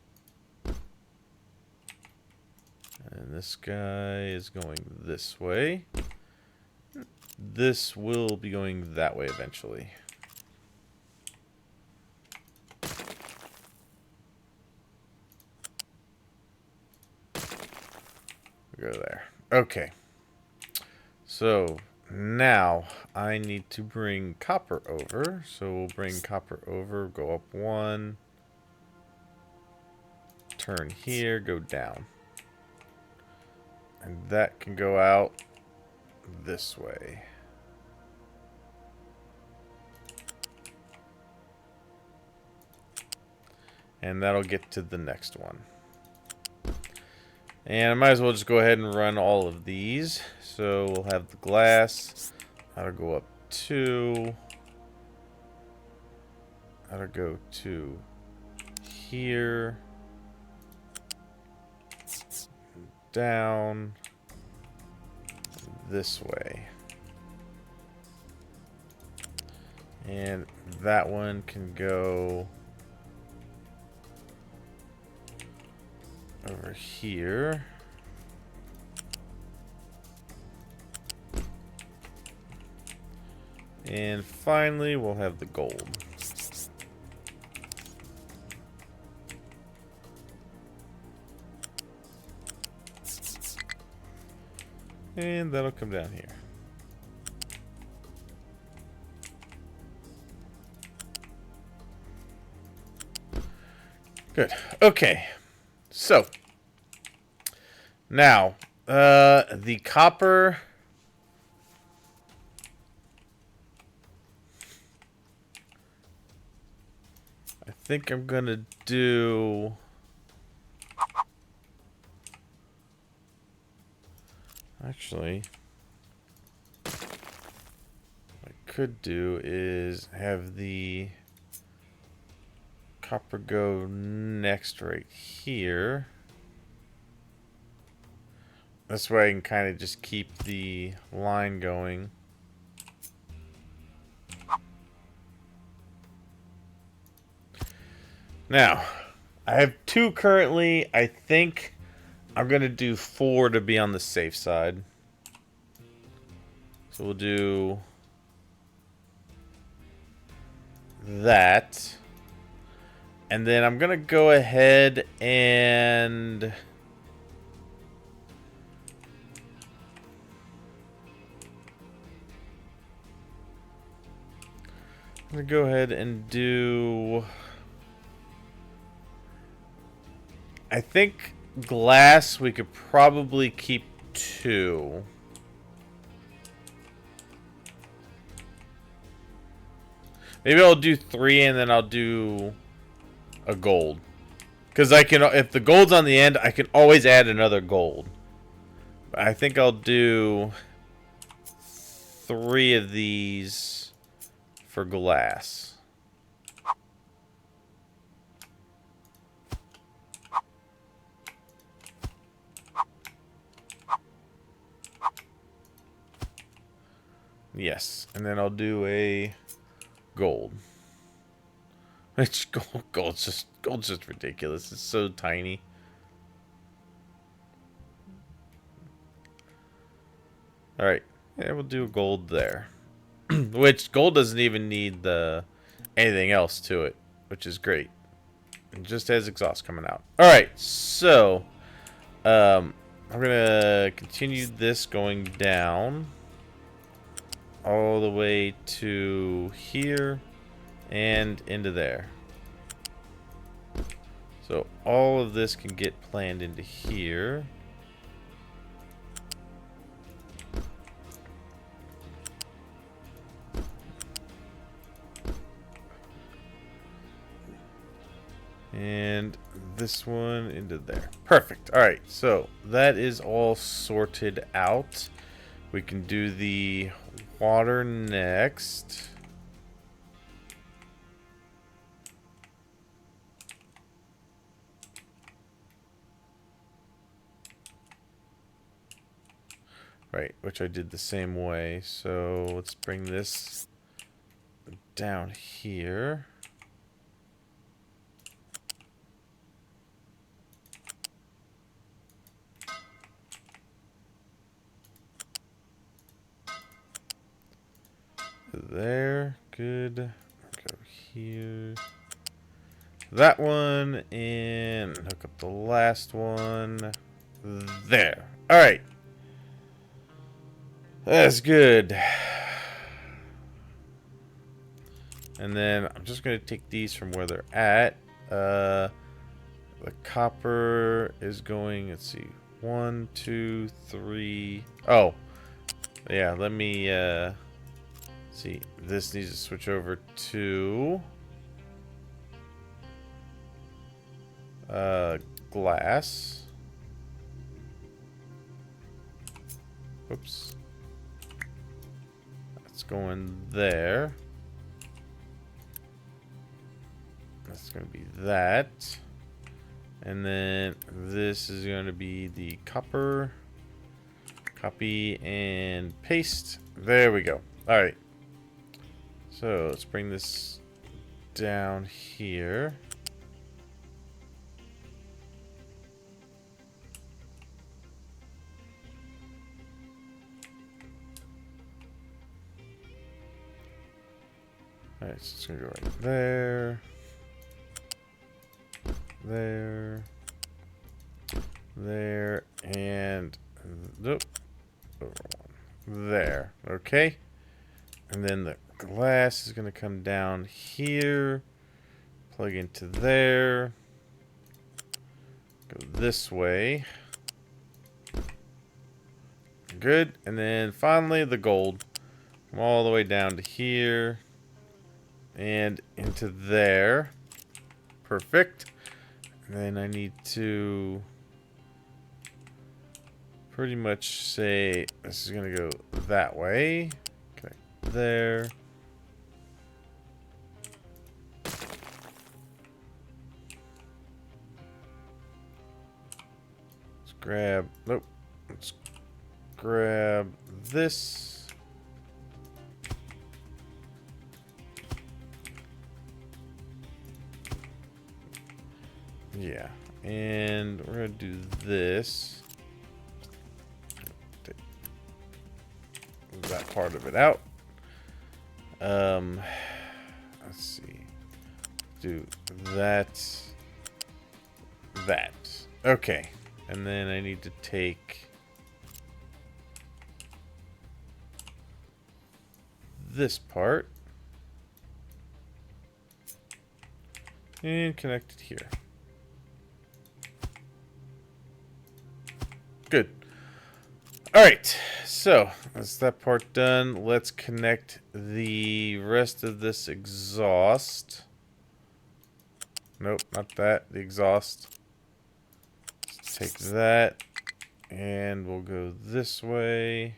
And this guy is going this way. This will be going that way eventually. We go there. Okay. So now I need to bring copper over. So we'll bring copper over, go up one. Turn here, go down. And that can go out this way. And that'll get to the next one. And I might as well just go ahead and run all of these. So we'll have the glass. That'll go up 2. That'll go to here. Down this way. And that one can go over here. And finally, we'll have the gold. And that'll come down here. Good. Okay. So now the copper. I think I'm gonna do. Actually, what I could do is have the copper go next right here. This way I can kind of just keep the line going. Now, I have 2 currently. I think I'm going to do 4 to be on the safe side. So we'll do that. And then I'm going to go ahead and I'm gonna go ahead and do... I think glass we could probably keep 2. Maybe I'll do 3 and then I'll do a gold. Because I can, if the gold's on the end, I can always add another gold. But I think I'll do 3 of these for glass. Yes, and then I'll do a gold. Which gold's just ridiculous. It's so tiny. All right, yeah, we'll do a gold there. Which gold doesn't even need anything else to it, which is great. It just has exhaust coming out. All right, so I'm gonna continue this going down all the way to here and into there. So all of this can get planned into here. And this one into there. Perfect. All right, so that is all sorted out. We can do the water next. Right, which I did the same way. So let's bring this down here. There, good. Go here. That one, and hook up the last one. There. All right. That's good. And then I'm just going to take these from where they're at. The copper is going, let's see, 1, 2, 3. Oh, yeah, let me see. This needs to switch over to glass. Whoops. That's going there. That's going to be that. And then this is going to be the copper. Copy and paste. There we go. All right. So let's bring this down here. All right, so it's going to go right there. There, and nope, there. Okay, and then the glass is going to come down here, plug into there, go this way. Good, and then finally the gold, come all the way down to here and into there. Perfect. And then I need to pretty much say this is going to go that way. Okay, there. Let's grab, nope. Let's grab this. Yeah, and we're going to do this. Take that part of it out. Let's see. Do that. That. Okay. And then I need to take this part. And connect it here. Good. Alright, so that's that part done. Let's connect the rest of this exhaust. Nope, not that. The exhaust. Let's take that, and we'll go this way.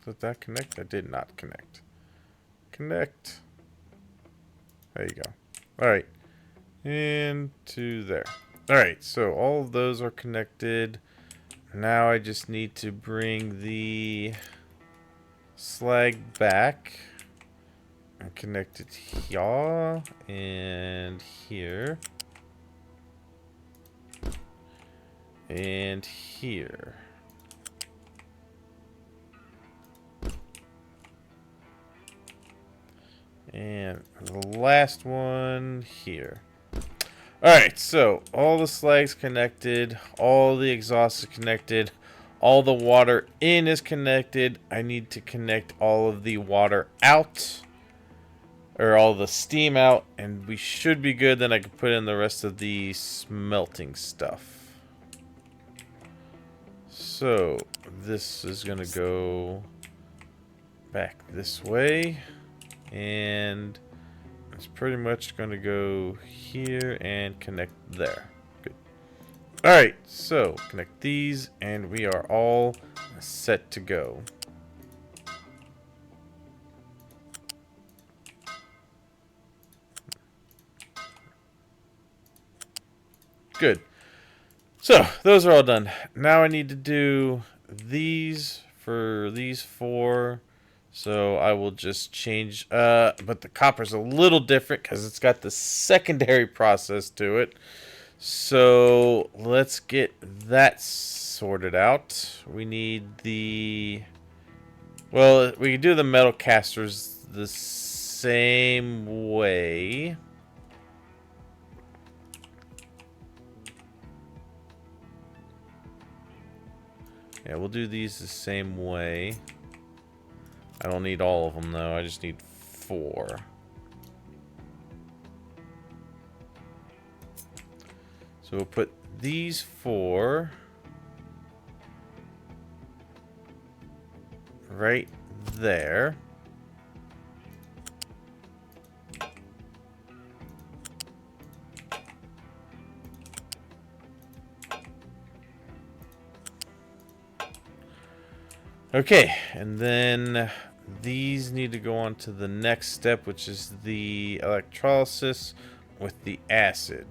Did that connect? That did not connect. Connect. There you go. Alright. And to there. Alright, so all of those are connected. Now I just need to bring the slag back and connect it here and here and here. And the last one here. Alright, so all the slag's connected, all the exhaust is connected, all the water in is connected. I need to connect all of the water out, or all the steam out, and we should be good. Then I can put in the rest of the smelting stuff. So this is going to go back this way. And it's pretty much going to go here and connect there. Good. Alright, so connect these and we are all set to go. Good. So, those are all done. Now I need to do these for these four. So I will just change, but the copper's a little different because it's got the secondary process to it. So let's get that sorted out. We need the, well, we can do the metal casters the same way. Yeah, we'll do these the same way. I don't need all of them, though. I just need 4. So we'll put these 4 right there. Okay, and then these need to go on to the next step, which is the electrolysis with the acid.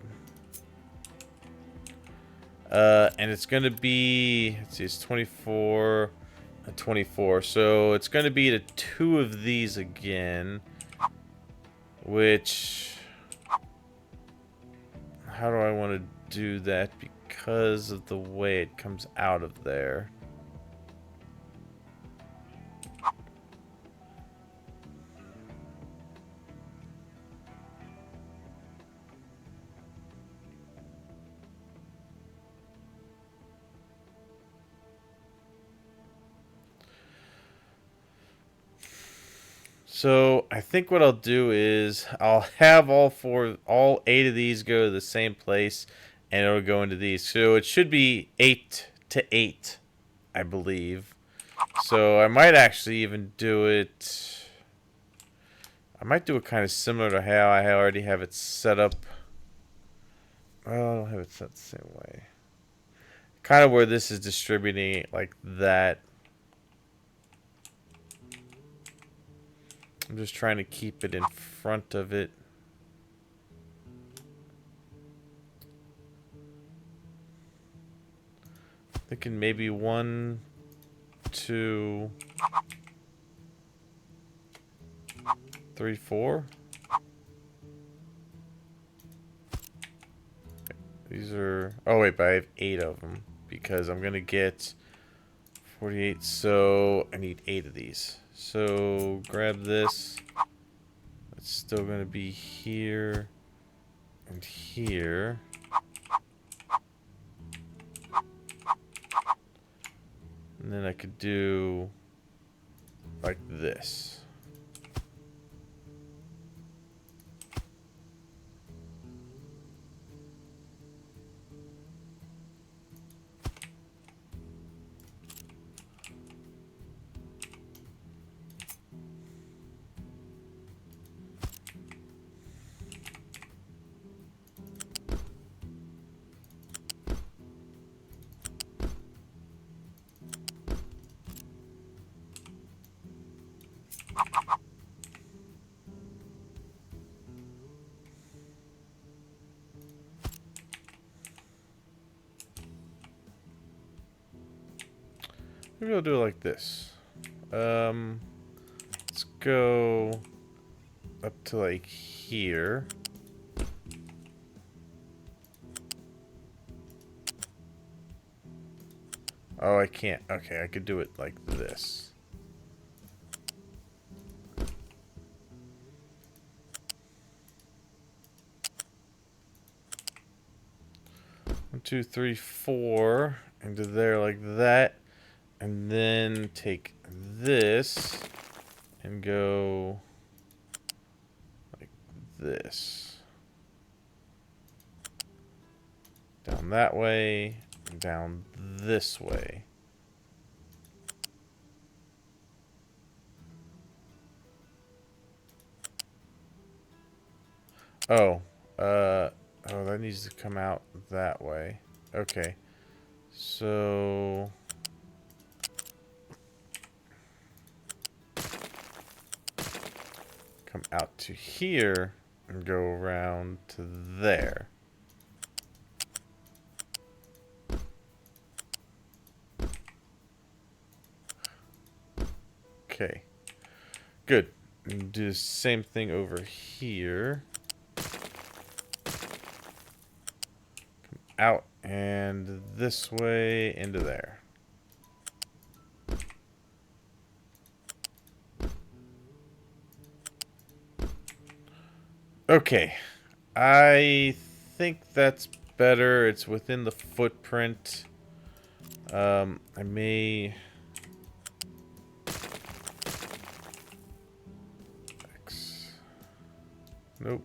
And it's going to be, let's see, it's 24 and 24. So it's going to be to 2 of these again, which, how do I want to do that because of the way it comes out of there? So I think what I'll do is I'll have all 8 of these go to the same place, and it'll go into these. So it should be 8 to 8, I believe. So I might actually even do it. I might do it kind of similar to how I already have it set up. Well, I don't have it set the same way. Kind of where this is distributing it like that. I'm just trying to keep it in front of it. Thinking maybe 1, 2, 3, 4. These are, oh wait, but I have 8 of them because I'm gonna get 48, so I need 8 of these. So grab this. It's still going to be here and here. And then I could do like this. Maybe I'll do it like this. Let's go up to like here. Oh, I can't. Okay, I could do it like this. One, two, three, four. Into there like that. And then take this and go like this. Down that way, and down this way. Oh, that needs to come out that way. Okay. So come out to here and go around to there. Okay. Good. And do the same thing over here. Come out and this way into there. Okay. I think that's better. It's within the footprint. I may... Nope.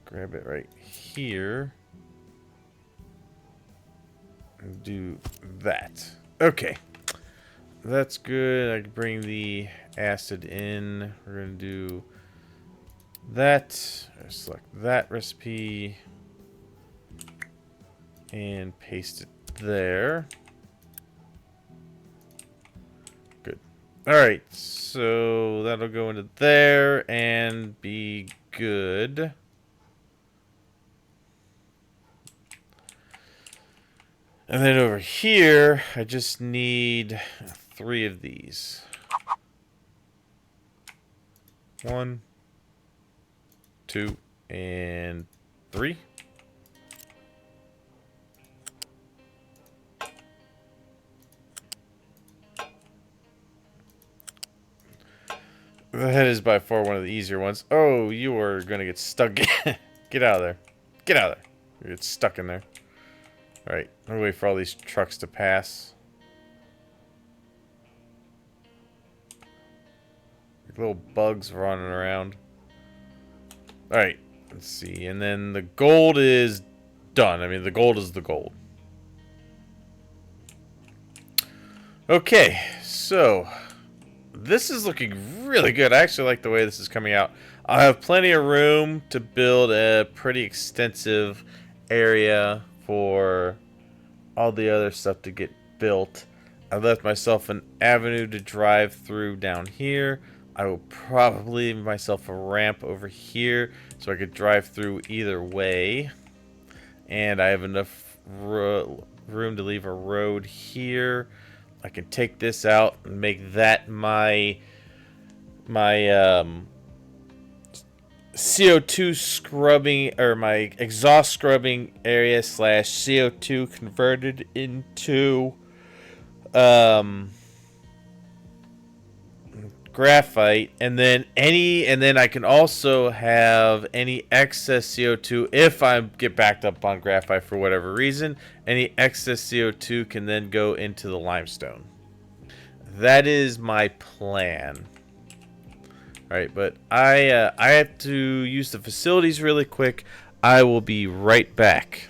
Grab it right here. And do that. Okay. That's good. I can bring the acid in. We're going to do that. Select that recipe. And paste it there. Good. Alright, so that'll go into there and be good. And then over here, I just need 3 of these. 1, 2, and 3. That is by far one of the easier ones. Oh, you are going to get stuck. Get out of there. Get out of there. You get stuck in there. Alright, I'm going to wait for all these trucks to pass. Little bugs running around. Alright, let's see. And then the gold is done. I mean, the gold is the gold. Okay, so this is looking really good. I actually like the way this is coming out. I have plenty of room to build a pretty extensive area for all the other stuff to get built. I left myself an avenue to drive through down here. I will probably leave myself a ramp over here so I could drive through either way. And I have enough room to leave a road here. I can take this out and make that my CO2 scrubbing, or my exhaust scrubbing area / CO2 converted into um, graphite, and then I can also have any excess CO2 if I get backed up on graphite for whatever reason. Any excess CO2 can then go into the limestone. That is my plan. All right, but I have to use the facilities really quick. I will be right back.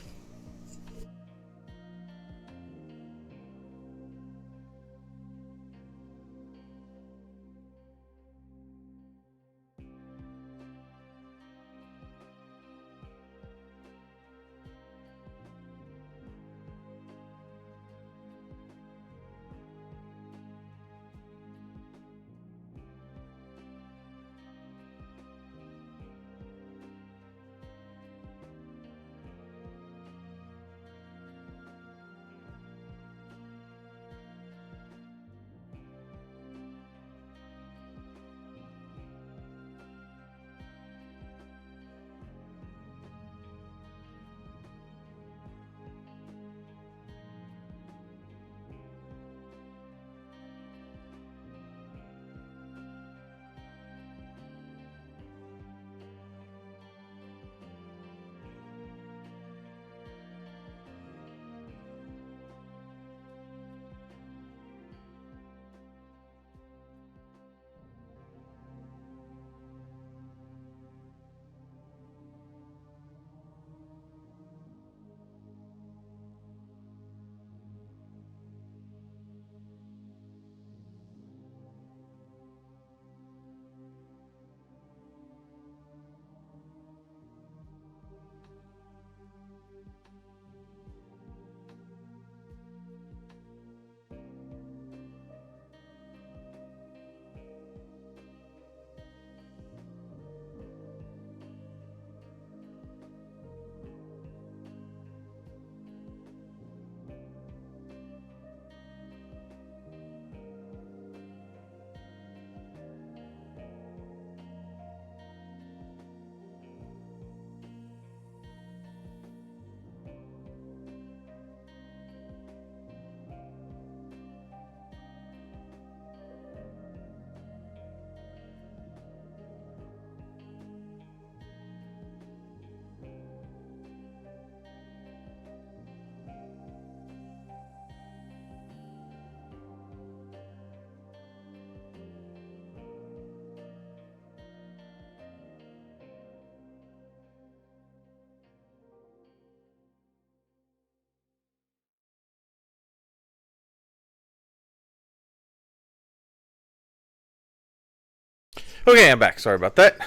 Okay, I'm back. Sorry about that.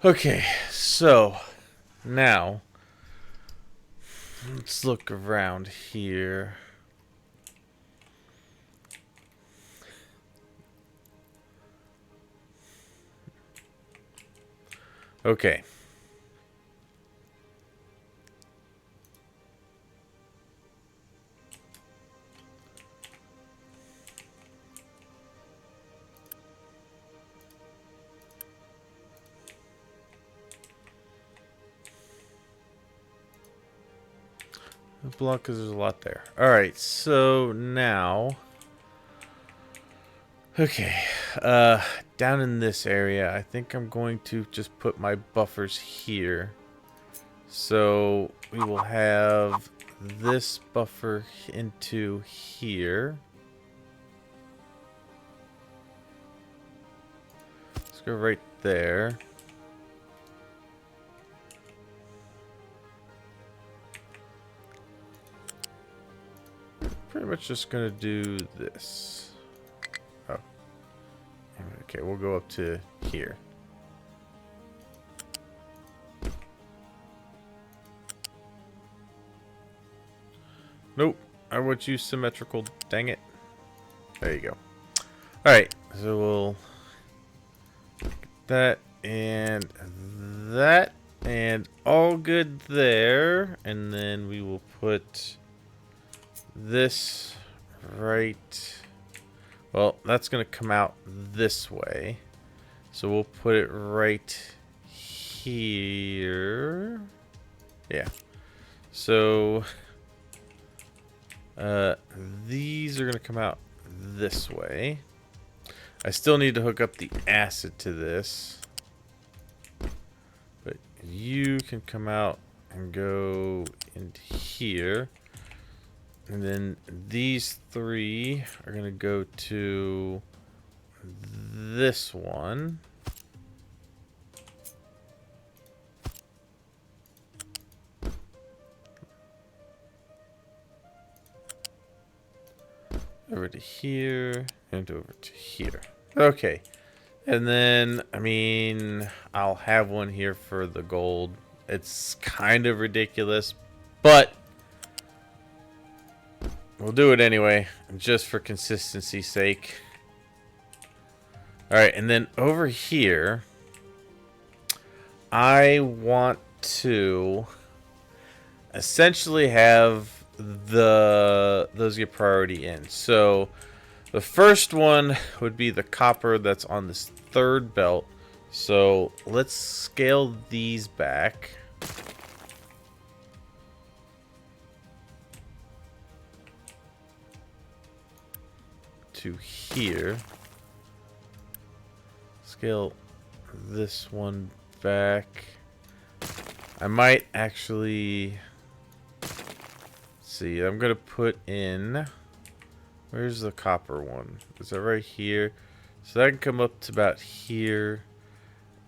Okay, so now let's look around here. Okay. Block because there's a lot there. Alright, so now... Okay, down in this area, I think I'm going to just put my buffers here. So we will have this buffer into here. Let's go right there. Pretty much just gonna do this. Oh. Okay, we'll go up to here. Nope. I want you symmetrical. Dang it. There you go. Alright, so we'll get that and that and all good there. And then we will put this right. Well, that's going to come out this way. So we'll put it right here. Yeah. So Uh, these are going to come out this way. I still need to hook up the acid to this. But you can come out and go into here. And then these three are going to go to this one. Over to here and over to here. Okay. And then, I mean, I'll have one here for the gold. It's kind of ridiculous, but we'll do it anyway, just for consistency's sake. Alright, and then over here, I want to essentially have those get priority in. So the first one would be the copper that's on this third belt. So let's scale these back. To here. Scale this one back. I might actually see. I'm gonna put in. Where's the copper one? Is that right here? So that can come up to about here.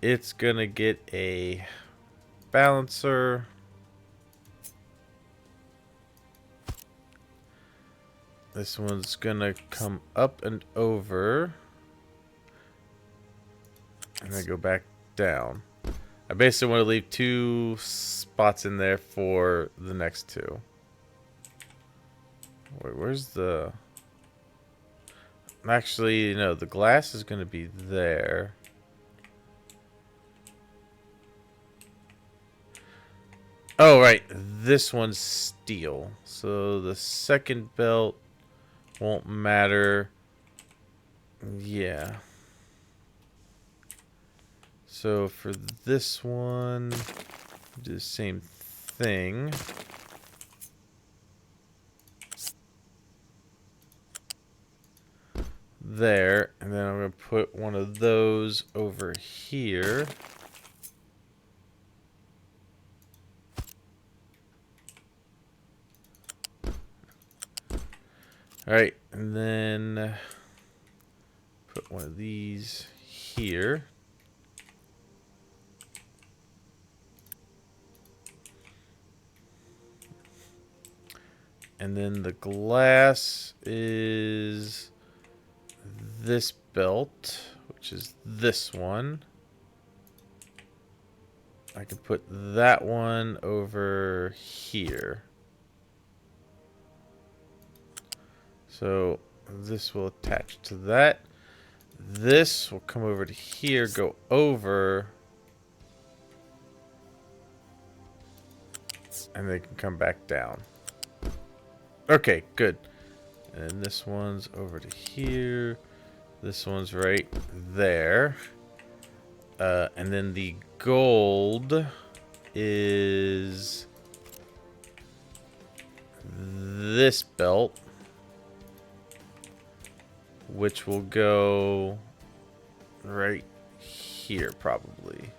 It's gonna get a balancer. This one's gonna come up and over. And then go back down. I basically want to leave 2 spots in there for the next 2. Wait, where's the... Actually, no, the glass is going to be there. Oh, right. This one's steel. So the second belt won't matter. Yeah. So for this one, do the same thing. There, and then I'm going to put one of those over here. Alright, and then put one of these here. And then the glass is this belt, which is this one. I can put that one over here. So this will attach to that. This will come over to here, go over, and they can come back down. Okay, good. And this one's over to here. This one's right there. And then the gold is this belt, which will go right here probably.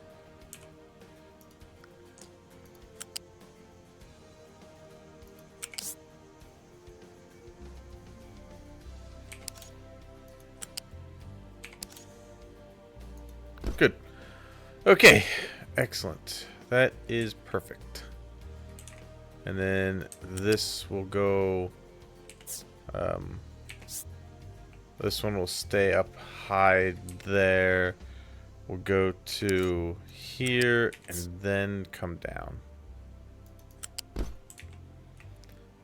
Good. Okay, excellent. That is perfect. And then this will go, this one will stay up high there. We'll go to here and then come down.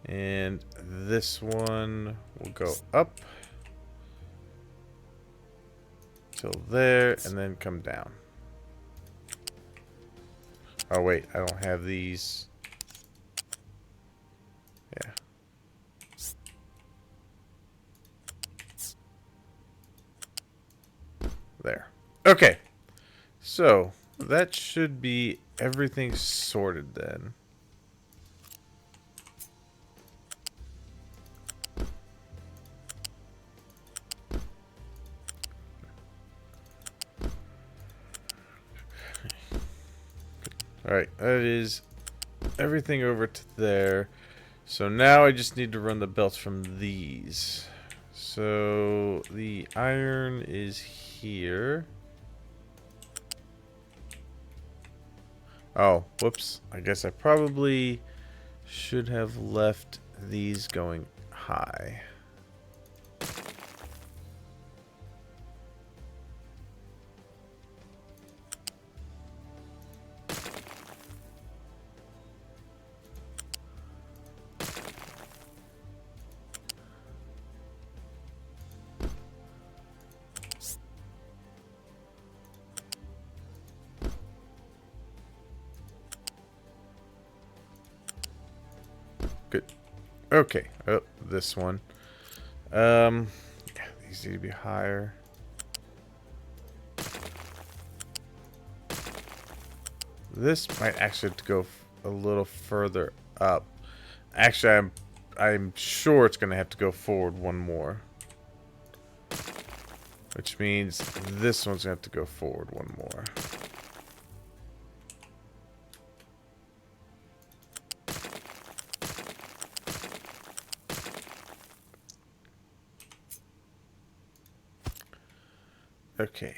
And this one will go up till there and then come down. Oh wait, I don't have these. Yeah. There. Okay. So, that should be everything sorted then. Alright, that is everything over to there. So now I just need to run the belts from these. So the iron is here. Oh, whoops. I guess I probably should have left these going high. Good. Okay. Oh, this one. Yeah, these need to be higher. This might actually have to go a little further up. Actually, I'm sure it's going to have to go forward one more. Which means this one's going to have to go forward one more. Okay.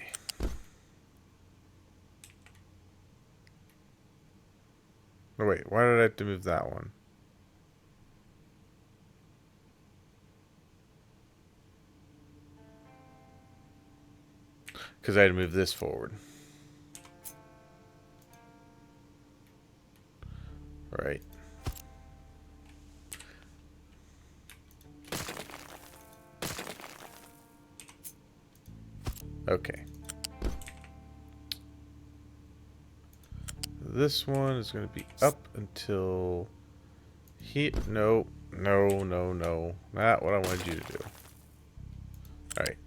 Oh, wait. Why did I have to move that one? Because I had to move this forward. Right. Okay. This one is going to be up until here. No, no, no, no. Not what I wanted you to do. Alright.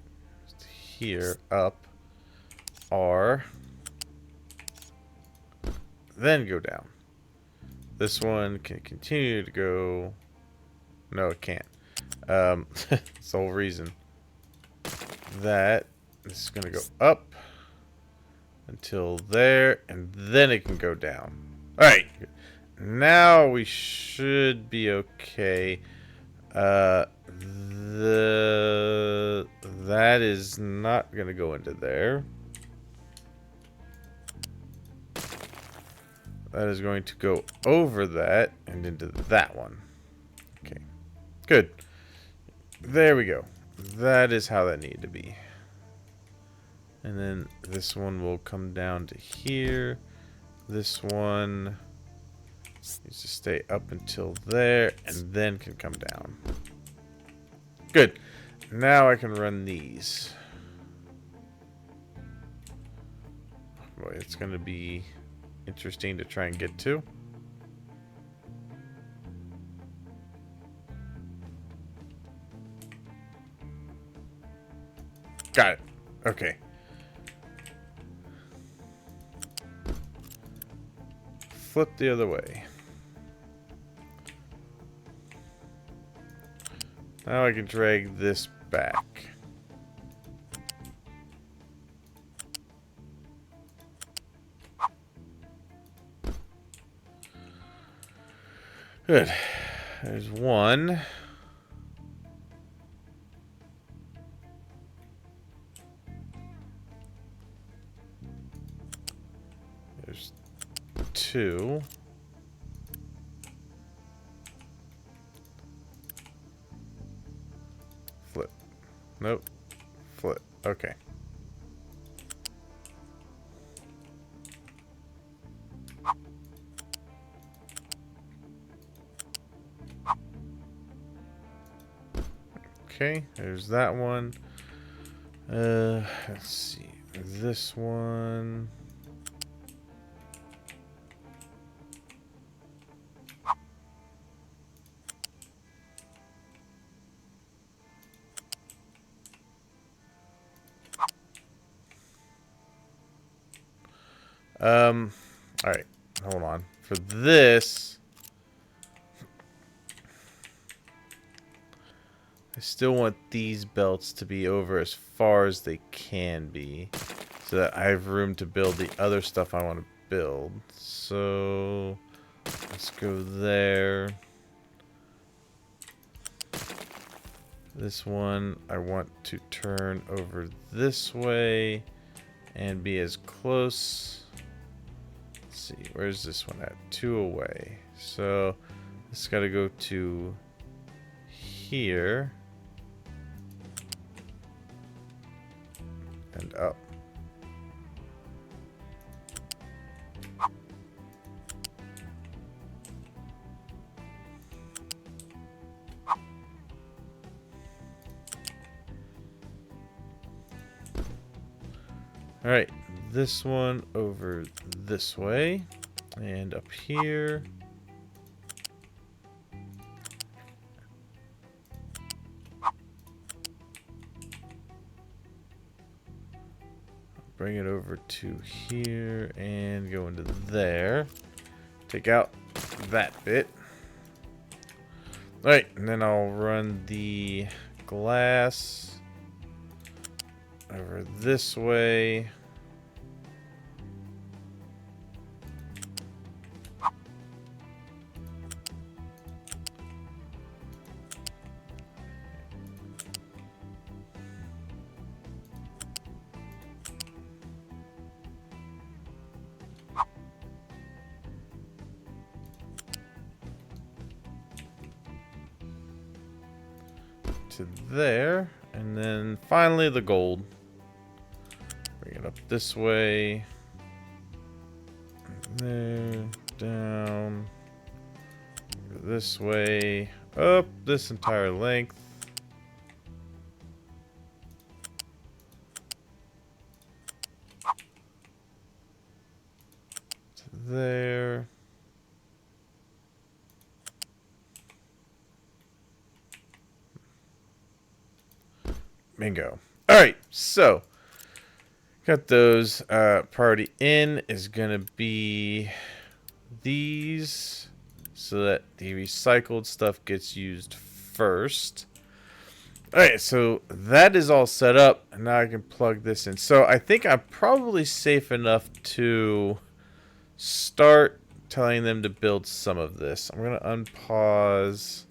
Here, up, R. Then go down. This one can continue to go. No, it can't. That's the whole reason. That this is going to go up until there, and then it can go down. Alright. Now we should be okay. That is not going to go into there. That is going to go over that and into that one. Okay. Good. There we go. That is how that needed to be. And then this one will come down to here. This one needs to stay up until there and then can come down. Good. Now I can run these. Boy, it's going to be interesting to try and get to. Got it. Okay. Flip the other way. Now I can drag this back. Good. There's one. There's two. Flip. Nope. Flip. Okay. Okay, there's that one. Let's see. This one. All right. Hold on. For this, I still want these belts to be over as far as they can be, so that I have room to build the other stuff I want to build. So let's go there. This one I want to turn over this way and be as close. Let's see, where's this one at? 2 away. So it's got to go to here and up. All right, this one over this way and up here. Bring it over to here and go into there. Take out that bit. All right, and then I'll run the glass over this way. To there, and then finally the gold. Bring it up this way. There, down. This way, up this entire length. To there. Bingo. All right, so got those. Priority in is gonna be these, so that the recycled stuff gets used first. All right, so that is all set up, and now I can plug this in. So I think I'm probably safe enough to start telling them to build some of this. I'm gonna unpause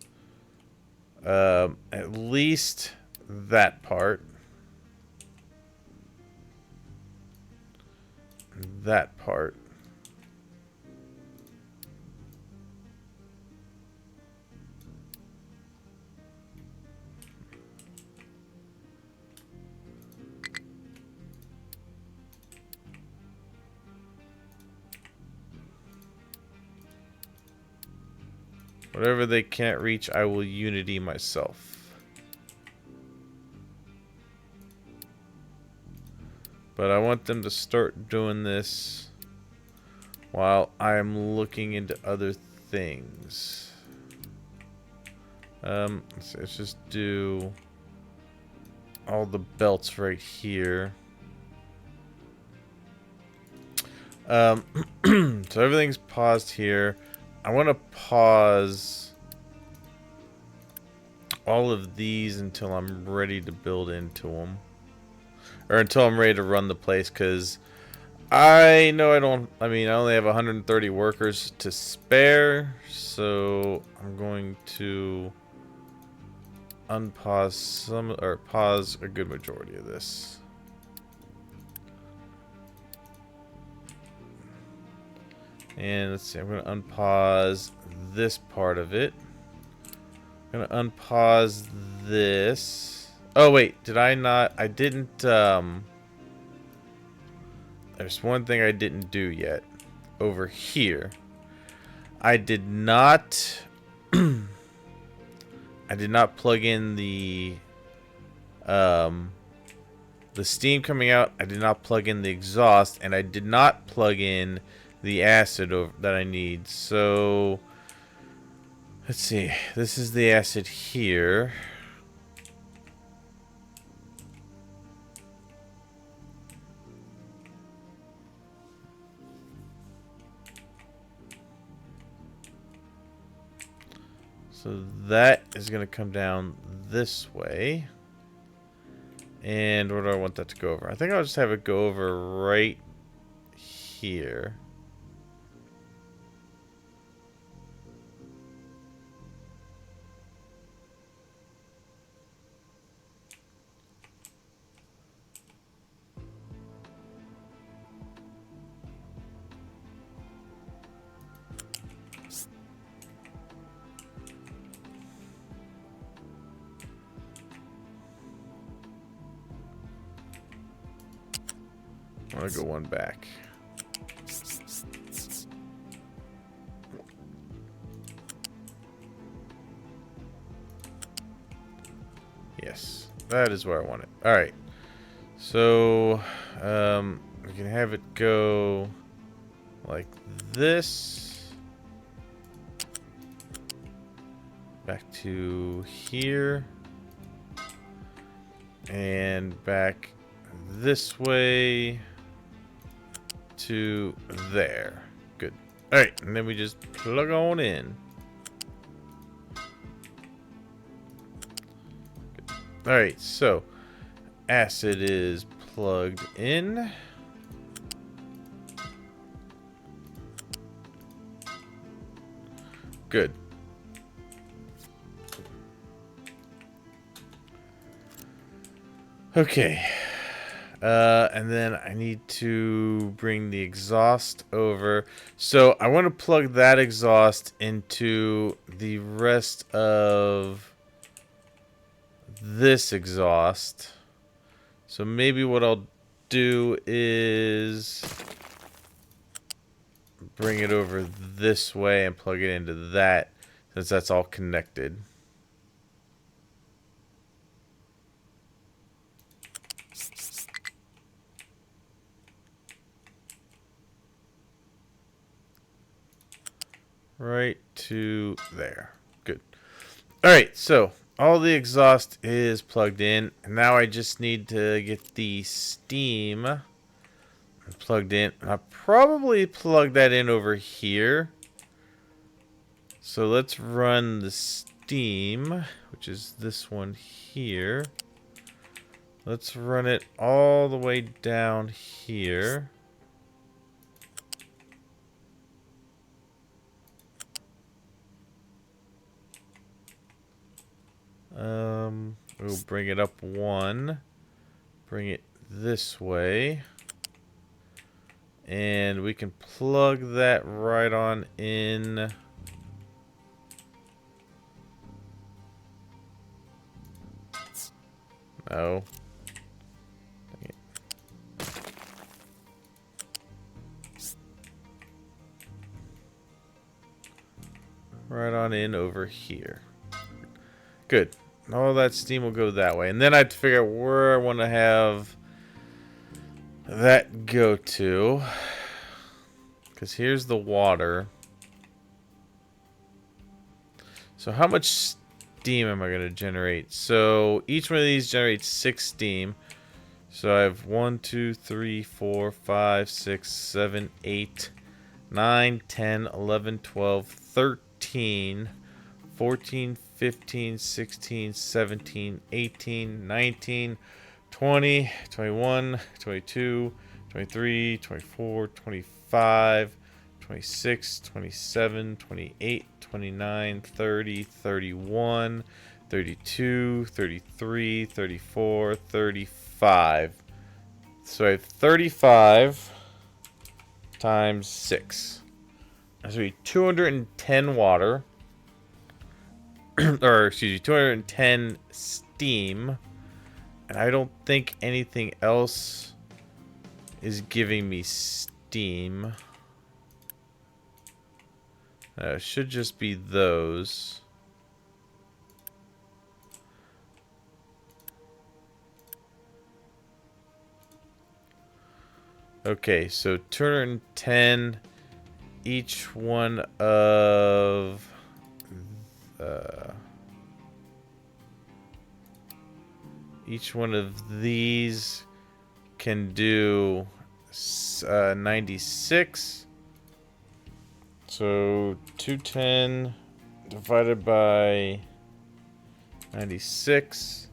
at least that part. That part. Whatever they can't reach, I will unity myself. But I want them to start doing this while I'm looking into other things. Let's just do all the belts right here. So everything's paused here. I want to pause all of these until I'm ready to build into them. Or until I'm ready to run the place, because I know I only have 130 workers to spare, so I'm going to unpause some, or pause a good majority of this. And let's see, I'm going to unpause this part of it. I'm going to unpause this. Oh, wait, did I not? I didn't, there's one thing I didn't do yet. Over here. I did not, I did not plug in the steam coming out. I did not plug in the exhaust, and I did not plug in the acid that I need. So, let's see. This is the acid here. So that is going to come down this way. And where do I want that to go over? I think I'll just have it go over right here. I'll go one back. Yes, that is where I want it. Alright. So, we can have it go like this. Back to here. And back this way to there. Good. Alright, and then we just plug on in. Alright, so acid is plugged in. Good. Okay. And then I need to bring the exhaust over. So I want to plug that exhaust into the rest of this exhaust. So maybe what I'll do is bring it over this way and plug it into that, since that's all connected. Right to there. Good. Alright, so all the exhaust is plugged in. And now I just need to get the steam plugged in. I'll probably plug that in over here. So let's run the steam, which is this one here. Let's run it all the way down here. We'll bring it up one. Bring it this way. And we can plug that right on in. No. Dang it. Right on in over here. Good. All that steam will go that way. And then I have to figure out where I want to have that go to. Because here's the water. So how much steam am I going to generate? So each one of these generates 6 steam. So I have 1, 2, 3, 4, 5, 6, 7, 8, 9, 10, 11, 12, 13, 14, 15, 16, 17, 18, 19, 20, 21, 22, 23, 24, 25, 26, 27, 28, 29, 30, 31, 32, 33, 34, 35. So I have 35 times 6. That's going to be 210 water. Or, excuse me, 210 steam. And I don't think anything else is giving me steam. It should just be those. Okay, so 210 each one of each one of these can do 96. So 210 divided by 96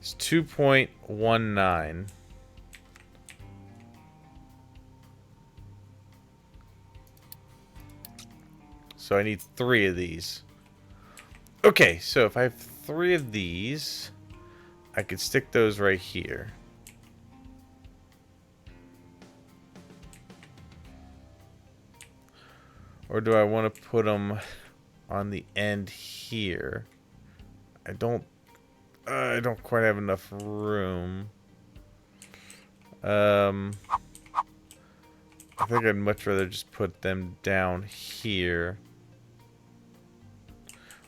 is 2.19. So I need 3 of these. Okay, so if I have 3 of these, I could stick those right here. Or do I want to put them on the end here? I don't quite have enough room. I think I'd much rather just put them down here.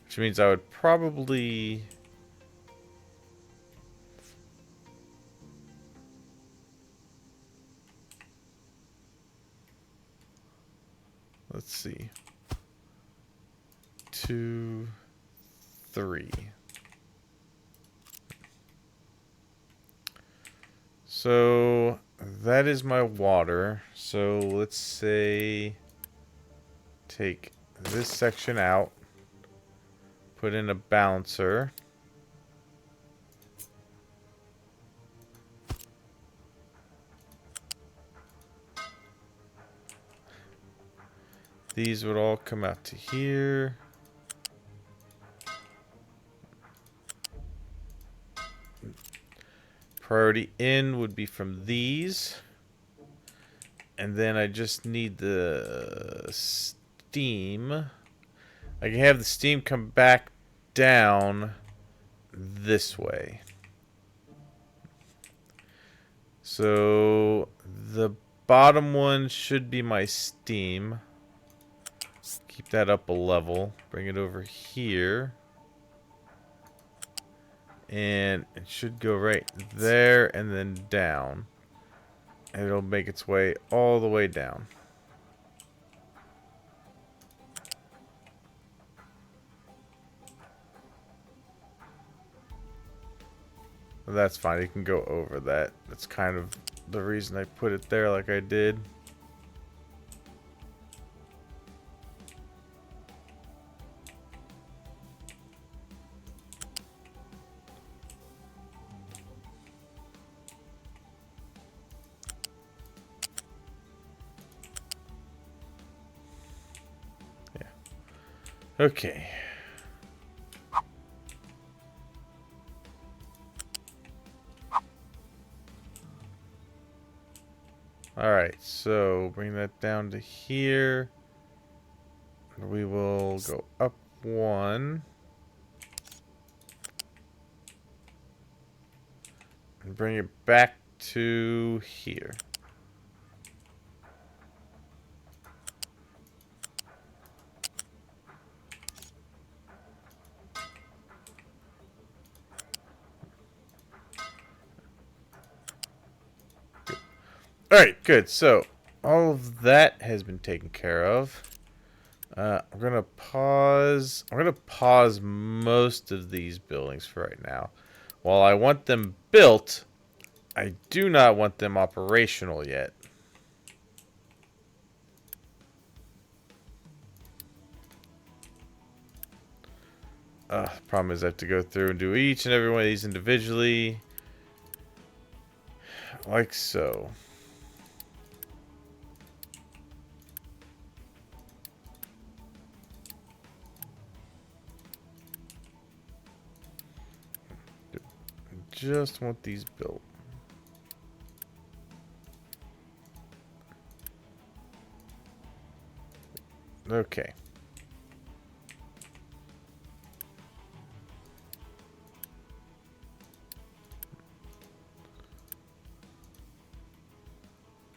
Which means I would probably... Let's see. 2, 3. So that is my water. So let's say take this section out, put in a bouncer. These would all come out to here. Priority in would be from these. And then I just need the steam. I can have the steam come back down this way. So the bottom one should be my steam. Keep that up a level. Bring it over here. And it should go right there and then down. And it'll make its way all the way down. That's fine. You can go over that. That's kind of the reason I put it there like I did. Okay. Alright, so bring that down to here. We will go up 1. And bring it back to here. Alright, good. So, all of that has been taken care of. I'm gonna pause most of these buildings for right now. While I want them built, I do not want them operational yet. The problem is I have to go through and do each and every one of these individually. Like so. Just want these built. Okay.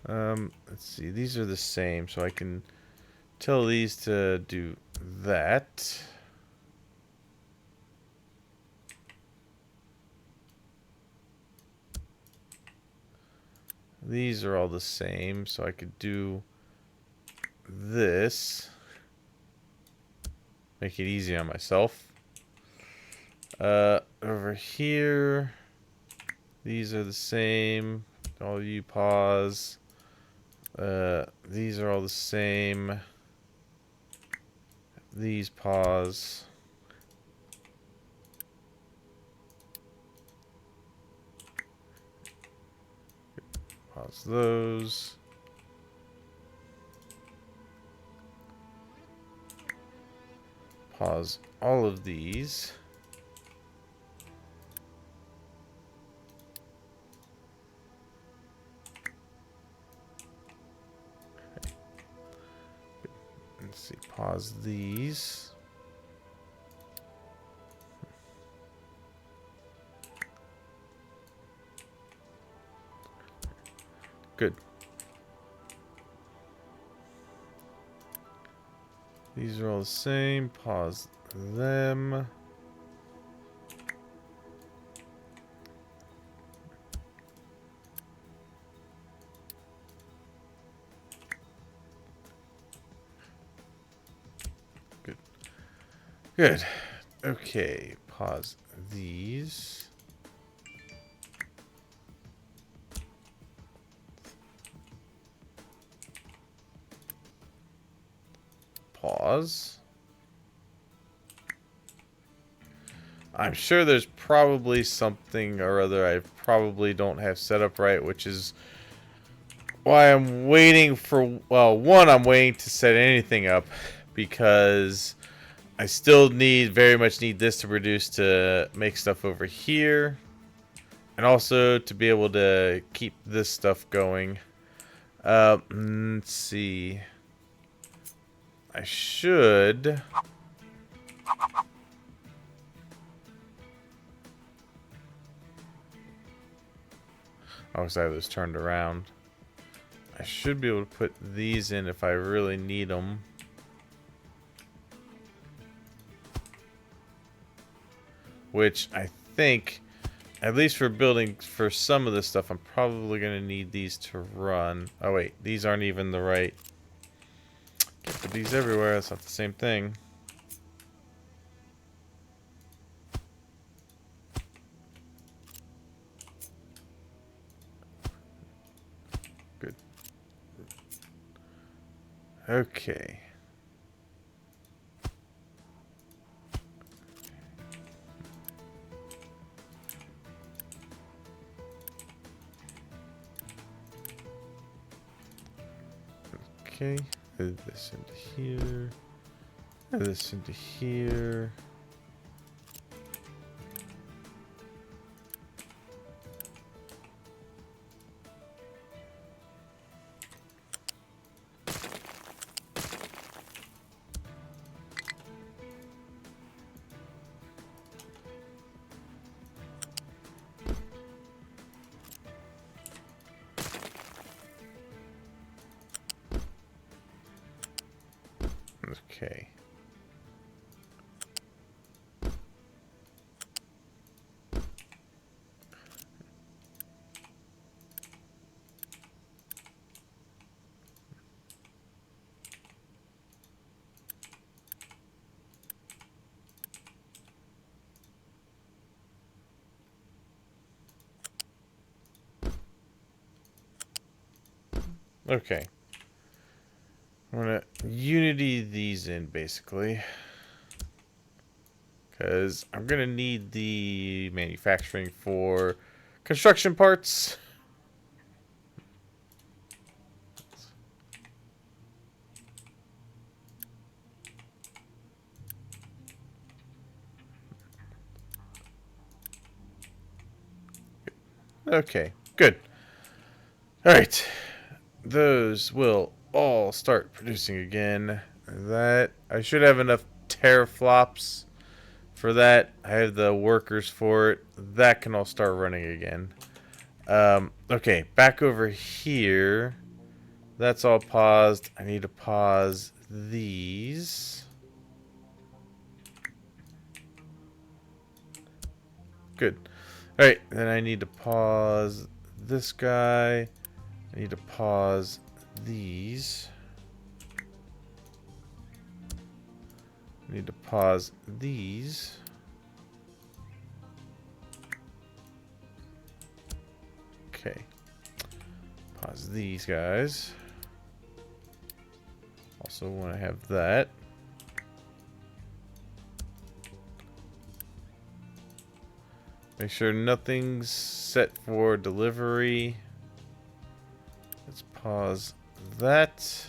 Let's see. These are the same, so I can tell these to do that. These are all the same, so I could do this. Make it easy on myself. Over here, these are the same. All you pause. These are all the same. These pause. Pause those. Pause all of these. Okay. Let's see, pause these. Good. These are all the same. Pause them. Good. Good. Okay. Pause these. Pause. I'm sure there's probably something or other I probably don't have set up right, which is why I'm waiting for, well, one, I'm waiting to set anything up because I still very much need this to produce to make stuff over here. And also to be able to keep this stuff going. Let's see. I should... Oh, because I have this turned around. I should be able to put these in if I really need them. Which I think, at least for building, for some of this stuff, I'm probably going to need these to run. Oh wait, these aren't even the right... Can't put these everywhere, that's not the same thing. Good. Okay. Okay, move this into here. Move this into here. Okay. Okay. I'm gonna unity these in basically. Because I'm gonna need the manufacturing for construction parts. Okay, good. Alright. Those will all start producing again. That I should have enough teraflops for that. I have the workers for it. That can all start running again. Okay, back over here. That's all paused. I need to pause these. Good. Alright, then I need to pause this guy. I need to pause these. I need to pause these. Okay. Pause these guys. Also want to have that. Make sure nothing's set for delivery. Let's pause that.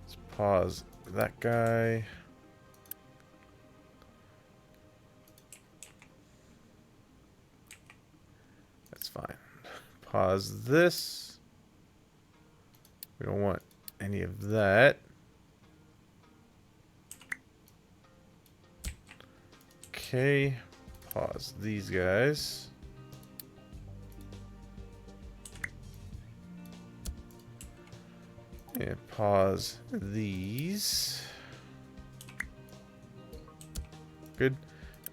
Let's pause that guy. That's fine. Pause this. We don't want any of that. Okay. Pause these guys. And pause these. Good.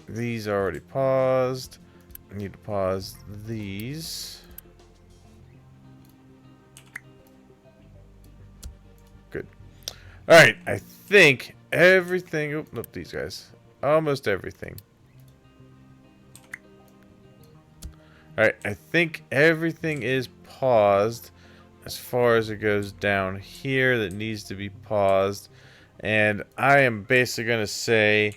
These are already paused. I need to pause these. Good. Alright, I think everything... Oh, nope, these guys. Almost everything. Alright, I think everything is paused as far as it goes down here that needs to be paused. And I am basically going to say,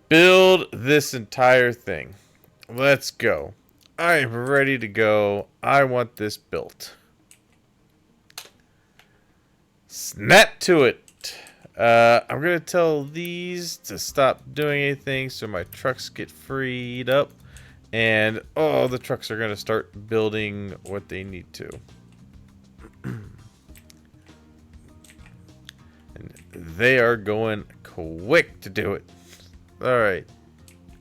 build this entire thing. Let's go. I am ready to go. I want this built. Snap to it. I'm going to tell these to stop doing anything so my trucks get freed up. And, oh, the trucks are going to start building what they need to. And they are going quick to do it. Alright.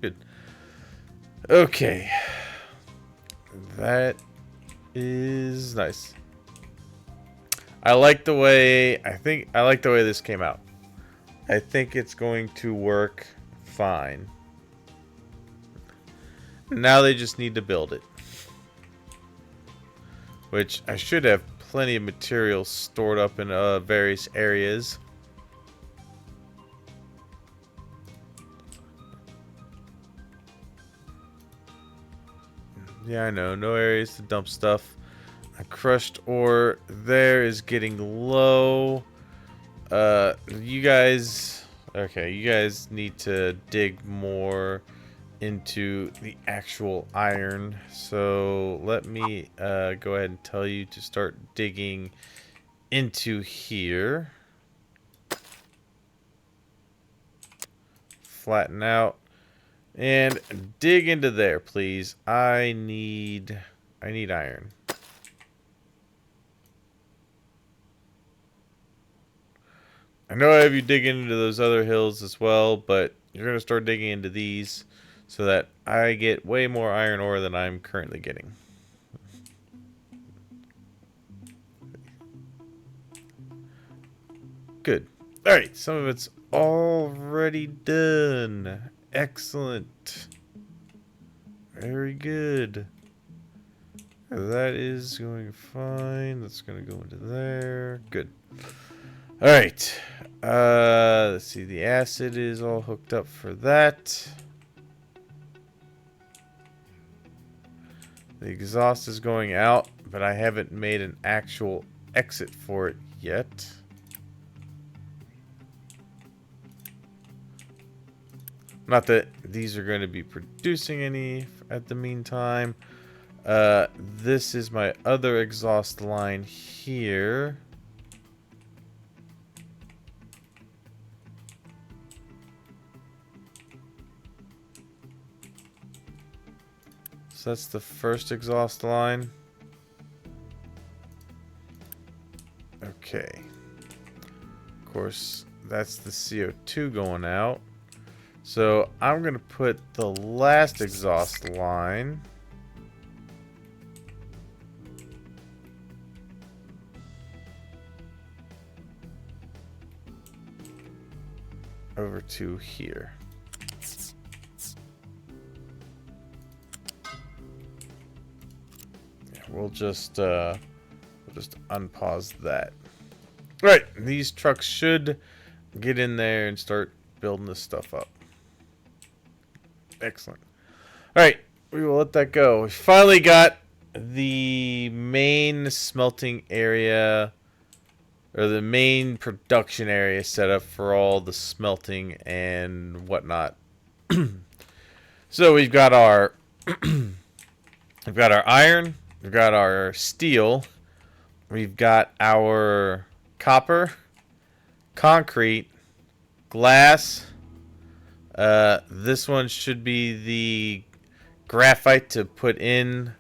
Good. Okay. That is nice. I like the way, I like the way this came out. I think it's going to work fine. Now they just need to build it. Which I should have plenty of material stored up in various areas. Yeah, I know. No areas to dump stuff. Crushed ore there is getting low. You guys... Okay, you guys need to dig more into the actual iron. So let me go ahead and tell you to start digging into here. Flatten out. And dig into there, please. I need iron. I know I have you digging into those other hills as well, but you're going to start digging into these so that I get way more iron ore than I'm currently getting. Good. Alright, some of it's already done. Excellent. Very good. That is going fine. That's going to go into there. Good. Alright. Let's see. The acid is all hooked up for that. The exhaust is going out, but I haven't made an actual exit for it yet. Not that these are going to be producing any at the meantime. This is my other exhaust line here. So that's the first exhaust line. Okay. Of course, that's the CO2 going out. So I'm going to put the last exhaust line over to here. Yeah, we'll just unpause that. All right, these trucks should get in there and start building this stuff up. Excellent. All right, we will let that go. We finally got the main smelting area, or the main production area set up for all the smelting and whatnot. So we've got our we've got our iron, we've got our steel, we've got our copper, concrete, glass. This one should be the graphite to put in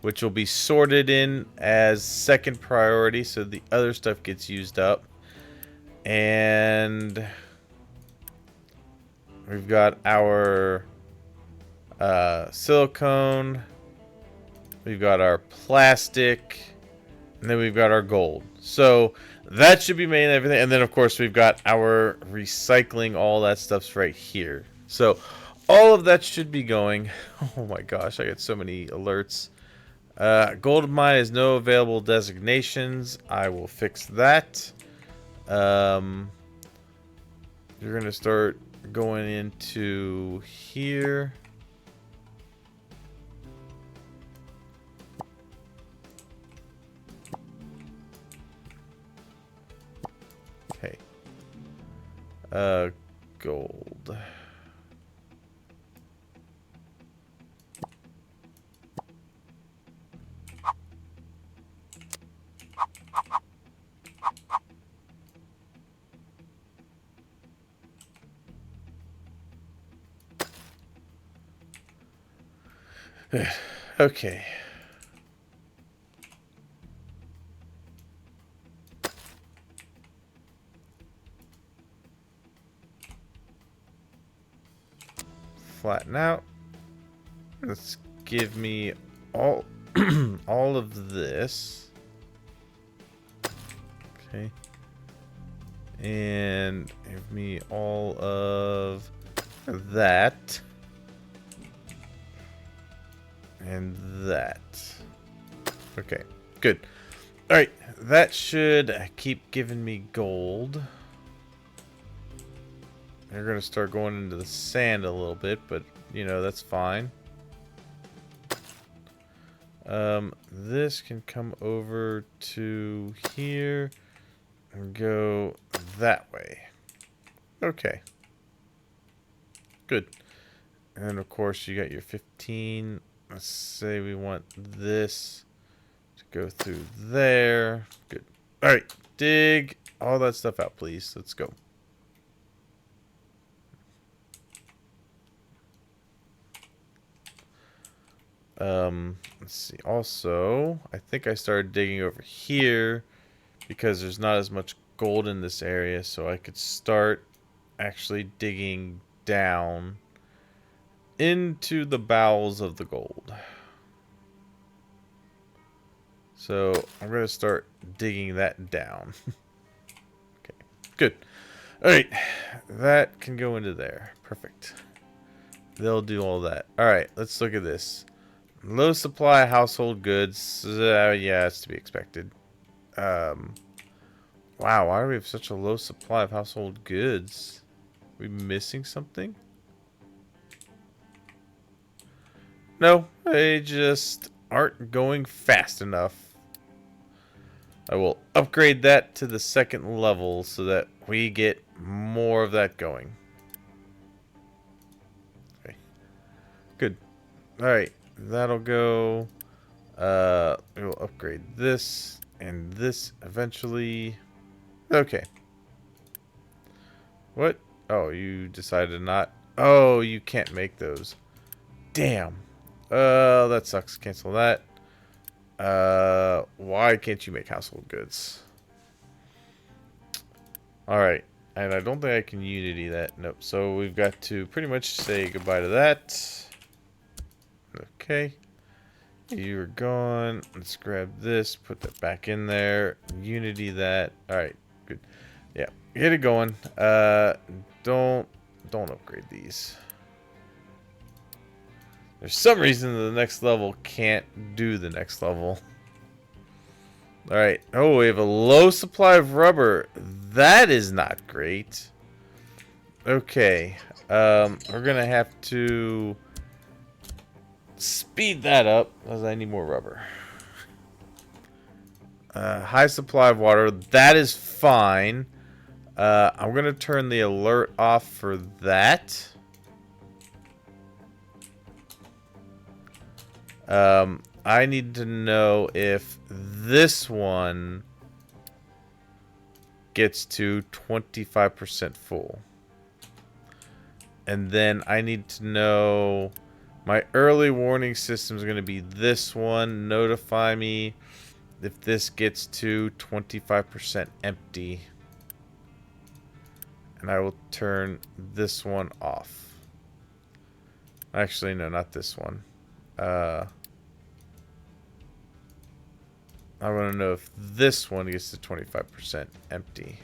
which will be sorted in as second priority, so the other stuff gets used up. And We've got our silicone. We've got our plastic. And then we've got our gold. So that should be made and everything. And then, of course, we've got our recycling. All that stuff's right here. So all of that should be going. Oh my gosh, I get so many alerts. Gold mine is no available designations. I will fix that. You're going to start going into here. Okay. Gold. Okay. Flatten out. Let's give me all all of this. Okay. And give me all of that. And that. Okay, good. Alright, that should keep giving me gold. They're going to start going into the sand a little bit, but, you know, that's fine. This can come over to here and go that way. Okay. Good. And then, of course, you got your 15. Let's say we want this to go through there. Good. All right. Dig all that stuff out, please. Let's go. Let's see. Also, I think I started digging over here because there's not as much gold in this area, so I could start actually digging down into the bowels of the gold. So I'm going to start digging that down. Okay, good. All right, that can go into there. Perfect. They'll do all that. All right, let's look at this. Low supply of household goods. Yeah, it's to be expected. Wow, why do we have such a low supply of household goods? Are we missing something? No, they just aren't going fast enough. I will upgrade that to the second level so that we get more of that going. Okay. Good. Alright, that'll go. We will upgrade this and this eventually. Okay. What? Oh, you decided not. Oh, you can't make those. Damn. That sucks. Cancel that. Why can't you make household goods? Alright. And I don't think I can Unity that. Nope. So we've got to pretty much say goodbye to that. Okay. You're gone. Let's grab this. Put that back in there. Unity that. Alright. Good. Yeah. Get it going. Don't upgrade these. There's some reason the next level can't do the next level. Alright. Oh, we have a low supply of rubber. That is not great. Okay. We're going to have to speed that up because I need more rubber. High supply of water. That is fine. I'm going to turn the alert off for that. I need to know if this one gets to 25% full. And then I need to know my early warning system is going to be this one. Notify me if this gets to 25% empty. And I will turn this one off. Actually, no, not this one. I want to know if this one gets to 25% empty.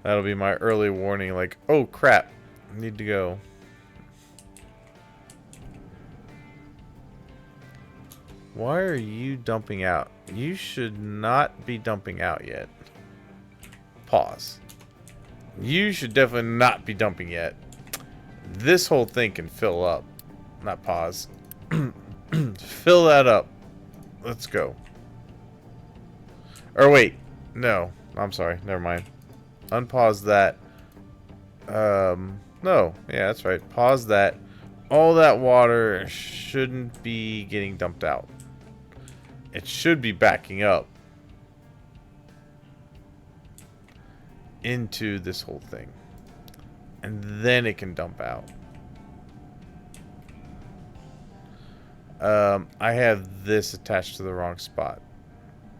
That'll be my early warning, like, oh crap, I need to go. Why are you dumping out? You should not be dumping out yet. Pause. You should definitely not be dumping yet. This whole thing can fill up. Not pause. Fill that up. Let's go. Or wait. No. I'm sorry. Never mind. Unpause that. No. Yeah, that's right. Pause that. All that water shouldn't be getting dumped out. It should be backing up into this whole thing. And then it can dump out. I have this attached to the wrong spot.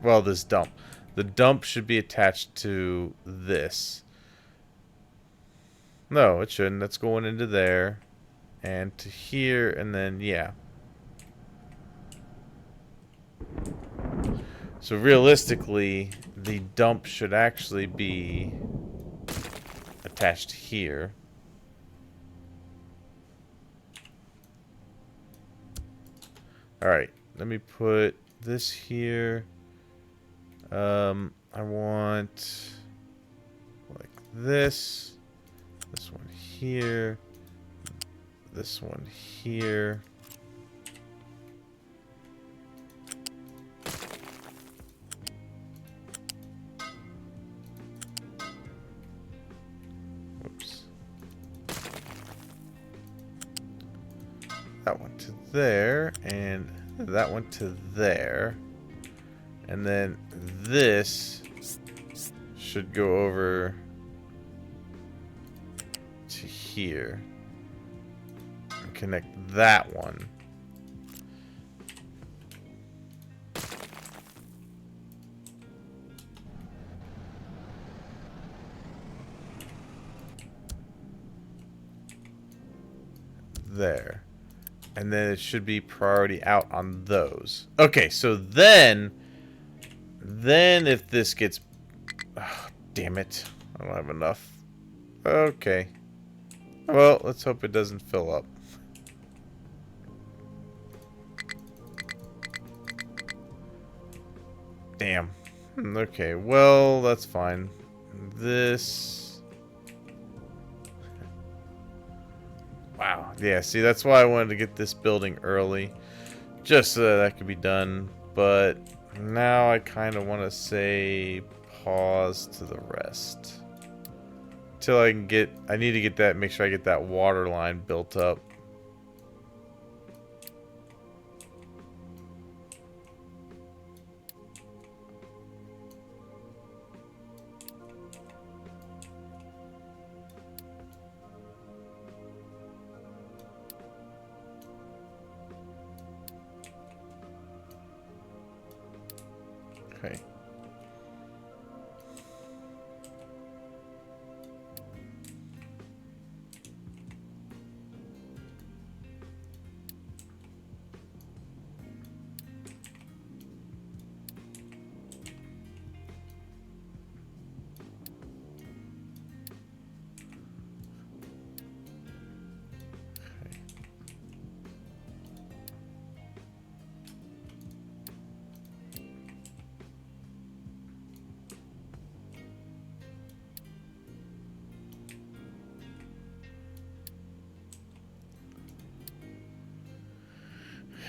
Well, this dump. The dump should be attached to this. No, it shouldn't. That's going into there. And to here, and then, yeah. So realistically, the dump should actually be attached here. Alright, let me put this here. I want like this one here, this one here. Whoops. That one to there, and that one to there. And then this should go over to here. And connect that one. There. And then it should be priority out on those. Okay, so then if this gets... Oh, damn it. I don't have enough. Okay. Well, let's hope it doesn't fill up. Damn. Okay, well, that's fine. This... Wow. Yeah, see, that's why I wanted to get this building early. Just so that could be done. But now I kind of want to say pause to the rest. Till I can get... I need to get that... Make sure I get that water line built up. Okay.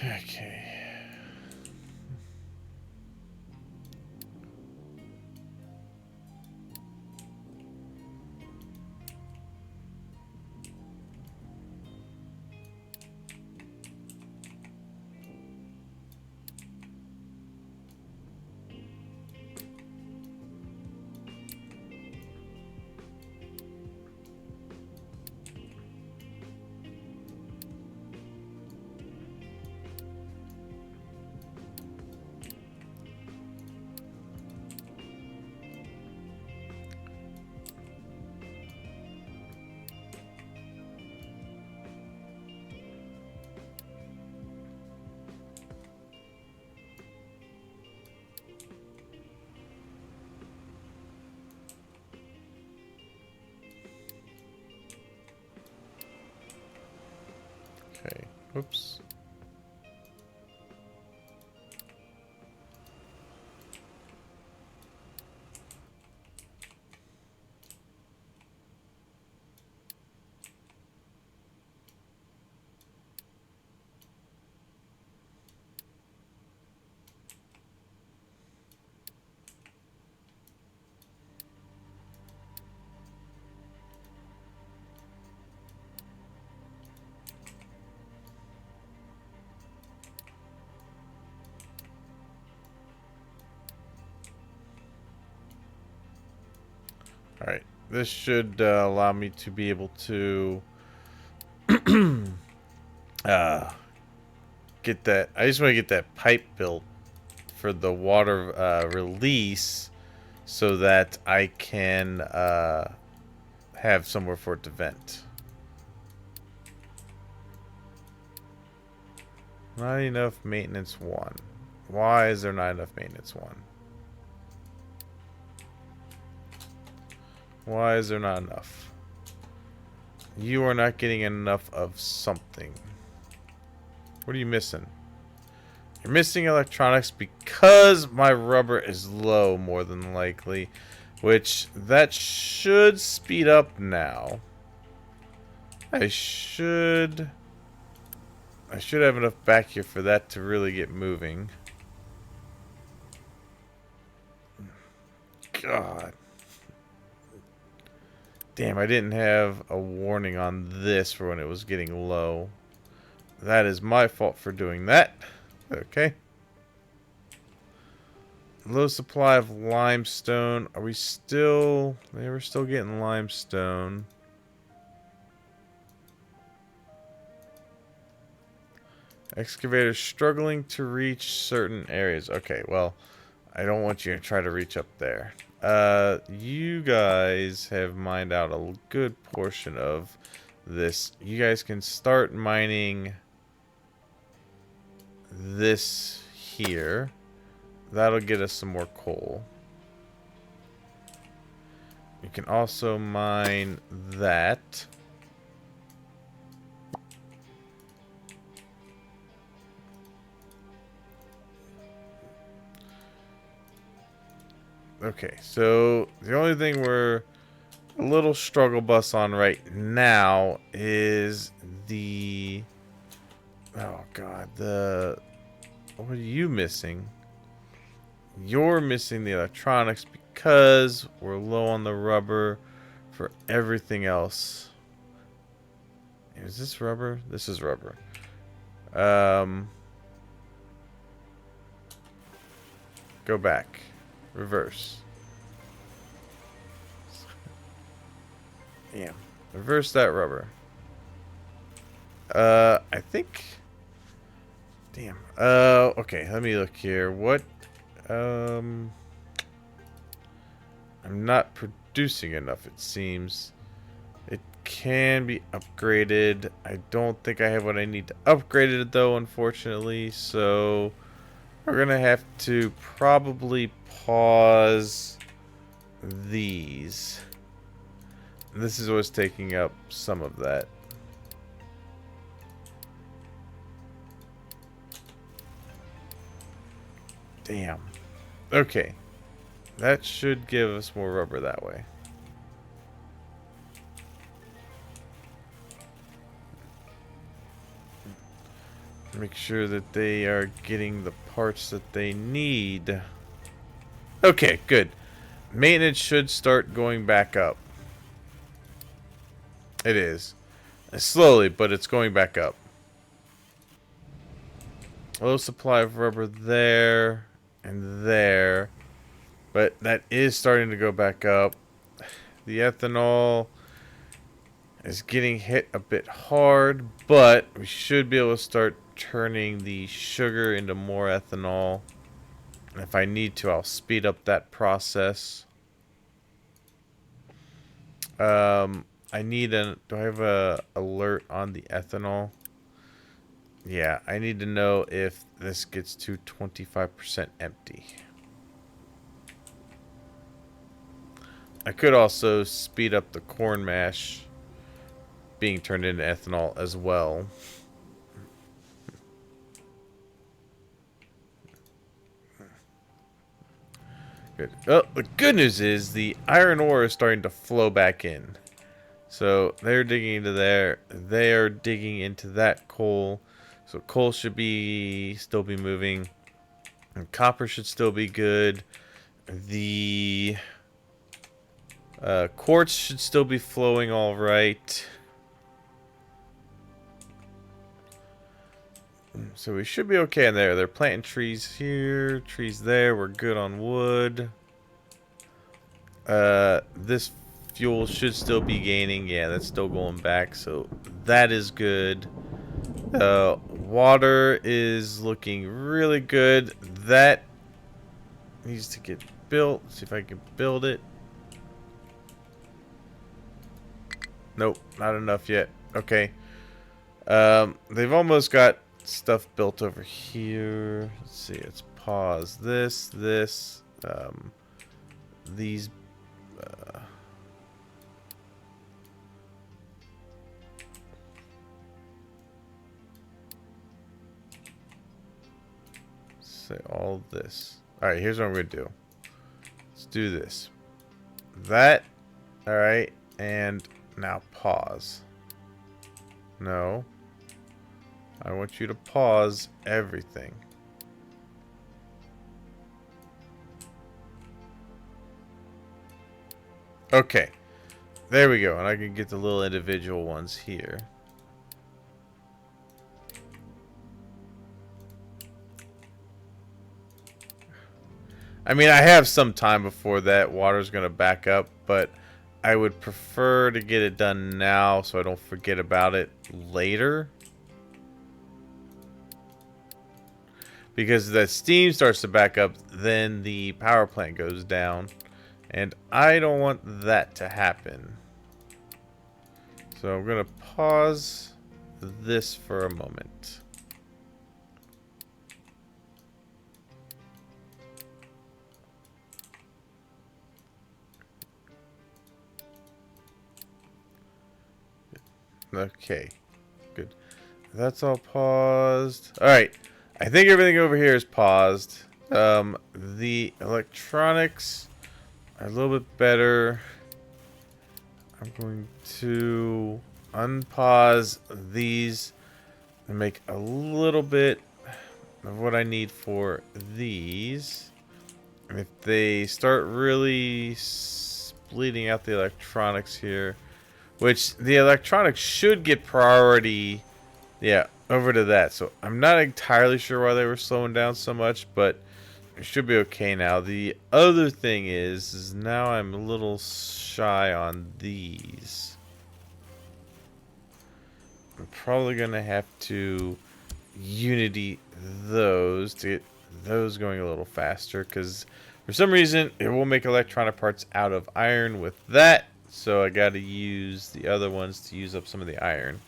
Okay. Okay. Whoops. Alright, this should allow me to be able to uh, get that. I just want to get that pipe built for the water release so that I can have somewhere for it to vent. Not enough maintenance 1. Why is there not enough maintenance 1? Why is there not enough? You are not getting enough of something. What are you missing? You're missing electronics because my rubber is low, more than likely. Which, that should speed up now. I should have enough back here for that to really get moving. God. Damn, I didn't have a warning on this for when it was getting low. That is my fault for doing that. Okay. Low supply of limestone. Are we still... They were still getting limestone. Excavator struggling to reach certain areas. Okay, well, I don't want you to try to reach up there. You guys have mined out a good portion of this. You guys can start mining this here. That'll get us some more coal. You can also mine that. Okay, so the only thing we're a little struggle bus on right now is the... Oh god, what are you missing? You're missing the electronics because we're low on the rubber for everything else. Is this rubber? This is rubber. Go back. Reverse. Damn. Reverse that rubber. I think... Damn. Okay, let me look here. What... I'm not producing enough, it seems. It can be upgraded. I don't think I have what I need to upgrade it, though, unfortunately. So, we're going to have to probably pause these. This is what's taking up some of that. Damn. Okay. That should give us more rubber that way. Make sure that they are getting the parts that they need. Okay, good. Maintenance should start going back up. It is. Slowly, but it's going back up. Low supply of rubber there and there. But that is starting to go back up. The ethanol is getting hit a bit hard, but we should be able to start turning the sugar into more ethanol. And if I need to, I'll speed up that process. I need do I have a alert on the ethanol? Yeah, I need to know if this gets to 25% empty. I could also speed up the corn mash being turned into ethanol as well. Good. Oh, the good news is the iron ore is starting to flow back in. So they're digging into there. They are digging into that coal. So coal should be still be moving. And copper should still be good. The quartz should still be flowing all right. So we should be okay in there. They're planting trees here, trees there. We're good on wood. This fuel should still be gaining. Yeah, that's still going back. So that is good. Water is looking really good. That needs to get built. Let's see if I can build it. Nope, not enough yet. Okay. They've almost got stuff built over here. Let's see. Let's pause this. These. Say all this. All right. Here's what I'm gonna do. Let's do this. That. All right. And now pause. No. I want you to pause everything. Okay. There we go. And I can get the little individual ones here. I mean, I have some time before that water's going to back up, but I would prefer to get it done now so I don't forget about it later. Because that steam starts to back up, then the power plant goes down. And I don't want that to happen. So I'm going to pause this for a moment. Okay, good. That's all paused. All right, I think everything over here is paused. The electronics are a little bit better. I'm going to unpause these and make a little bit of what I need for these. And if they start really bleeding out the electronics here, which the electronics should get priority, yeah, over to that. So I'm not entirely sure why they were slowing down so much, but it should be okay now. The other thing is now I'm a little shy on these. I'm probably going to have to unity those to get those going a little faster, because for some reason it will make electronic parts out of iron with that. So I got to use the other ones to use up some of the iron.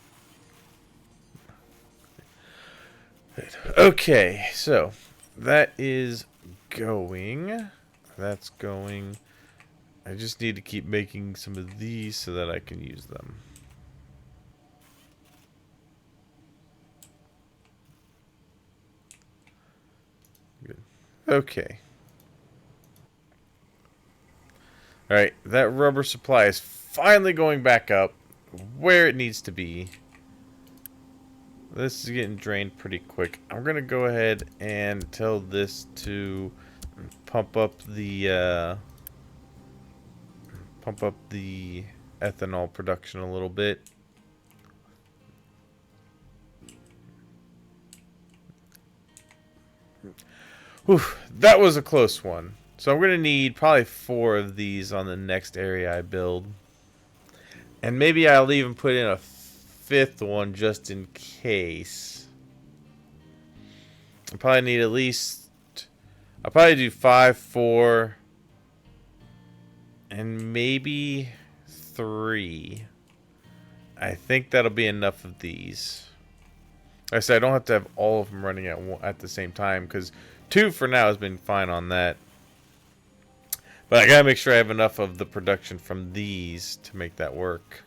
Okay, so that is going. That's going. I just need to keep making some of these so that I can use them. Good. Okay. Alright, that rubber supply is finally going back up where it needs to be. This is getting drained pretty quick. I'm going to go ahead and tell this to pump up the ethanol production a little bit. Whew, that was a close one. So I'm going to need probably 4 of these on the next area I build. And maybe I'll even put in a 5th one just in case. I probably need at least... I'll probably do 5, 4, and maybe 3. I think that'll be enough of these. Like I said, I don't have to have all of them running at the same time, because 2 for now has been fine on that. But I gotta make sure I have enough of the production from these to make that work.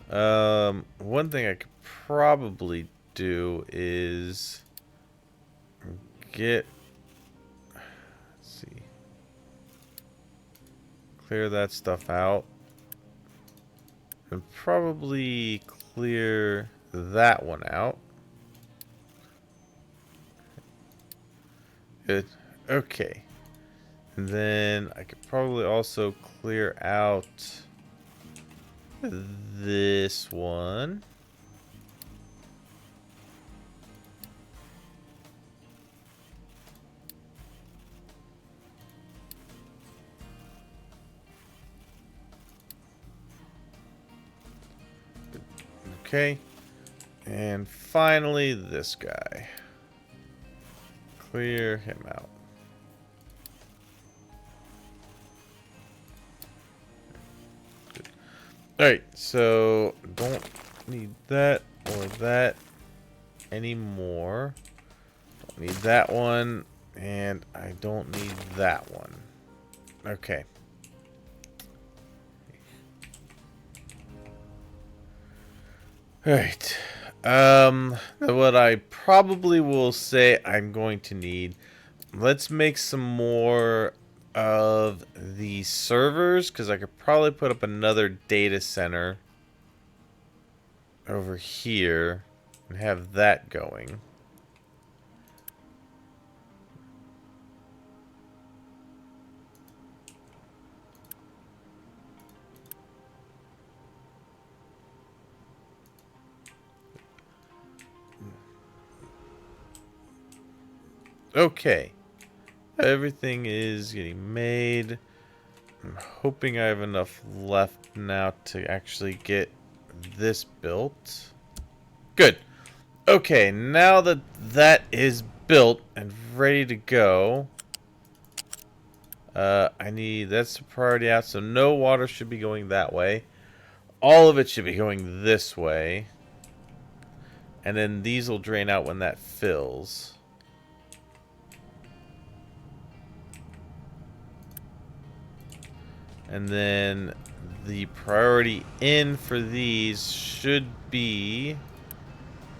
One thing I could probably do is get, let's see, clear that stuff out, and probably clear that one out. Good. Okay. And then I could probably also clear out this one. Okay. And finally, this guy. Clear him out. Good. Alright, so don't need that or that anymore. Don't need that one, and I don't need that one. Okay. Alright. What I probably will say I'm going to need, let's make some more of the servers, because I could probably put up another data center over here and have that going. Okay. Everything is getting made. I'm hoping I have enough left now to actually get this built. Good. Okay, now that that is built and ready to go, I need, that's the priority out, so no water should be going that way. All of it should be going this way. And then these will drain out when that fills. And then the priority in for these should be,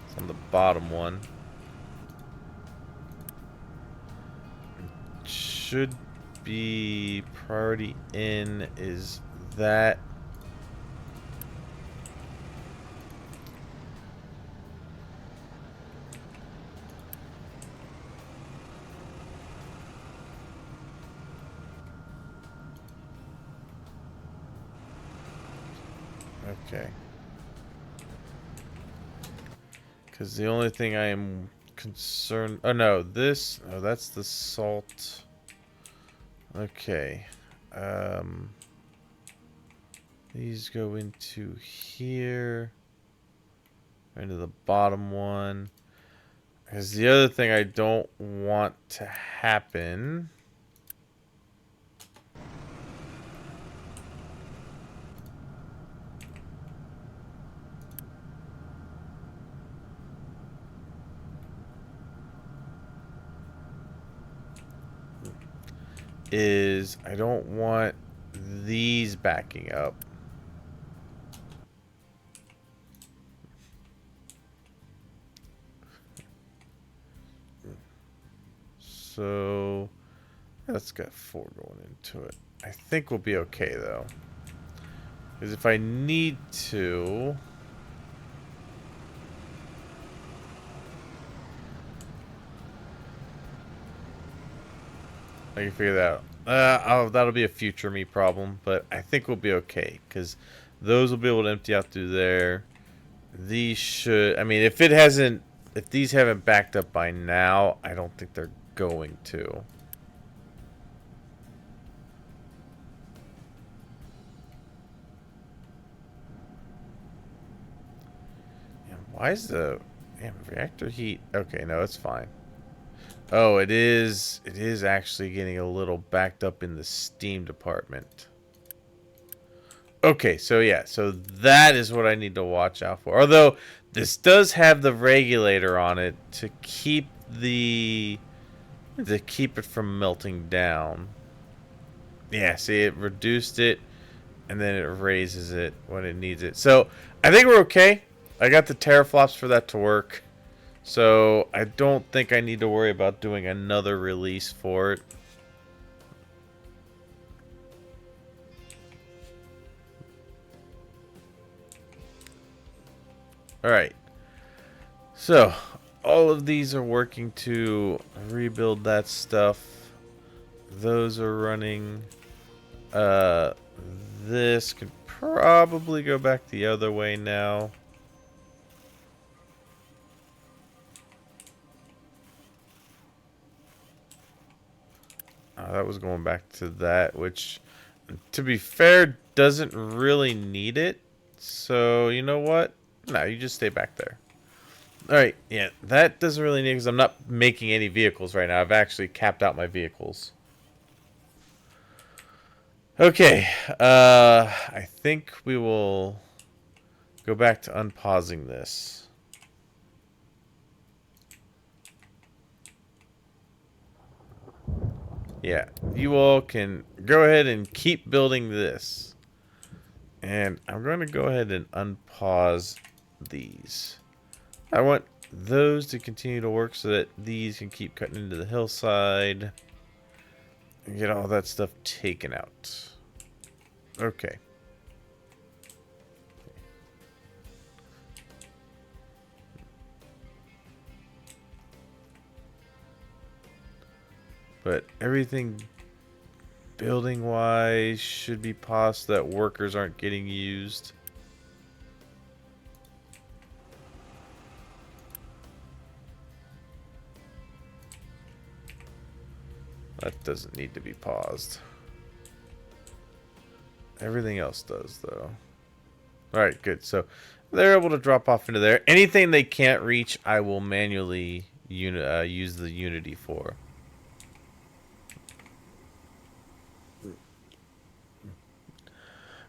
it's on the bottom one. Should be priority in is that. Okay. Because the only thing I am concerned... Oh, no. This... Oh, that's the salt. Okay. These go into here. Into the bottom one. Because the other thing I don't want to happen... is I don't want these backing up. So that's got 4 going into it. I think we'll be okay though. Because if I need to... I can figure that out. Oh, that'll be a future me problem, but I think we'll be okay because those will be able to empty out through there. These should, I mean, if these haven't backed up by now, I don't think they're going to. Why is the reactor heat? Okay, no, it's fine. Oh, it is actually getting a little backed up in the steam department. Okay, so yeah, so that is what I need to watch out for. Although this does have the regulator on it to keep it from melting down. Yeah, see, it reduced it and then it raises it when it needs it. So I think we're okay. I got the teraflops for that to work. So I don't think I need to worry about doing another release for it. Alright. So all of these are working to rebuild that stuff. Those are running. This could probably go back the other way now. That was going back to that, which, to be fair, doesn't really need it. So, you know what? No, you just stay back there. Alright, yeah, that doesn't really need it because I'm not making any vehicles right now. I've actually capped out my vehicles. Okay, I think we will go back to unpausing this. Yeah, you all can go ahead and keep building this. And I'm going to go ahead and unpause these. I want those to continue to work so that these can keep cutting into the hillside. And get all that stuff taken out. Okay. But everything building wise should be paused so that workers aren't getting used. That doesn't need to be paused. Everything else does though. Alright, good. So they're able to drop off into there. Anything they can't reach, I will manually use the Unity for.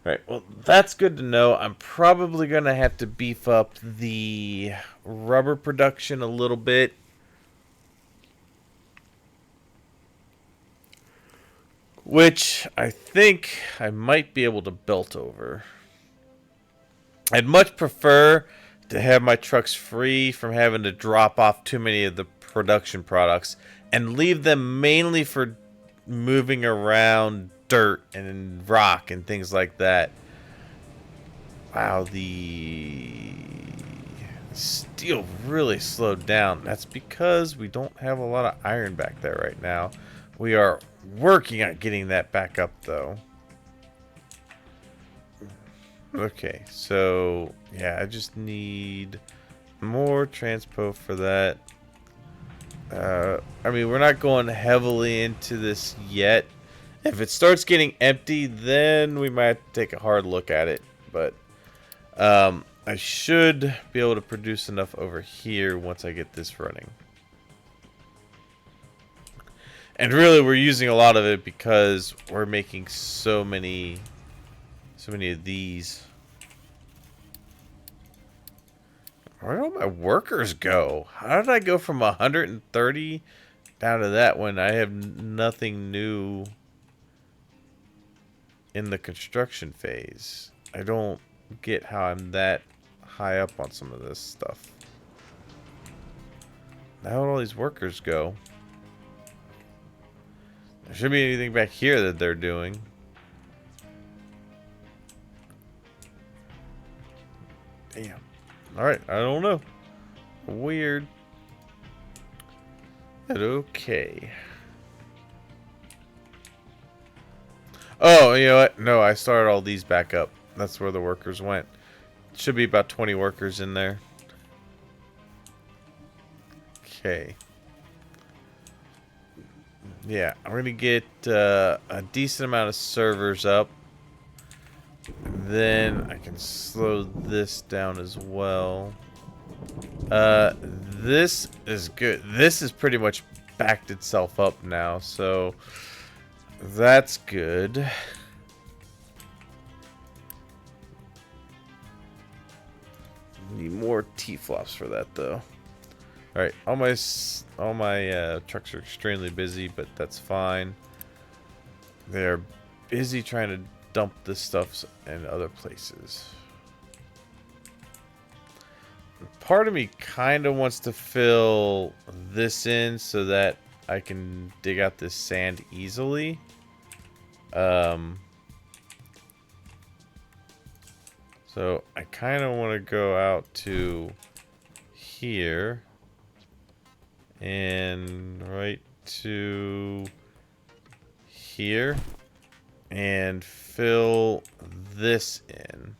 Alright, well, that's good to know. I'm probably going to have to beef up the rubber production a little bit. Which I think I might be able to belt over. I'd much prefer to have my trucks free from having to drop off too many of the production products and leave them mainly for moving around dirt and rock and things like that. Wow, the steel really slowed down. That's because we don't have a lot of iron back there right now. We are working on getting that back up though. Okay, so yeah, I just need more transpo for that. I mean, we're not going heavily into this yet. If it starts getting empty, then we might take a hard look at it. But I should be able to produce enough over here once I get this running. And really, we're using a lot of it because we're making so many of these. Where did all my workers go? How did I go from 130 down to that when I have nothing new in the construction phase? I don't get how I'm that high up on some of this stuff. Now how did all these workers go? There shouldn't be anything back here that they're doing. Damn. Alright, I don't know. Weird. But okay. Oh, you know what? No, I started all these back up. That's where the workers went. Should be about 20 workers in there. Okay. Yeah, I'm going to get a decent amount of servers up. Then I can slow this down as well. This is good. This is pretty much backed itself up now, so that's good. Need more T-flops for that though. All right, all my trucks are extremely busy, but that's fine. They're busy trying to dump this stuff in other places. Part of me kind of wants to fill this in so that I can dig out this sand easily. So I kind of want to go out to here and right to here and fill this in.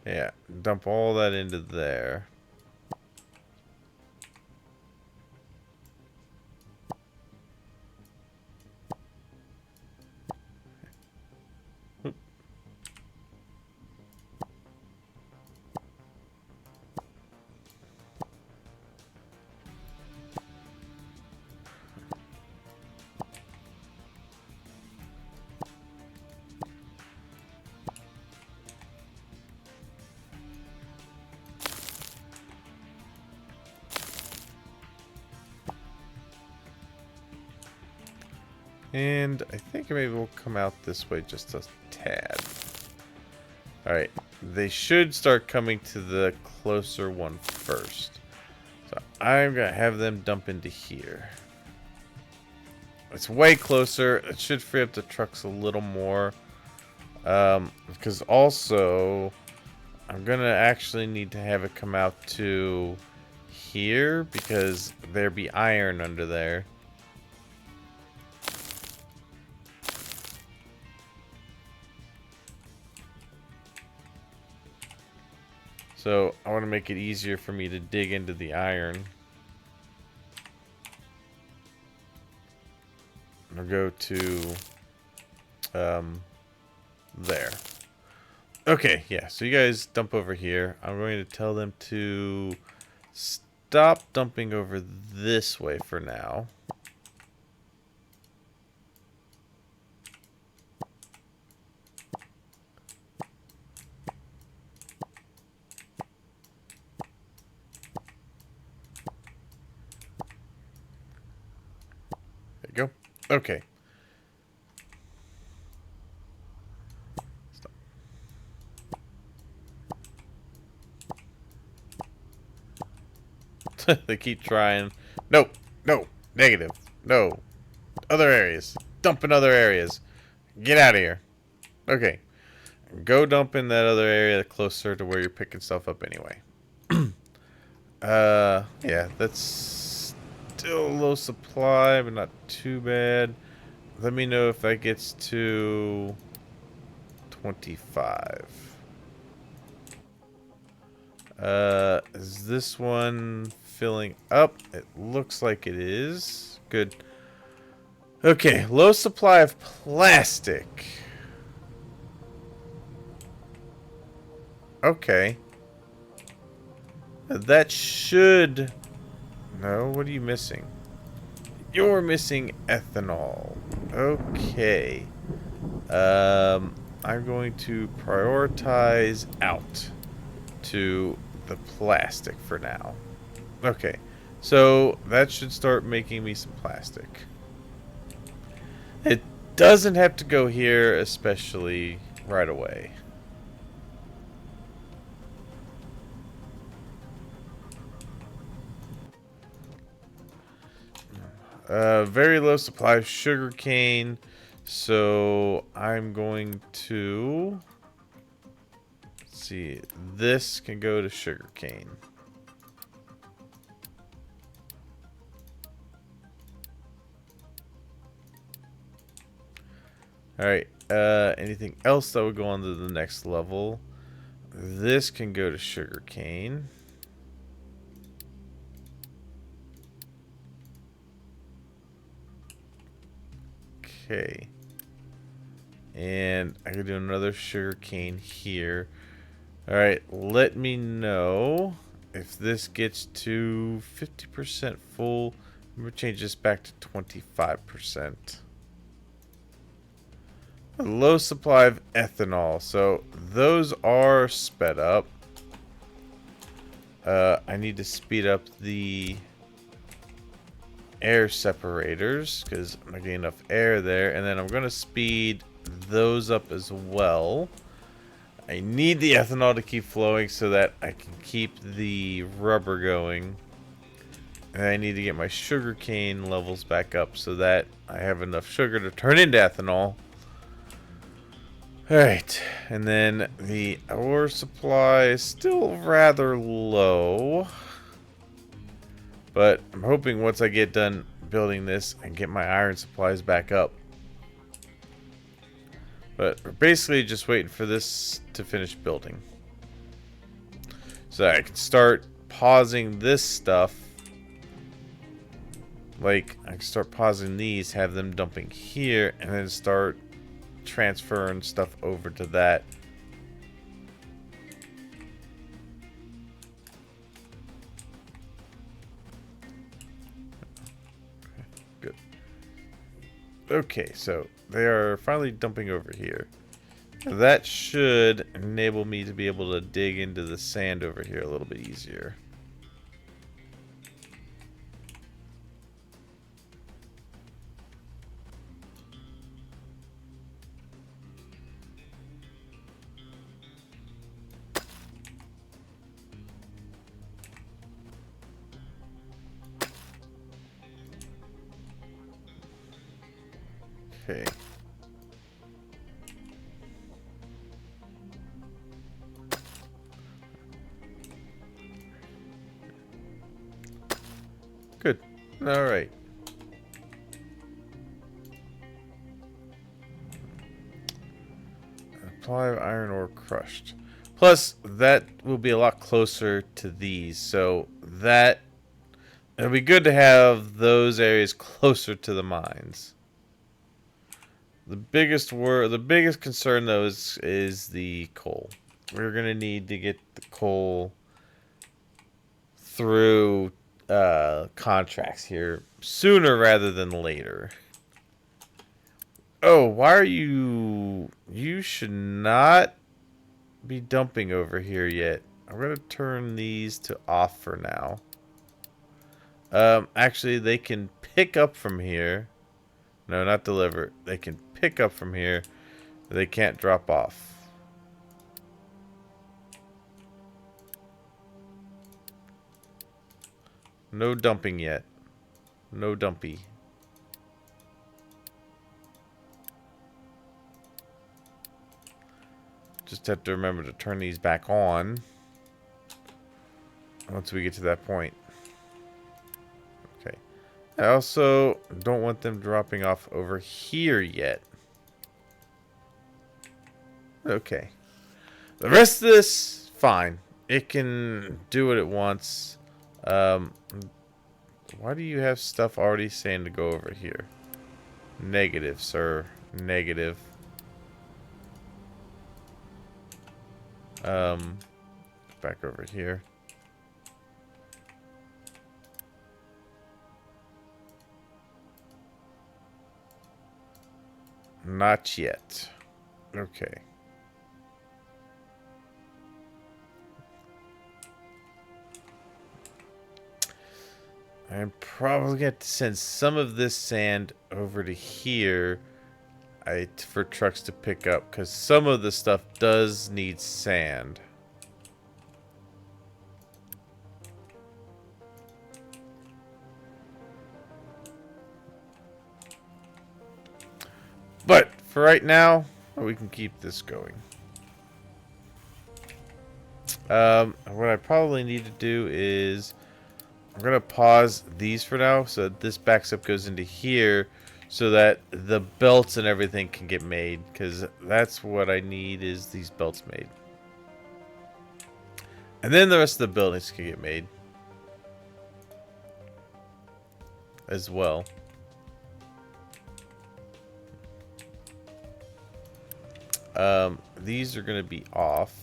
Yeah, dump all that into there. And I think maybe we'll come out this way just a tad. Alright, they should start coming to the closer one first. So I'm going to have them dump into here. It's way closer. It should free up the trucks a little more. Because also, I'm going to actually need to have it come out to here because there be iron under there. So I want to make it easier for me to dig into the iron. I'll go to there. Okay, yeah, so you guys dump over here. I'm going to tell them to stop dumping over this way for now. There you go. Okay. They keep trying. No, no, negative. No. Other areas. Dump in other areas. Get out of here. Okay. Go dump in that other area closer to where you're picking stuff up anyway. Yeah, that's still low supply, but not too bad. Let me know if that gets to 25. Is this one filling up? It looks like it is. Good. Okay, low supply of plastic. Okay. That should... No, what are you missing? You're missing ethanol. Okay. I'm going to prioritize out to the plastic for now. Okay. So that should start making me some plastic. It doesn't have to go here, especially right away. Very low supply of sugar cane, so I'm going to... Let's see, this can go to sugar cane. Alright, anything else that would go on to the next level? This can go to sugar cane. Okay. And I can do another sugar cane here. Alright, let me know if this gets to 50% full. I'm going to change this back to 25%. A low supply of ethanol. So those are sped up. I need to speed up the air separators because I'm not getting enough air there. And then I'm going to speed those up as well. I need the ethanol to keep flowing so that I can keep the rubber going. And I need to get my sugarcane levels back up so that I have enough sugar to turn into ethanol. Alright, and then the ore supply is still rather low. But I'm hoping once I get done building this, I can get my iron supplies back up. But we're basically just waiting for this to finish building. So I can start pausing this stuff. Like, I can start pausing these, have them dumping here, and then start transferring stuff over to that. Good. Okay, so they are finally dumping over here. That should enable me to be able to dig into the sand over here a little bit easier. Okay. Good. All right. Supply of iron ore crushed. Plus, that will be a lot closer to these, so that it'll be good to have those areas closer to the mines. The biggest concern though is the coal. We're gonna need to get the coal through contracts here sooner rather than later. Oh, why are you? You should not be dumping over here yet. I'm gonna turn these to off for now. Actually, they can pick up from here. No, not deliver. They can pick up from here. They can't drop off. No dumping yet. No dumpy. Just have to remember to turn these back on once we get to that point. Okay. I also don't want them dropping off over here yet. Okay. The rest of this, fine. It can do what it wants. Why do you have stuff already saying to go over here? Negative, sir. Negative. Back over here. Not yet. Okay. I'm probably going to send some of this sand over to here for trucks to pick up, because some of the stuff does need sand. But for right now, we can keep this going. What I probably need to do is I'm going to pause these for now so that this backs up goes into here so that the belts and everything can get made, because that's what I need is these belts made. And then the rest of the buildings can get made as well. These are going to be off.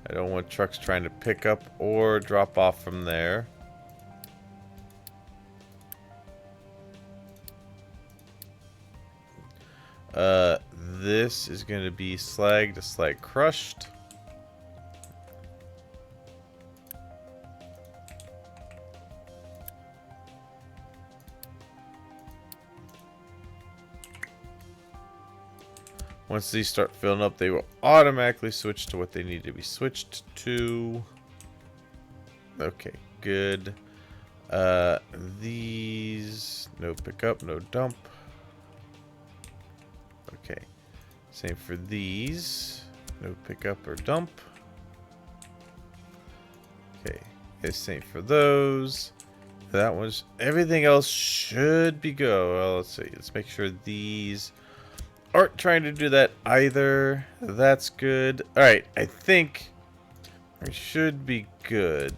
I don't want trucks trying to pick up or drop off from there. This is going to be slag to slag crushed. Once these start filling up, they will automatically switch to what they need to be switched to. Okay, good. These, no pickup, no dump. Okay, same for these. No pickup or dump. Okay, it's same for those. That was everything else should be go. Well, let's see. Let's make sure these aren't trying to do that either. That's good. All right, I think we should be good.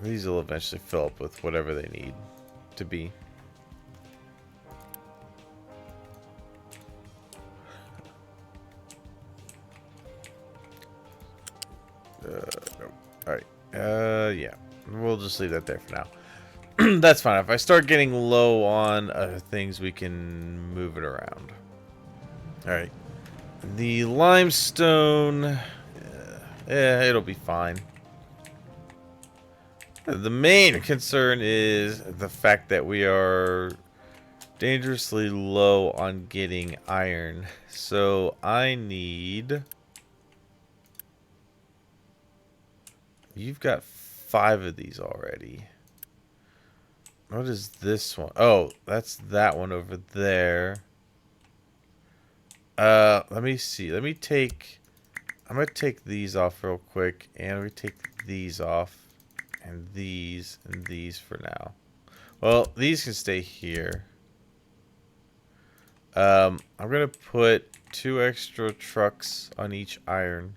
These will eventually fill up with whatever they need to be. No. Alright. Yeah. We'll just leave that there for now. That's fine. If I start getting low on things, we can move it around. Alright. The limestone... yeah, it'll be fine. The main concern is the fact that we are dangerously low on getting iron. So I need... You've got 5 of these already. What is this one? Oh, that's that one over there. Let me see. Let me take... I'm going to take these off real quick. And we take these off. And these for now. Well, these can stay here. I'm going to put 2 extra trucks on each iron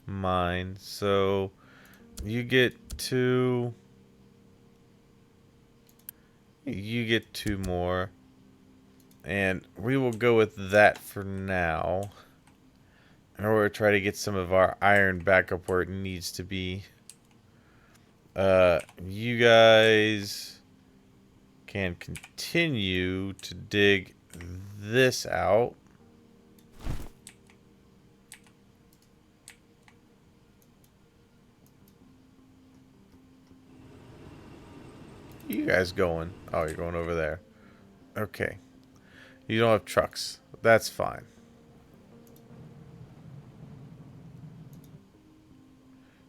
mine. So you get 2. You get 2 more. And we will go with that for now. In order to try to get some of our iron back up where it needs to be. You guys can continue to dig this out. You guys going? Oh, you're going over there. Okay. You don't have trucks. That's fine.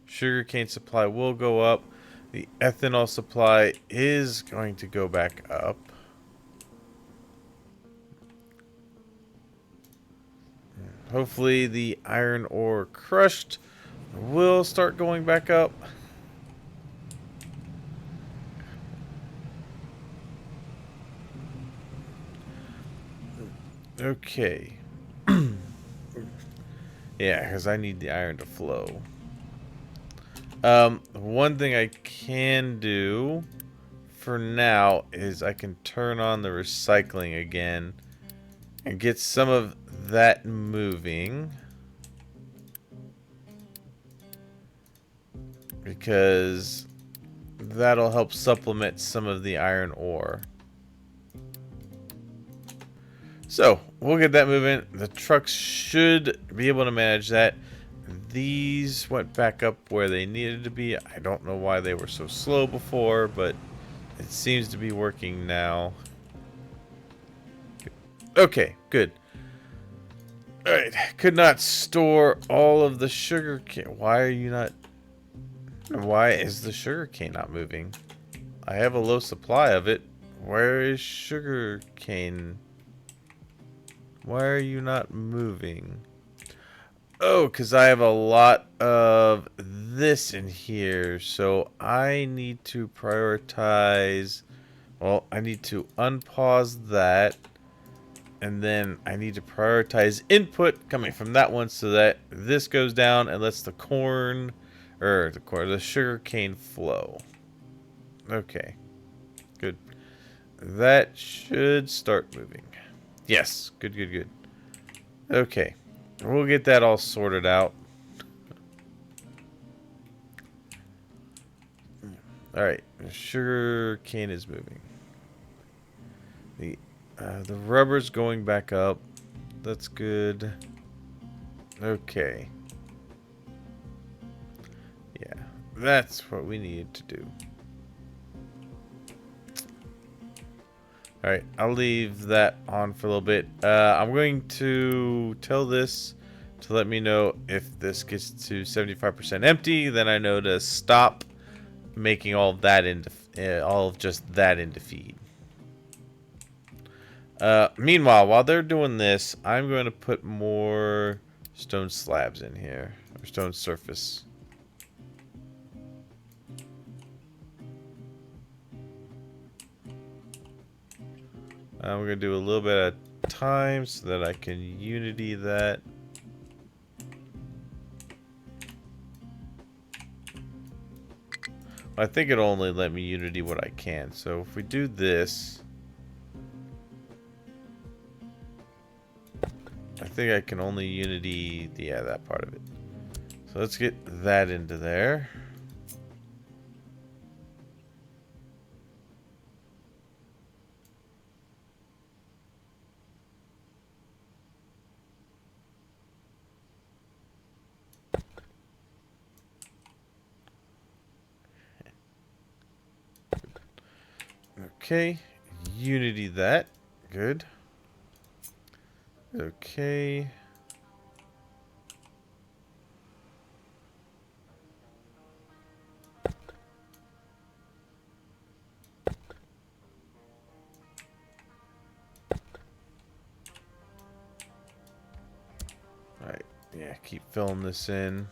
Sugarcane supply will go up. The ethanol supply is going to go back up. Hopefully the iron ore crushed will start going back up. Okay. Yeah, because I need the iron to flow. One thing I can do for now is I can turn on the recycling again and get some of that moving. Because that'll help supplement some of the iron ore. So, we'll get that moving. The trucks should be able to manage that. These went back up where they needed to be. I don't know why they were so slow before, but it seems to be working now. Okay, good. Alright, could not store all of the sugar cane. Why are you not... Why is the sugar cane not moving? I have a low supply of it. Where is sugar cane? Why are you not moving? Oh, because I have a lot of this in here. So I need to prioritize. Well, I need to unpause that. And then I need to prioritize input coming from that one so that this goes down and lets the corn, or the sugar cane flow. Okay. Good. That should start moving. Yes. Good, good, good. Okay. We'll get that all sorted out. Alright. The sugar cane is moving. The rubber's going back up. That's good. Okay. Yeah. That's what we needed to do. Alright, I'll leave that on for a little bit. I'm going to tell this to let me know if this gets to 75% empty, then I know to stop making all of that into all of just that into feed. Meanwhile, while they're doing this, I'm going to put more stone slabs in here, or stone surface. We're going to do a little bit at a time so that I can unity that. I think it'll only let me unity what I can. So if we do this, I think I can only unity, yeah, that part of it. So let's get that into there. Okay, unity that. Good. Okay. Alright, yeah, keep filling this in.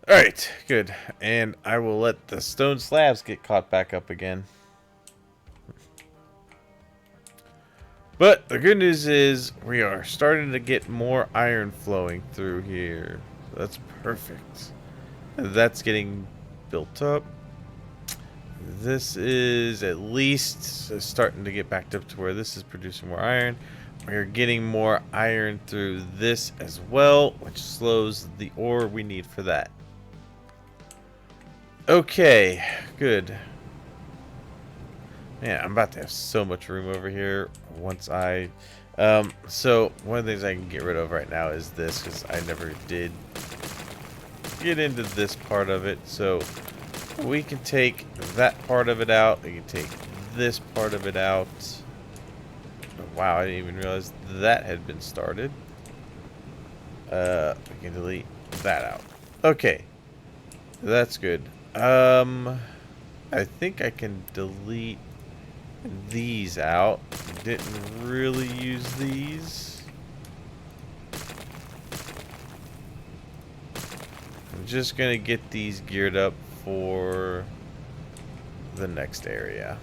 Alright, good. And I will let the stone slabs get caught back up again. But the good news is we are starting to get more iron flowing through here. So that's perfect. That's getting built up. This is at least starting to get backed up to where this is producing more iron. We're getting more iron through this as well, which slows the ore we need for that. Okay, good. Man, I'm about to have so much room over here once I... so, one of the things I can get rid of right now is this, because I never did get into this part of it. So, we can take that part of it out. We can take this part of it out. Oh, wow, I didn't even realize that had been started. We can delete that out. Okay, that's good. I think I can delete these out. Didn't really use these. I'm just gonna get these geared up for the next area.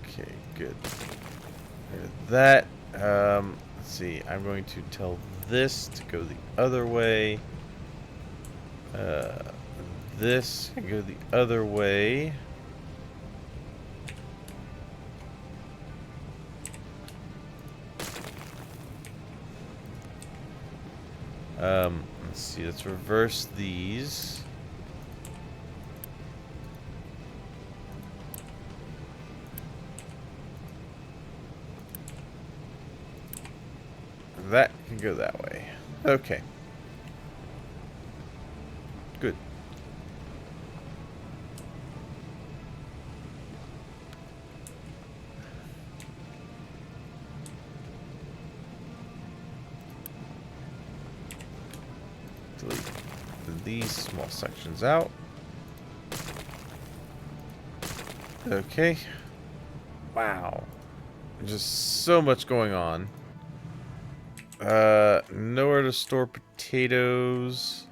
Okay, good. That, let's see, I'm going to tell this to go the other way. This can go the other way. Let's see, let's reverse these. That can go that way. Okay. Good. Delete these small sections out. Okay. Wow. Just so much going on. Nowhere to store potatoes.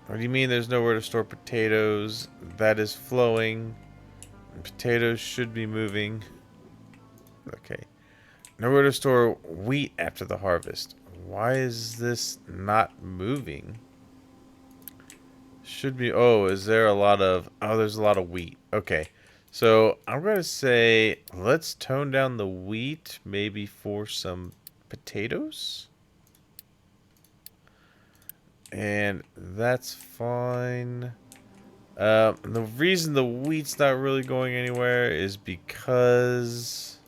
What do you mean there's nowhere to store potatoes? That is flowing. Potatoes should be moving. Okay. Nowhere to store wheat after the harvest. Why is this not moving? Should be... Oh, is there a lot of... Oh, there's a lot of wheat. Okay. So, I'm going to say, let's tone down the wheat, maybe for some potatoes. And that's fine. The reason the wheat's not really going anywhere is because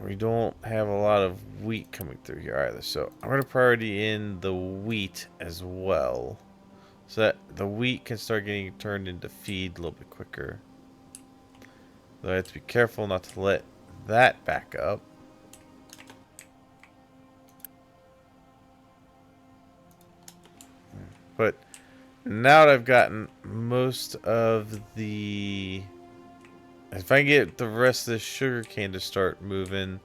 we don't have a lot of wheat coming through here either. So I'm going to priority in the wheat as well, so that the wheat can start getting turned into feed a little bit quicker. Though I have to be careful not to let that back up. But now that I've gotten most of the... If I get the rest of this sugar cane to start moving,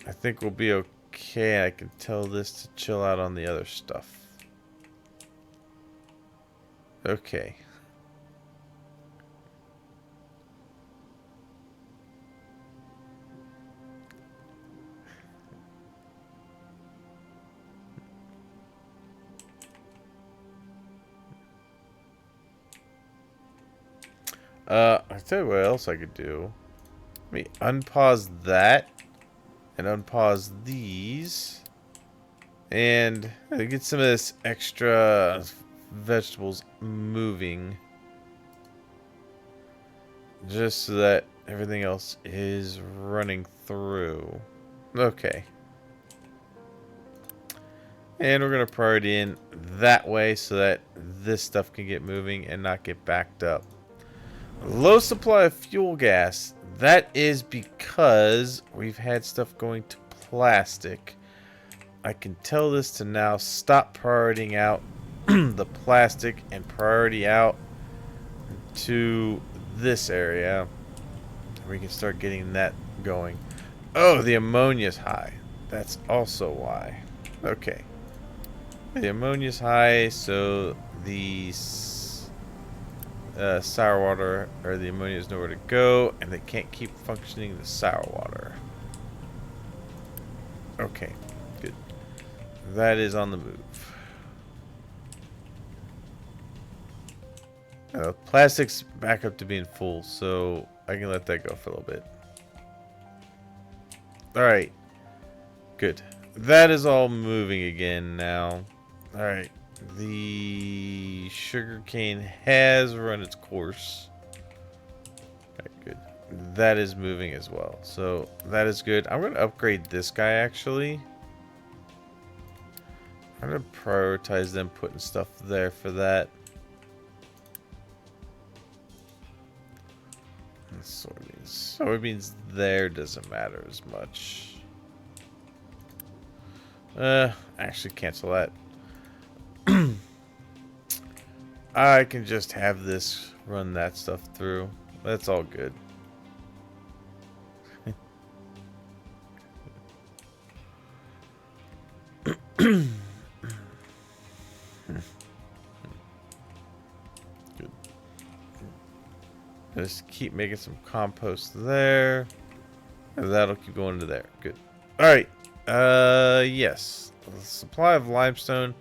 I think we'll be okay. I can tell this to chill out on the other stuff. Okay. I'll tell you what else I could do. Let me unpause that and unpause these. And get some of this extra vegetables moving. Just so that everything else is running through. Okay. And we're going to priority in that way so that this stuff can get moving and not get backed up. Low supply of fuel gas. That is because we've had stuff going to plastic. I can tell this to now stop prioritying out the plastic and priority out to this area. We can start getting that going. Oh, the ammonia's high. That's also why. Okay. The ammonia's high, so the sour water, or the ammonia is nowhere to go, and they can't keep functioning the sour water. Okay, good. That is on the move. Plastic's back up to being full, so I can let that go for a little bit. Alright. Good. That is all moving again now. Alright. The sugarcane has run its course. Alright, good. That is moving as well. So that is good. I'm going to upgrade this guy actually. I'm going to prioritize them putting stuff there for that. Soybeans. Soybeans there doesn't matter as much. Actually cancel that. I can just have this run that stuff through. That's all good. Good. Just keep making some compost there. And that'll keep going to there. Good. Alright. Yes. The supply of limestone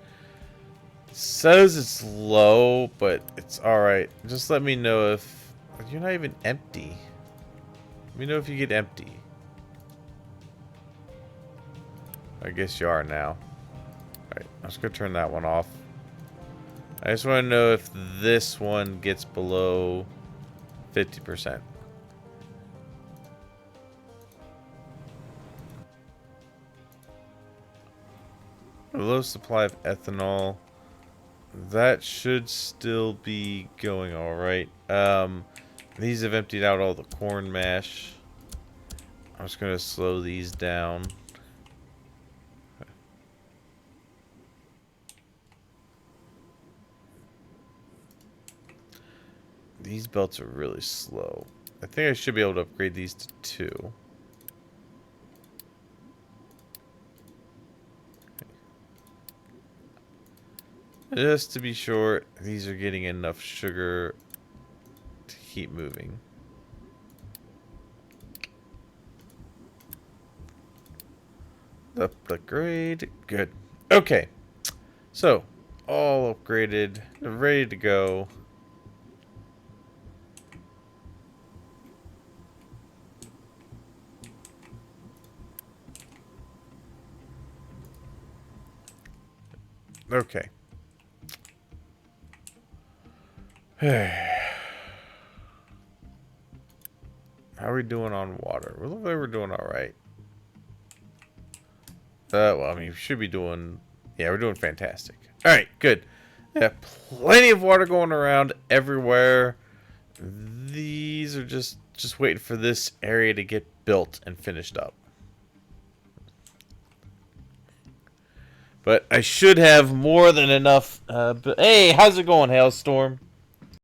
says it's low, but it's alright. Just let me know if... You're not even empty. Let me know if you get empty. I guess you are now. Alright, I'm just going to turn that one off. I just want to know if this one gets below 50%. A low supply of ethanol. That should still be going alright. These have emptied out all the corn mash. I'm just going to slow these down. These belts are really slow. I think I should be able to upgrade these to 2. Just to be sure, these are getting enough sugar to keep moving. Upgrade. Good. Okay. So, all upgraded. Ready to go. Okay. How are we doing on water? We look like we're doing all right. Well, I mean, we should be doing... Yeah, we're doing fantastic. All right, good. Yeah, plenty of water going around everywhere. These are just waiting for this area to get built and finished up. But I should have more than enough. Hey, how's it going, Hailstorm?